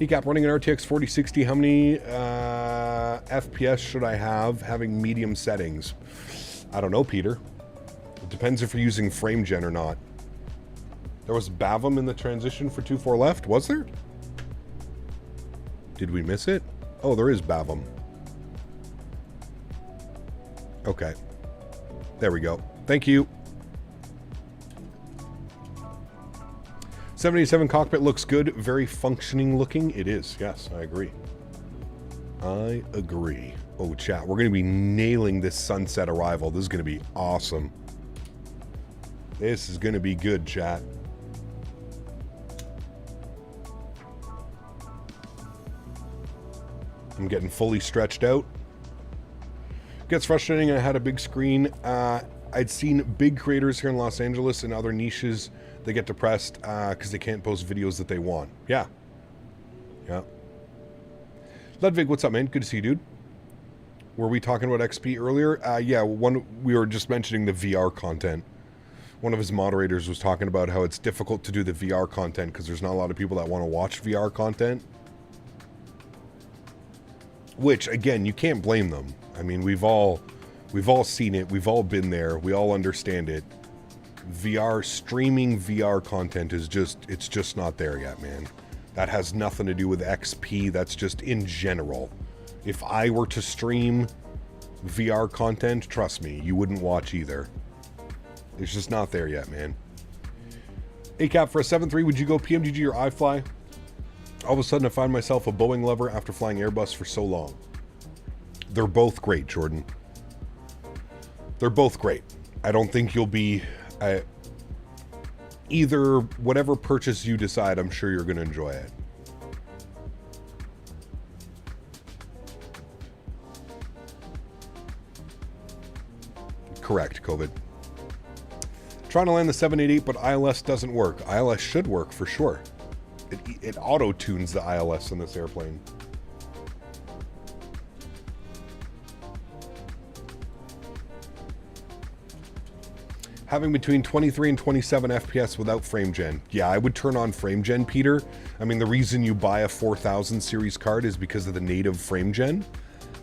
ECAP running an RTX 4060. How many FPS should I have having medium settings? I don't know, Peter. It depends if you're using frame gen or not. There was Bavum in the transition for 24 left, was there? Did we miss it? Oh, there is Bavum. Okay. There we go. Thank you. 787 cockpit looks good. Very functioning looking. It is. Yes, I agree. I agree. Oh, chat. We're going to be nailing this sunset arrival. This is going to be awesome. This is going to be good, chat. I'm getting fully stretched out. Gets frustrating. I had a big screen. I'd seen big creators here in Los Angeles and other niches. They get depressed because they can't post videos that they want. Yeah. Yeah. Ludwig, what's up, man? Good to see you, dude. Were we talking about XP earlier? Yeah, we were just mentioning the VR content. One of his moderators was talking about how it's difficult to do the VR content because there's not a lot of people that want to watch VR content. Which, again, you can't blame them. I mean, we've all seen it. We've all been there. We all understand it. Streaming VR content is it's just not there yet, man. That has nothing to do with XP. That's just in general. If I were to stream VR content, trust me, you wouldn't watch either. It's just not there yet, man. ACAP for a 7-3, would you go PMDG or iFly? All of a sudden I find myself a Boeing lover after flying Airbus for so long. They're both great, Jordan. They're both great. I don't think you'll be... either whatever purchase you decide, I'm sure you're going to enjoy it. Correct, COVID. Trying to land the 788, but ILS doesn't work. ILS should work for sure. It auto-tunes the ILS in this airplane. Having between 23 and 27 FPS without frame gen. Yeah, I would turn on frame gen, Peter. I mean, the reason you buy a 4000 series card is because of the native frame gen.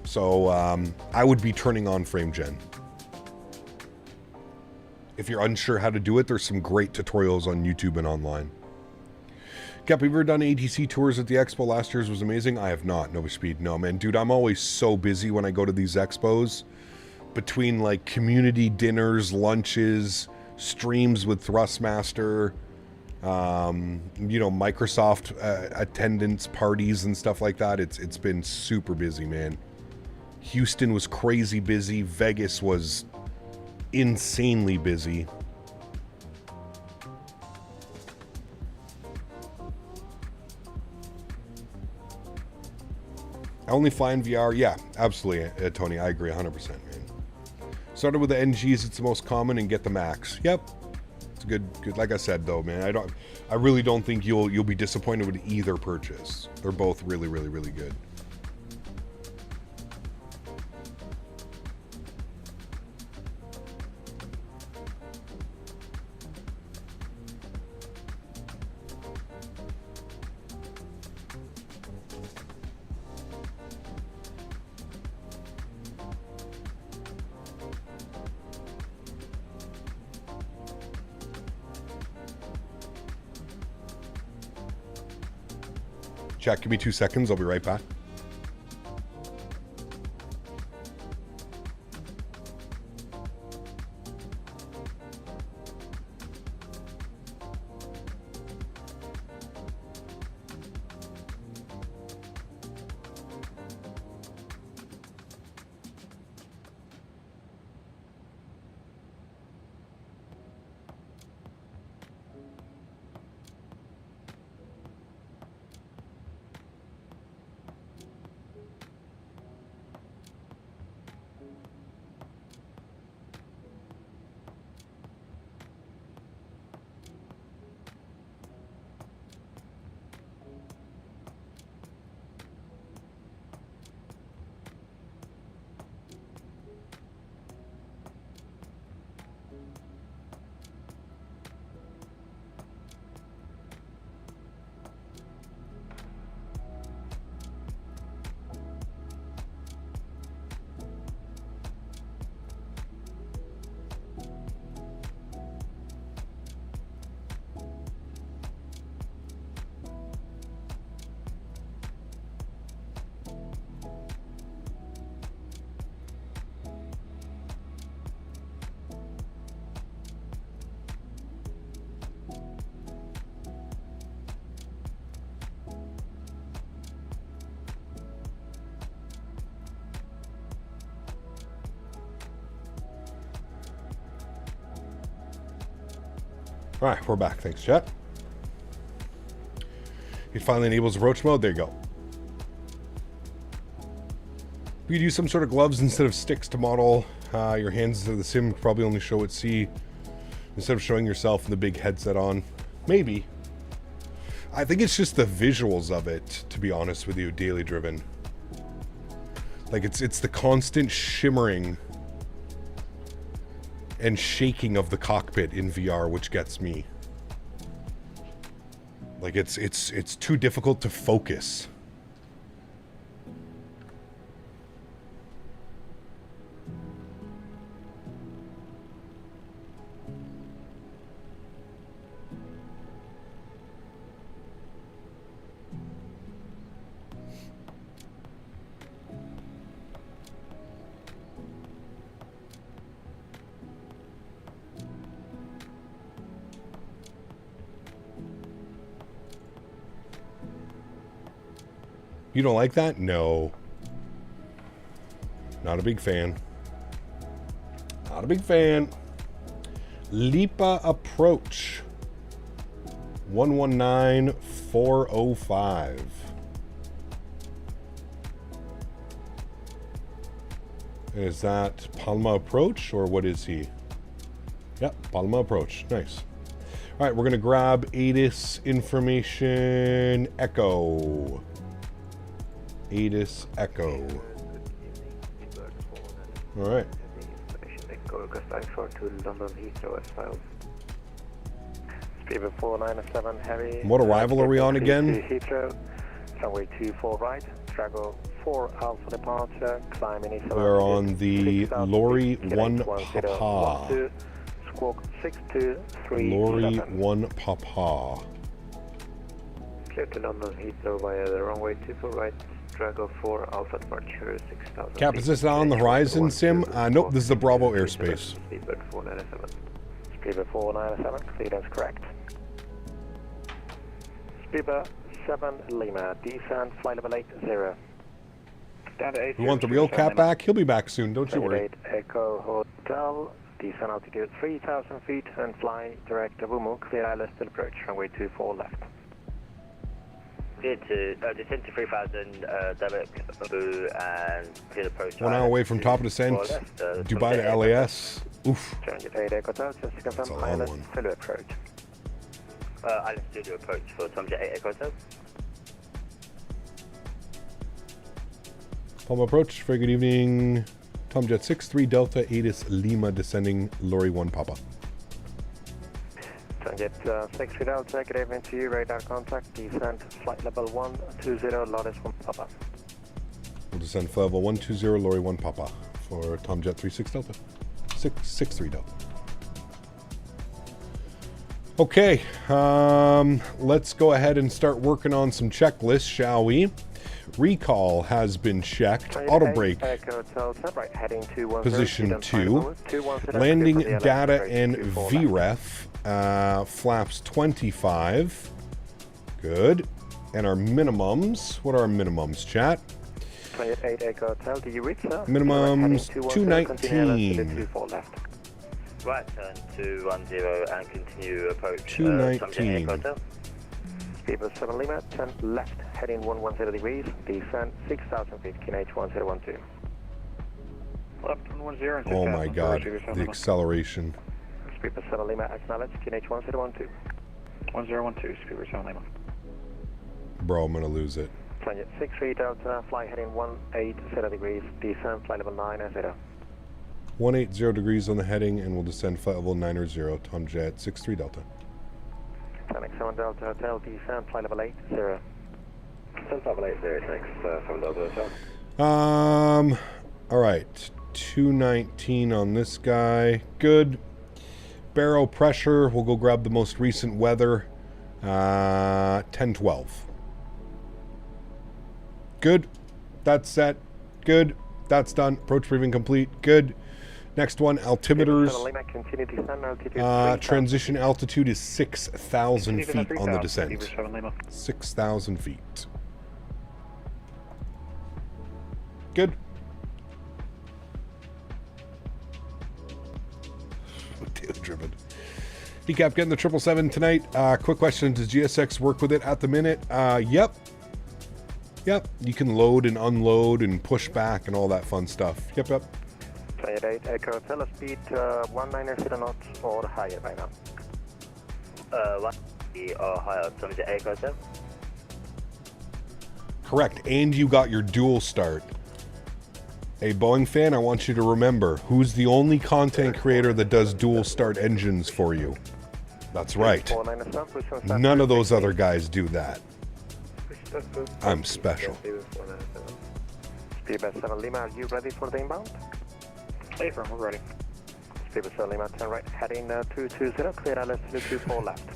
So I would be turning on frame gen. If you're unsure how to do it, there's some great tutorials on YouTube and online. Cap, have you ever done ATC tours at the expo? Last year's was amazing. I have not. Nova Speed. No, man. Dude, I'm always so busy when I go to these expos. Between like community dinners, lunches, streams with Thrustmaster, you know, Microsoft attendance parties and stuff like that. It's been super busy, man. Houston was crazy busy. Vegas was insanely busy. I only fly in VR. Yeah, absolutely, Tony. I agree 100%, man. Started with the NGs, it's the most common, and get the max. Yep. It's good. Like I said, though, man, I really don't think you'll be disappointed with either purchase. They're both really, really, really good. Chat, give me 2 seconds. I'll be right back. All right, we're back. Thanks, chat. It finally enables approach mode. There you go. You could use some sort of gloves instead of sticks to model your hands into the sim. Probably only show at sea instead of showing yourself in the big headset on. Maybe. I think it's just the visuals of it, to be honest with you, daily driven. Like it's the constant shimmering and shaking of the cockpit in VR which gets me. Like it's too difficult to focus. You don't like that? No. Not a big fan. Not a big fan. Lipa approach. 119405. Is that Palma approach or what is he? Yep, Palma approach. Nice. All right, we're going to grab ATIS information Echo. ATIS Echo. All right. Speedbird 497 heavy. What arrival are we on again? Heathrow, runway 24 right, Drago 4 Alpha departure, climb in We're on the Lorry 1 Papa. Squawk 6237. Lorry 1 Papa. Clear to London Heathrow via the runway 24 right, Drago 4 Alpha departure 6000. Cap, is this on the horizon sim? Nope, this is the Bravo airspace. Speedbird 497. Speedbird 497, clearance correct. Speedbird 7 Lima, descent, flight level 80. We want the real Cap back? He'll be back soon, don't you worry. Echo Hotel, descent altitude 3,000 feet and fly direct to Wumu, clear AlwaysStyl approach, runway 24 left. Clear to descend to 3,000, direct Abu and clear approach. 1 hour away from top of descent, Dubai to LAS. Oof. That's a long one. Approach. AlexSiu approach for Tomjet 8 Echo Hotel. Palma approach, very good evening. Tomjet 6-3 Delta, ATIS Lima descending, Lorry 1 Papa. Tomjet 6-3 Delta, good evening to you, radar contact, descent, flight level 120, Lotus 1 Papa. We'll descend flight level 120, Lorry 1 Papa for Tomjet 36 Delta. 6-3 Delta. Okay, let's go ahead and start working on some checklists, shall we? Recall has been checked. Auto brake, position 2. Landing data and VREF, flaps 25. Good. And our minimums, what are our minimums, chat? Minimums 219. Right turn to 10 and continue approach 219. Speedbird 7 Lima, 10 left, heading 110 degrees, descent 6,000 feet, QNH 1012. Left 110. Oh my god, the acceleration. Speedbird 7 Lima, acknowledge, QNH 1012. 1012, Speedbird 7 Lima. Bro, I'm gonna lose it. Tomjet 6-3 Delta, fly heading 180 degrees, descent flight level 90. 180 degrees on the heading, and we'll descend flight level 90, Tomjet 6-3 Delta. 10x7 Delta Hotel, descent flight level 80. Descent flight level 80, thanks, 7 Delta Hotel. Alright, 219 on this guy, good. Barrow pressure, we'll go grab the most recent weather, 10-12. Good, that's set, good, that's done, approach briefing complete, good. Next one, altimeters. Transition altitude is 6,000 feet on the descent. 6,000 feet. Good. Daily driven. Decap getting the 777 tonight. Quick question, does GSX work with it at the minute? Yep. Yep, you can load and unload and push back and all that fun stuff. Yep. 28 Echo Hotel, speed 190 knots or higher right now. 1 or higher, Tom Jet Echo Hotel. Correct, and you got your dual start. Hey, Boeing fan, I want you to remember, who's the only content creator that does dual start engines for you? That's right. None of those other guys do that. I'm special. Speedbird 7 Lima, are you ready for the inbound? Hey, firm, we're ready. Speedbird 7 Lima, turn right, heading 220, clear AlexSiu 24 left.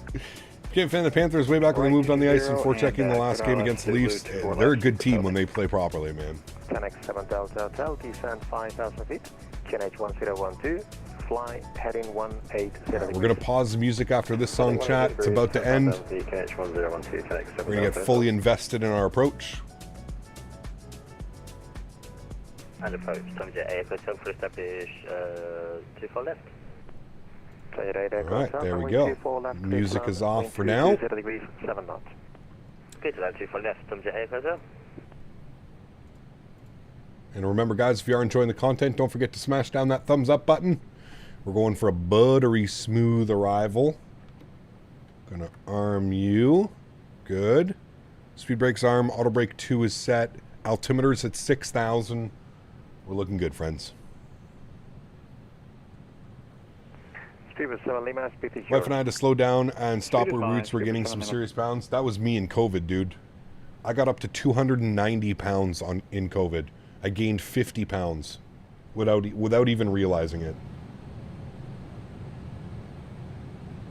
Can't fan the Panthers way back when they moved on the ice and before checking the last game against the Leafs. They're a good team when they play properly, man. 10x7 Delta Hotel, descend 5,000 feet, QNH 1012, fly, heading 180. Right, we're going to pause the music after this song, chat. It's about to end. We're going to get fully invested in our approach. And approach, Tom Jet Echo Hotel for establish 24 left. Alright, there we go. Music is off for now. Clear to that 24 left, Tom Jet Echo Hotel. And remember, guys, if you are enjoying the content, don't forget to smash down that thumbs up button. We're going for a buttery smooth arrival. Gonna arm you. Good. Speed brakes arm. Auto brake 2 is set. Altimeter's at 6,000. We're looking good, friends. Wife and I had to slow down and stop our routes. We're gaining some serious pounds. That was me in COVID, dude. I got up to 290 pounds in COVID. I gained 50 pounds without even realizing it.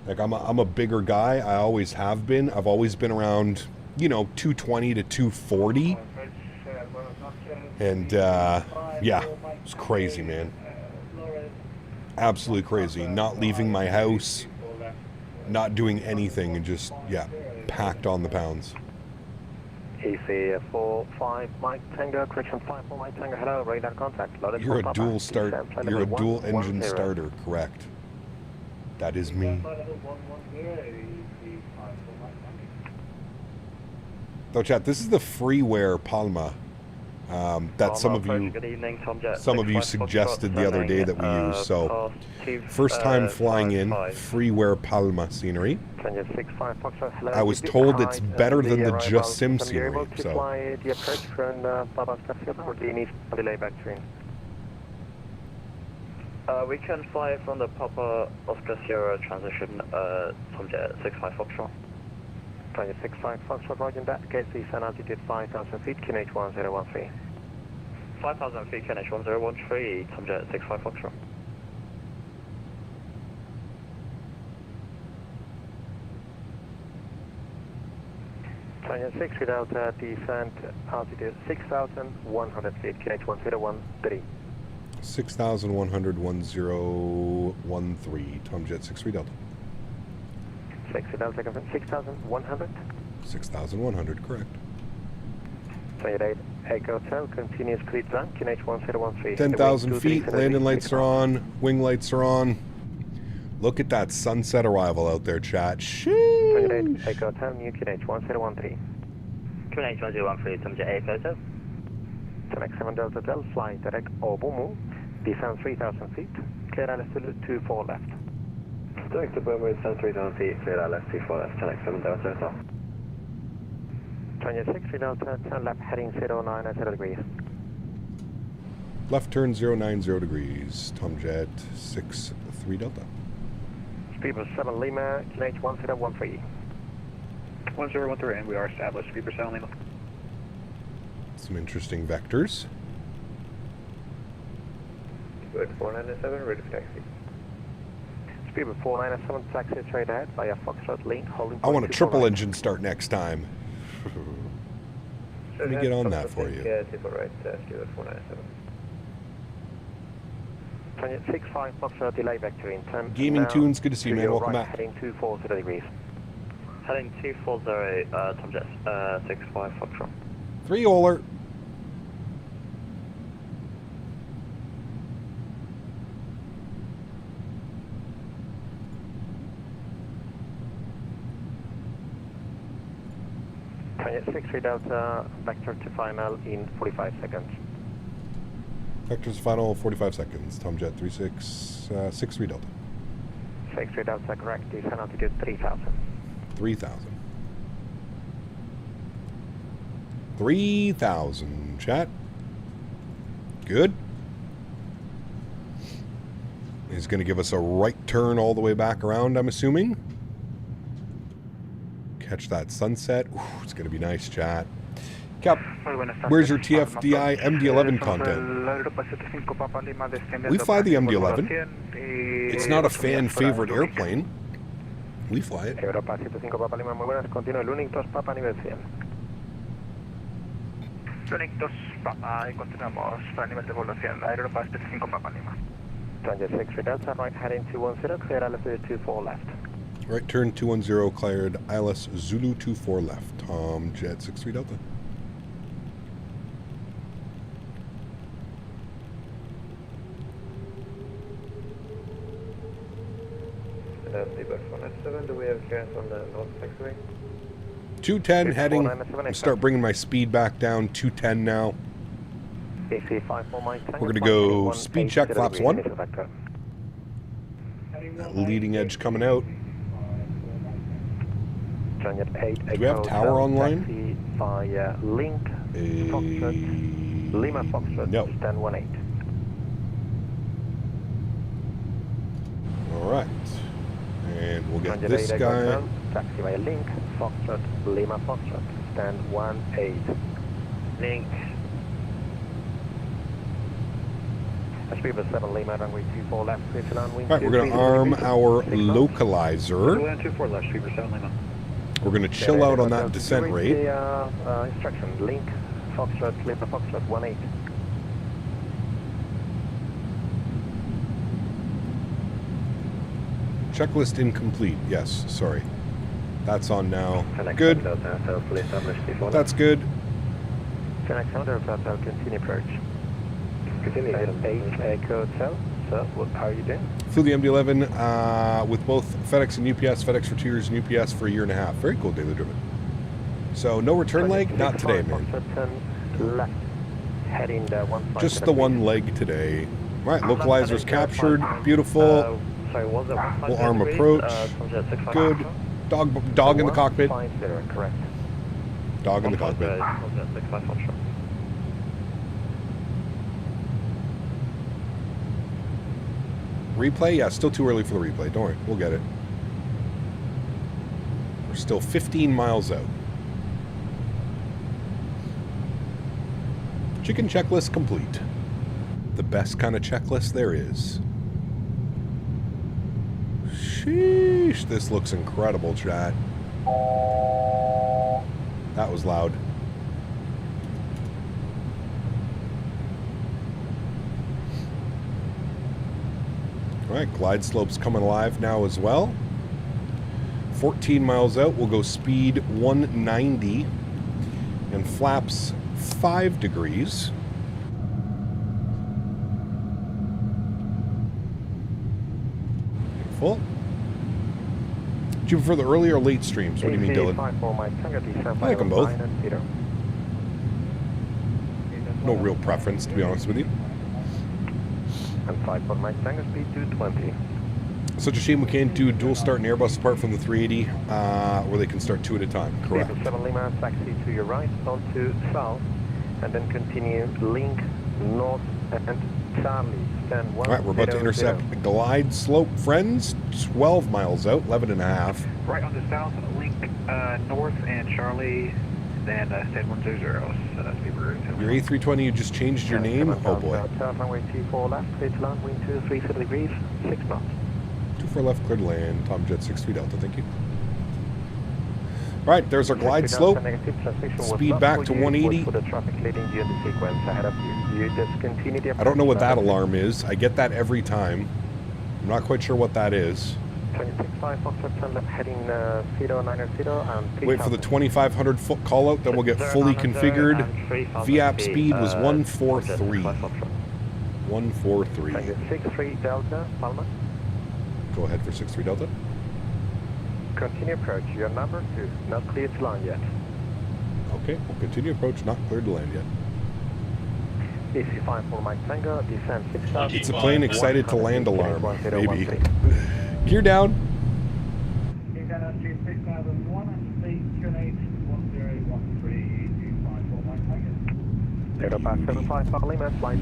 Like, I'm a bigger guy. I always have been. I've always been around, 220 to 240. And, yeah, it's crazy, man. Absolutely crazy. Not leaving my house, not doing anything, and just, packed on the pounds. EC 45 Mike Tango, correction 54 Mike Tango, hello, radar contact. You're a dual start, you're a dual engine starter, correct. That is me. So chat, this is the freeware Palma that some of you suggested the other day that we use. So first time flying in freeware Palma scenery. I was told it's better than the Just Sim scenery. So we can fly from the Papa Oscar Sierra transition Tom Jet 65 Foxtrot. 65 Foxtrot, roger that. Gate descent altitude 5,000 feet, QNH 1013. 5,000 feet, QNH 1013, Tom Jet 65 Foxtrot. Tom 6 without descent altitude 6,100 feet, QNH 1013. 6,100, 1013, Tom Jet 63 Delta. 6,100? 6,100, correct. 28 Echo Hotel, continuous cleat run, QNH 1013. 10,000 feet, landing lights are on, wing lights are on. Look at that sunset arrival out there, chat. Sheesh. 28 Echo Hotel, new QNH 1013. QNH 1013, Tom Jet Echo Hotel. 10x7 Delta Hotel, fly direct Obumu, descend 3,000 feet, clear AlexSiu 24 left. Direct to Burma, descend 3,000 feet, clear AlexSiu 24 left, 10x7 Delta Hotel. 26 Delta, turn left, heading 090 degrees. Left turn 090 degrees, Tom Jet 63 Delta. Speedbird 7 Lima, QNH 1013. 1013, and we are established. Speedbird 7 Lima. Some interesting vectors. Good 497, ready for taxi. Speedbird 497, taxi straight ahead via Foxtrot link, holding. I want a triple engine start next time. Let me get on that for you. Yeah, triple right, Speedbird 497. 65 Foxtrot delay vector in 10. Gaming Tunes, good to see you, man. Welcome right, back. Heading 240 degrees. Heading 240, Tom Jet 65 Foxtrot. 3 Oler. 63 Delta, vector to final in 45 seconds. Vector's final 45 seconds. Tomjet 63 Delta. 63 Delta, correct. Descend altitude 3000. 3,000. 3,000, chat. Good. He's going to give us a right turn all the way back around, I'm assuming. Catch that sunset. Ooh, it's going to be nice, chat. Cap, where's your TFDI MD-11 content? We fly the MD-11. It's not a fan favorite airplane. We fly it. Europa 75 Papa Lima, muy buenas. Continúa el Unix 2 Papa nivel 100. Unix 2 Papa y continuamos para nivel de vuelo 100. Europa 75 Papa Lima. Transit 63 Delta, right heading 210, clear AlexSiu 24 left. Right turn 210, cleared ILS Zulu 24 left. Jet 63 Delta. Do we have clearance on the north taxiway? 210 heading. Start bringing my speed back down. 210 now. We're going to go speed check, flaps 1. That leading edge coming out. Do we have tower online? Link, Lima Foxtrot, no. stand 18. Alright. And we'll get this guy. Taxiway Link, Foxtrot, Lima Foxtrot, stand 18. Link. Speedbird 7 Lima, runway 24 left, Switzerland, wind. Alright, we're going to arm our localizer. 24 left, Speedbird 7 Lima. We're going to chill out on that descent rate. Instruction, Link, Foxtrot, Lima Foxtrot, 18. Checklist incomplete. Yes, sorry. That's on now. Good. That's good. Continue approach. Continue. 8 Echo Hotel. So, how are you doing? Flew the MD-11 with both FedEx and UPS. FedEx for 2 years and UPS for 1.5 years. Very cool daily driven. So no return leg? Not today, man. Left. Heading just the one leg today. All right, localizer's captured. Beautiful. We'll arm approach. Good. Dog in the cockpit. Correct. Dog in the cockpit. Replay? Yeah, still too early for the replay. Don't worry, we'll get it. We're still 15 miles out. Chicken checklist complete. The best kind of checklist there is. Sheesh, this looks incredible, chat. That was loud. All right, glide slope's coming alive now as well. 14 miles out, we'll go speed 190 and flaps 5 degrees. Beautiful. Do you prefer the early or late streams? What do you mean, Dylan? I like them both. No real preference, to be honest with you. And 5 for my Tango speed 220. Such a shame we can't do dual start and Airbus apart from the 380, where they can start 2 at a time. Correct. 7 Lima, taxi to your right, on to south, and then continue link north and Charlie. Stand 1. All right, we're about to intercept a glide slope, friends. 12 miles out, 11.5. Right on the south, link north and Charlie, then stand 100. Your A320, you just changed your name? Oh boy. Runway 24 left, clear to land, wind 237 degrees, 6 knots. 24 left, clear to land. Tomjet 63 Delta, thank you. All right, there's our glide slope. Speed back to 180. I don't know what that alarm is. I get that every time. I'm not quite sure what that is. Wait for the 2,500 foot call out, then we'll get fully configured. VAP speed was 143. 143. 63 Delta, Palma. Go ahead for 63 Delta. Continue approach. You're number 2. Not clear to land yet. Okay, we'll continue approach, not cleared to land yet. DC 5 for Mike Tango, descend 6,000. It's a plane excited to land alarm, maybe. Gear down.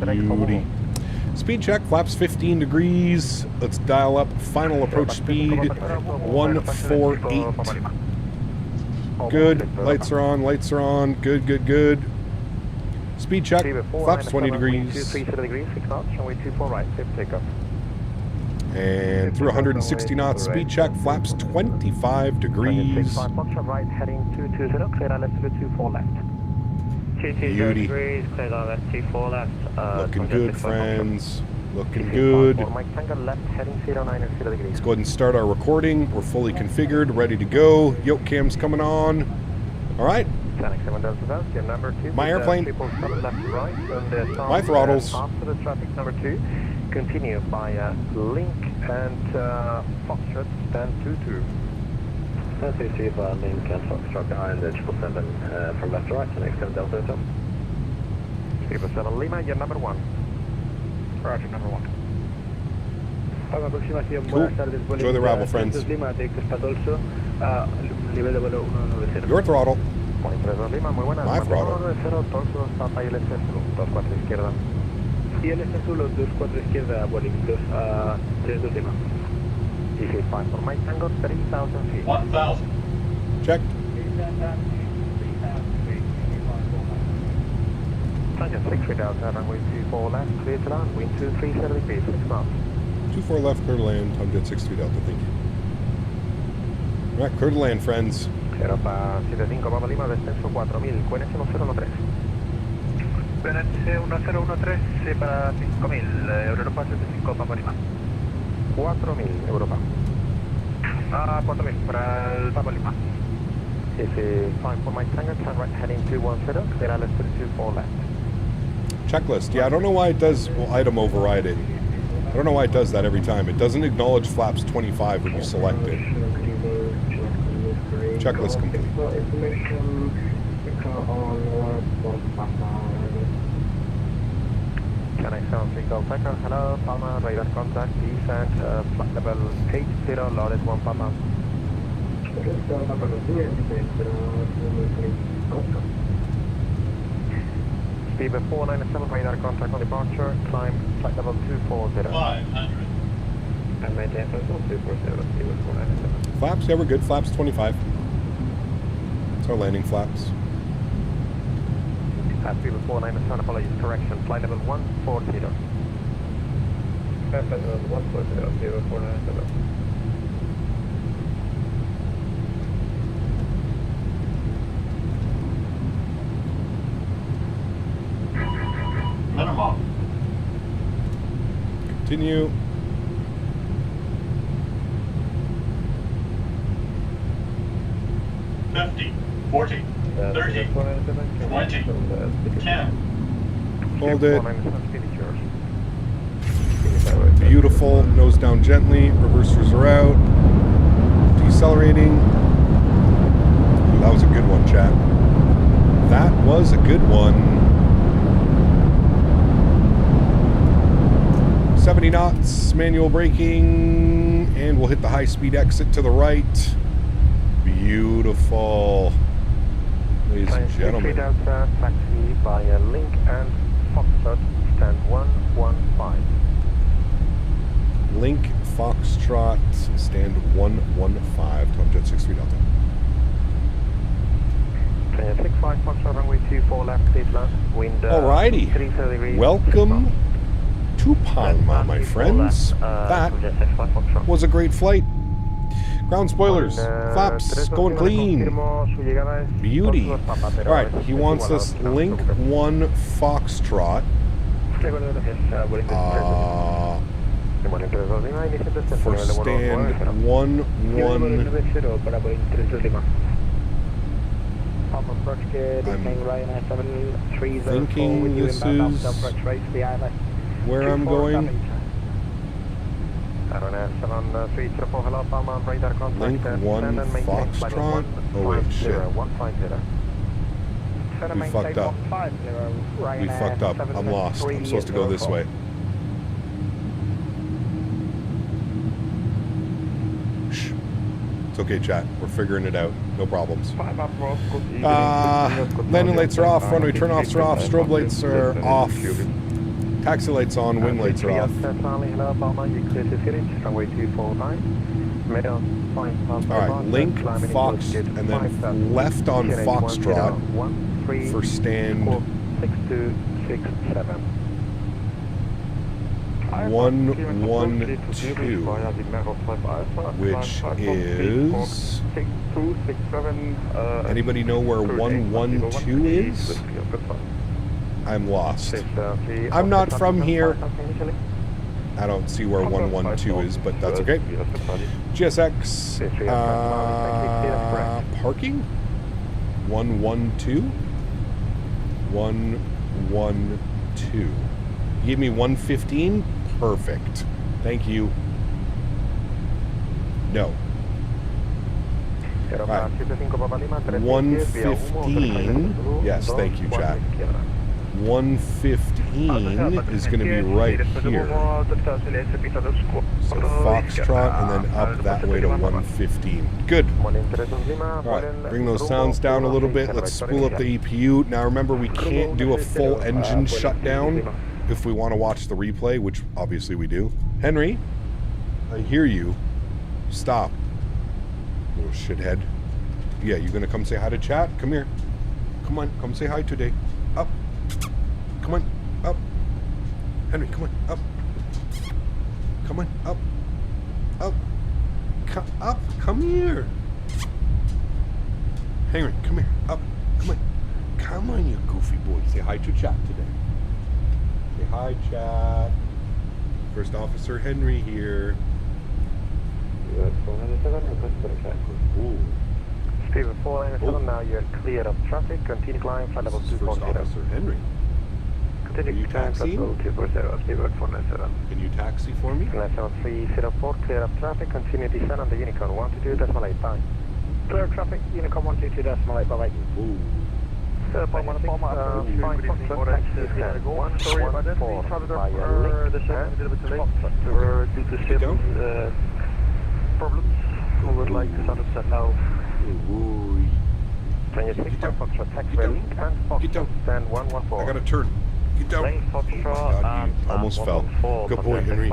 Beauty. Speed check, flaps 15 degrees. Let's dial up final approach speed 148. Good. Lights are on. Lights are on. Good, good, good. Speed check, flaps 20 degrees. And through 160 knots, speed check, flaps 25 degrees. Right, heading 220, clear out left, 24 left. Beauty. Clear out left, 24 left. Looking good, friends. Looking good. Mike Tango left, heading 09 and 0 degrees. Let's go ahead and start our recording. We're fully configured, ready to go. Yoke cam's coming on. All right. My airplane. My throttles. After the traffic number 2, continue via Link and Foxtrot, stand 22. Let's see if Link and Foxtrot behind the 777 from left to right, and extend Delta Hotel. 777 Lima, you're number 1. Roger, number 1. Cool. Enjoy the arrival, friends. Your throttle. My throttle. DC 5 for Mike Tango, 3,000 feet. 1,000. Check. Target 6 Delta, runway 24 left, clear to land, wind 237 degrees, 6 knots. 24 left, clear to land, Tomjet 63 Delta, thank you. All right, clear to land, friends. Clear up 75 Papa Lima, descenso 4000, QNH 1013. QNH 1013 para 5000, Europa 75 Papa Lima. 4000, Europa. 4000 para el Papa Lima. DC 5 for Mike Tango, turn right heading 210, clear out left 24 left. Checklist. Yeah, I don't know why it does item overriding. I don't know why it does that every time. It doesn't acknowledge flaps 25 when you select it. Checklist complete. Can I sound 3 Golf Echo? Hello, Palma, radar contact, descent, flight level 80, loaded 1 Palma. Speed 497, radar contact on departure, climb flight level 240. 500. And maintain personal 240, speed 497. Flaps, yeah, we're good. Flaps 25. It's our landing flaps. Speed 497, apologies, correction, flight level 140. Flight level 140, speed 497. Minimum. Continue. $50, $40, $30, $20, $10. Hold it. Beautiful. Nose down gently. Reversers are out. Decelerating. Ooh, that was a good one, chat. That was a good one. 70 knots, manual braking, and we'll hit the high-speed exit to the right. Beautiful. Ladies and gentlemen. Delta, taxi via Link and Foxtrot, stand 115. Link, Foxtrot, stand 115, Tomjet 63 Delta. 65 Foxtrot, runway 24 left, clear to land, wind Alrighty. 30 degrees. Welcome to Palma, my friends. That was a great flight. Ground spoilers, flaps, going clean. Beauty. Alright, he wants us Link 1 Foxtrot. For stand 1-1. I'm thinking this is where I'm going. Link 1 Foxtrot. Oh wait, shit. We fucked up. We fucked up. I'm lost. I'm supposed to go this way. Shh. It's okay, chat. We're figuring it out. No problems. Landing lights are off. Runway turn-offs are off. Strobe lights are off. Taxi lights on. Wing lights are off. Alright, link, Fox, and then left on Foxtrot for stand 112, which is... Anybody know where 112 is? I'm lost. I'm not from here. I don't see where 112 is, but that's okay. GSX, parking? 112? 112. You gave me 115? Perfect. Thank you. No. Right. 115. Yes, thank you, chat. 115 is going to be right here. So Foxtrot and then up that way to 115. Good. Alright, bring those sounds down a little bit. Let's spool up the EPU. Now remember, we can't do a full engine shutdown if we want to watch the replay, which obviously we do. Henry, I hear you. Stop. Little shithead. Yeah, you going to come say hi to chat? Come here. Come on, come say hi today. Up. Come on, up. Henry, come on, up. Come on, up. Up. Come up. Come here. Henry, come here. Up. Come on. Come on, you goofy boy. Say hi to chat today. Say hi, chat. First Officer Henry here. Ooh. Steven 497, now you're clear of traffic. Continue climb, flight level 240. First Officer Henry. Can you taxi? Can you taxi for me? National 304, clear of traffic. Continue descend on the Unicorn 122.8. Bye. Clear traffic, Unicorn 122.8. Bye. Ooh. Palma, fine, Foxtrot, taxi descend. 114 via link and Foxtrot. Due to civil problems, we would like to sunset now. Ooh. 26 Foxtrot, taxi link and Foxtrot, stand 114. I gotta turn. Get down. Oh my God, you almost fell. Good boy, Henry.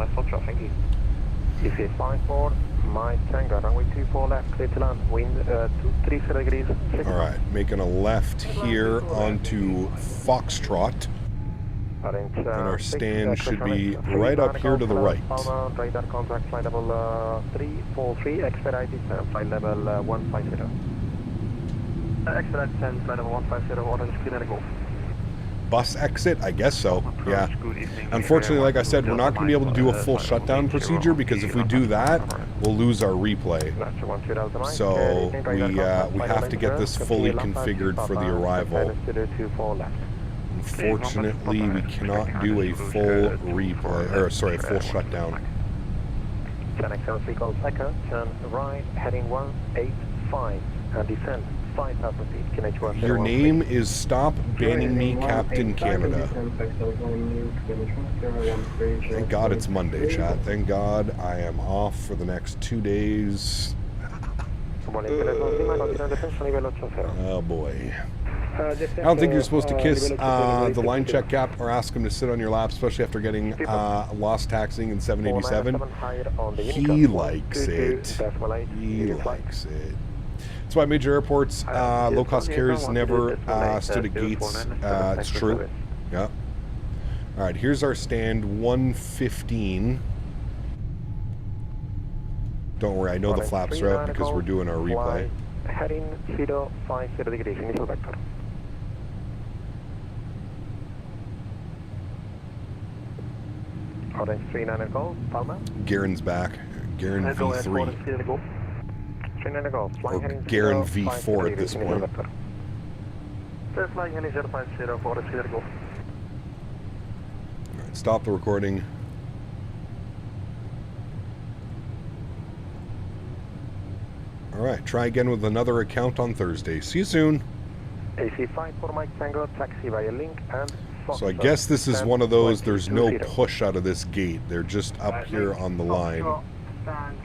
If it's 54, my Tango, runway 24 left, clear to land, wind 230 degrees. Alright, making a left here onto Foxtrot. And our stand should be right up here to the right. Palma, radar contact, flight level 343, expedite descent, flight level 150. Expedite descent, flight level 150, orange, clear and go. Bus exit? I guess so, yeah. Unfortunately, like I said, we're not going to be able to do a full shutdown procedure because if we do that, we'll lose our replay. So we have to get this fully configured for the arrival. Unfortunately, we cannot do a full replay, or sorry, a full shutdown. 10XL3 Golf Echo, turn right, heading 185, and descend 5,000 feet. Your name is Stop Banning Me, Captain Canada. Thank God it's Monday, chat. Thank God I am off for the next 2 days. Oh boy. I don't think you're supposed to kiss the line check gap or ask him to sit on your lap, especially after getting lost taxing in 787. He likes it. He likes it. That's why major airports, low-cost carriers never stood at gates. It's true. Yeah. All right, here's our stand 115. Don't worry, I know the flaps are up because we're doing our replay. Heading 050 degrees, initial vector. Orange 39 Golf, Palma. Garen's back. Garen V3. Or Garen V4 at this point. Alright, stop the recording. Alright, try again with another account on Thursday. See you soon. AC 5 for Mike Tango, taxi via link and So I guess this is one of those, there's no push out of this gate. They're just up here on the line.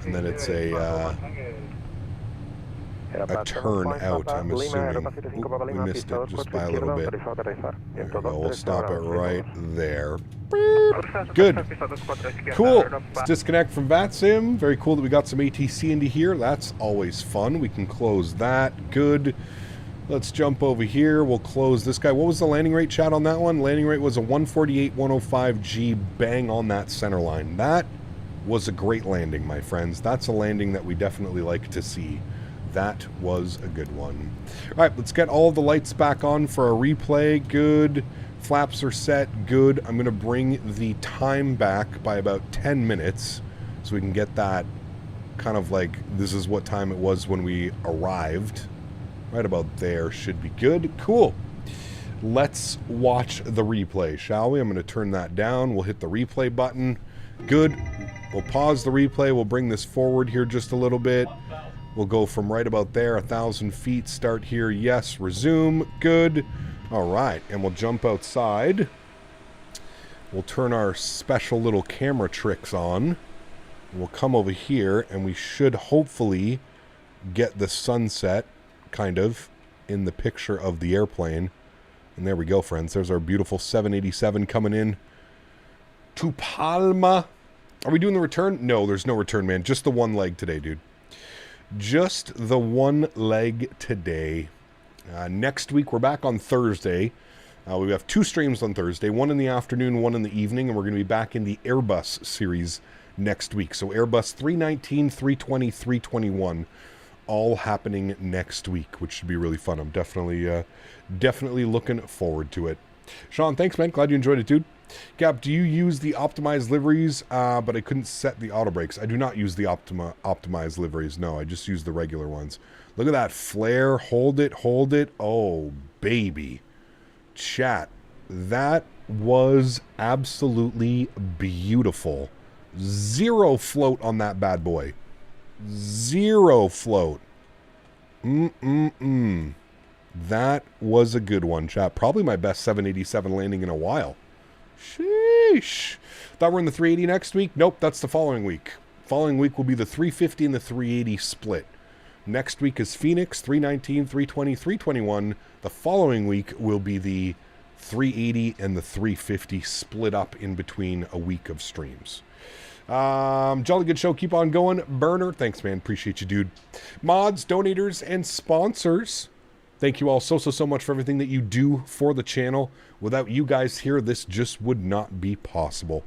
And then it's a turn out, I'm assuming. Ooh, we missed it just by a little bit. There we go. We'll stop it right there. Good. Cool. Let's disconnect from VATSIM. Very cool that we got some ATC into here. That's always fun. We can close that. Good. Let's jump over here. We'll close this guy. What was the landing rate, chat, on that one? Landing rate was a 148.105G, bang on that center line. That was a great landing, my friends. That's a landing that we definitely like to see. That was a good one. All right, let's get all the lights back on for a replay. Good. Flaps are set. Good. I'm going to bring the time back by about 10 minutes so we can get that kind of like, this is what time it was when we arrived. Right about there should be good. Cool. Let's watch the replay, shall we? I'm going to turn that down. We'll hit the replay button. Good. We'll pause the replay. We'll bring this forward here just a little bit. We'll go from right about there, 1,000 feet. Start here. Yes. Resume. Good. All right. And we'll jump outside. We'll turn our special little camera tricks on. We'll come over here, and we should hopefully get the sunset kind of in the picture of the airplane. And there we go, friends. There's our beautiful 787 coming in to Palma. Are we doing the return? No, there's no return, man. Just the one leg today, dude. Just the one leg today. Next week, we're back on Thursday. We have 2 streams on Thursday, one in the afternoon, one in the evening, and we're going to be back in the Airbus series next week. So Airbus 319, 320, 321, all happening next week, which should be really fun. I'm definitely looking forward to it. Sean, thanks, man. Glad you enjoyed it, dude. Gap, do you use the optimized liveries? But I couldn't set the auto brakes. I do not use the optimized liveries. No, I just use the regular ones. Look at that flare. Hold it, hold it. Oh, baby. Chat, that was absolutely beautiful. 0 float on that bad boy. 0 float. That was a good one, chat. Probably my best 787 landing in a while. Sheesh. Thought we're in the 380 next week? Nope, that's the following week. Following week will be the 350 and the 380 split. Next week is Phoenix, 319, 320, 321. The following week will be the 380 and the 350 split up in between a week of streams. Jolly good show. Keep on going. Burner, thanks, man. Appreciate you, dude. Mods, donators, and sponsors, thank you all so much for everything that you do for the channel. Without you guys here, this just would not be possible.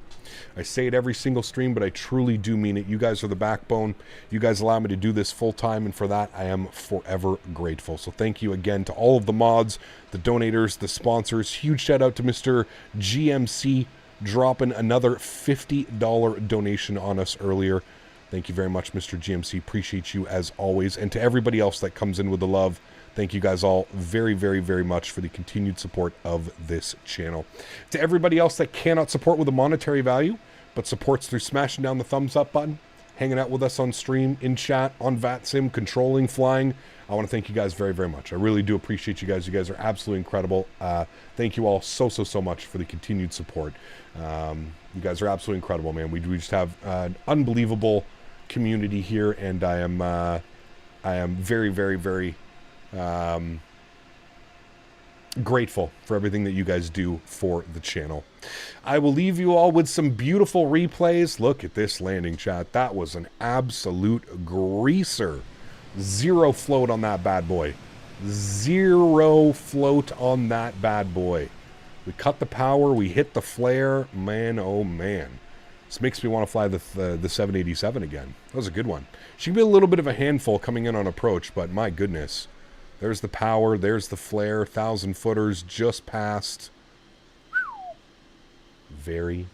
I say it every single stream, but I truly do mean it. You guys are the backbone. You guys allow me to do this full time, and for that, I am forever grateful. So thank you again to all of the mods, the donators, the sponsors. Huge shout out to Mr. GMC dropping another $50 donation on us earlier. Thank you very much, Mr. GMC. Appreciate you as always. And to everybody else that comes in with the love, thank you guys all very much for the continued support of this channel. To everybody else that cannot support with a monetary value, but supports through smashing down the thumbs up button, hanging out with us on stream, in chat, on VATSIM, controlling, flying, I want to thank you guys very much. I really do appreciate you guys. You guys are absolutely incredible. Thank you all so much for the continued support. You guys are absolutely incredible, man. We just have an unbelievable community here, and I am very grateful for everything that you guys do for the channel. I will leave you all with some beautiful replays. Look at this landing, chat. That was an absolute greaser. 0 float on that bad boy. 0 float on that bad boy. We cut the power. We hit the flare. Man, oh man. This makes me want to fly the 787 again. That was a good one. She can be a little bit of a handful coming in on approach, but my goodness. There's the power. There's the flare. 1,000 footers just passed. Very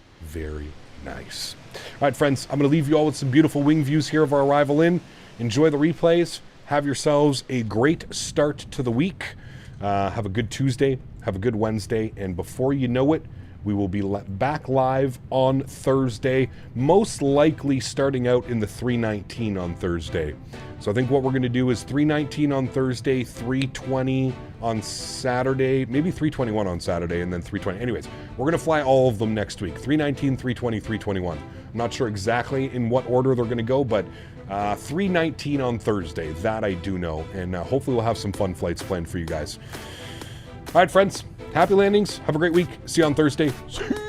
nice. All right, friends. I'm going to leave you all with some beautiful wing views here of our arrival in. Enjoy the replays. Have yourselves a great start to the week. Have a good Tuesday. Have a good Wednesday. And before you know it, we will be back live on Thursday, most likely starting out in the 319 on Thursday. So I think what we're going to do is 319 on Thursday, 320 on Saturday, maybe 321 on Saturday, and then 320. Anyways, we're going to fly all of them next week. 319, 320, 321. I'm not sure exactly in what order they're going to go, but 319 on Thursday. That I do know. And hopefully we'll have some fun flights planned for you guys. All right, friends. Happy landings. Have a great week. See you on Thursday. See you.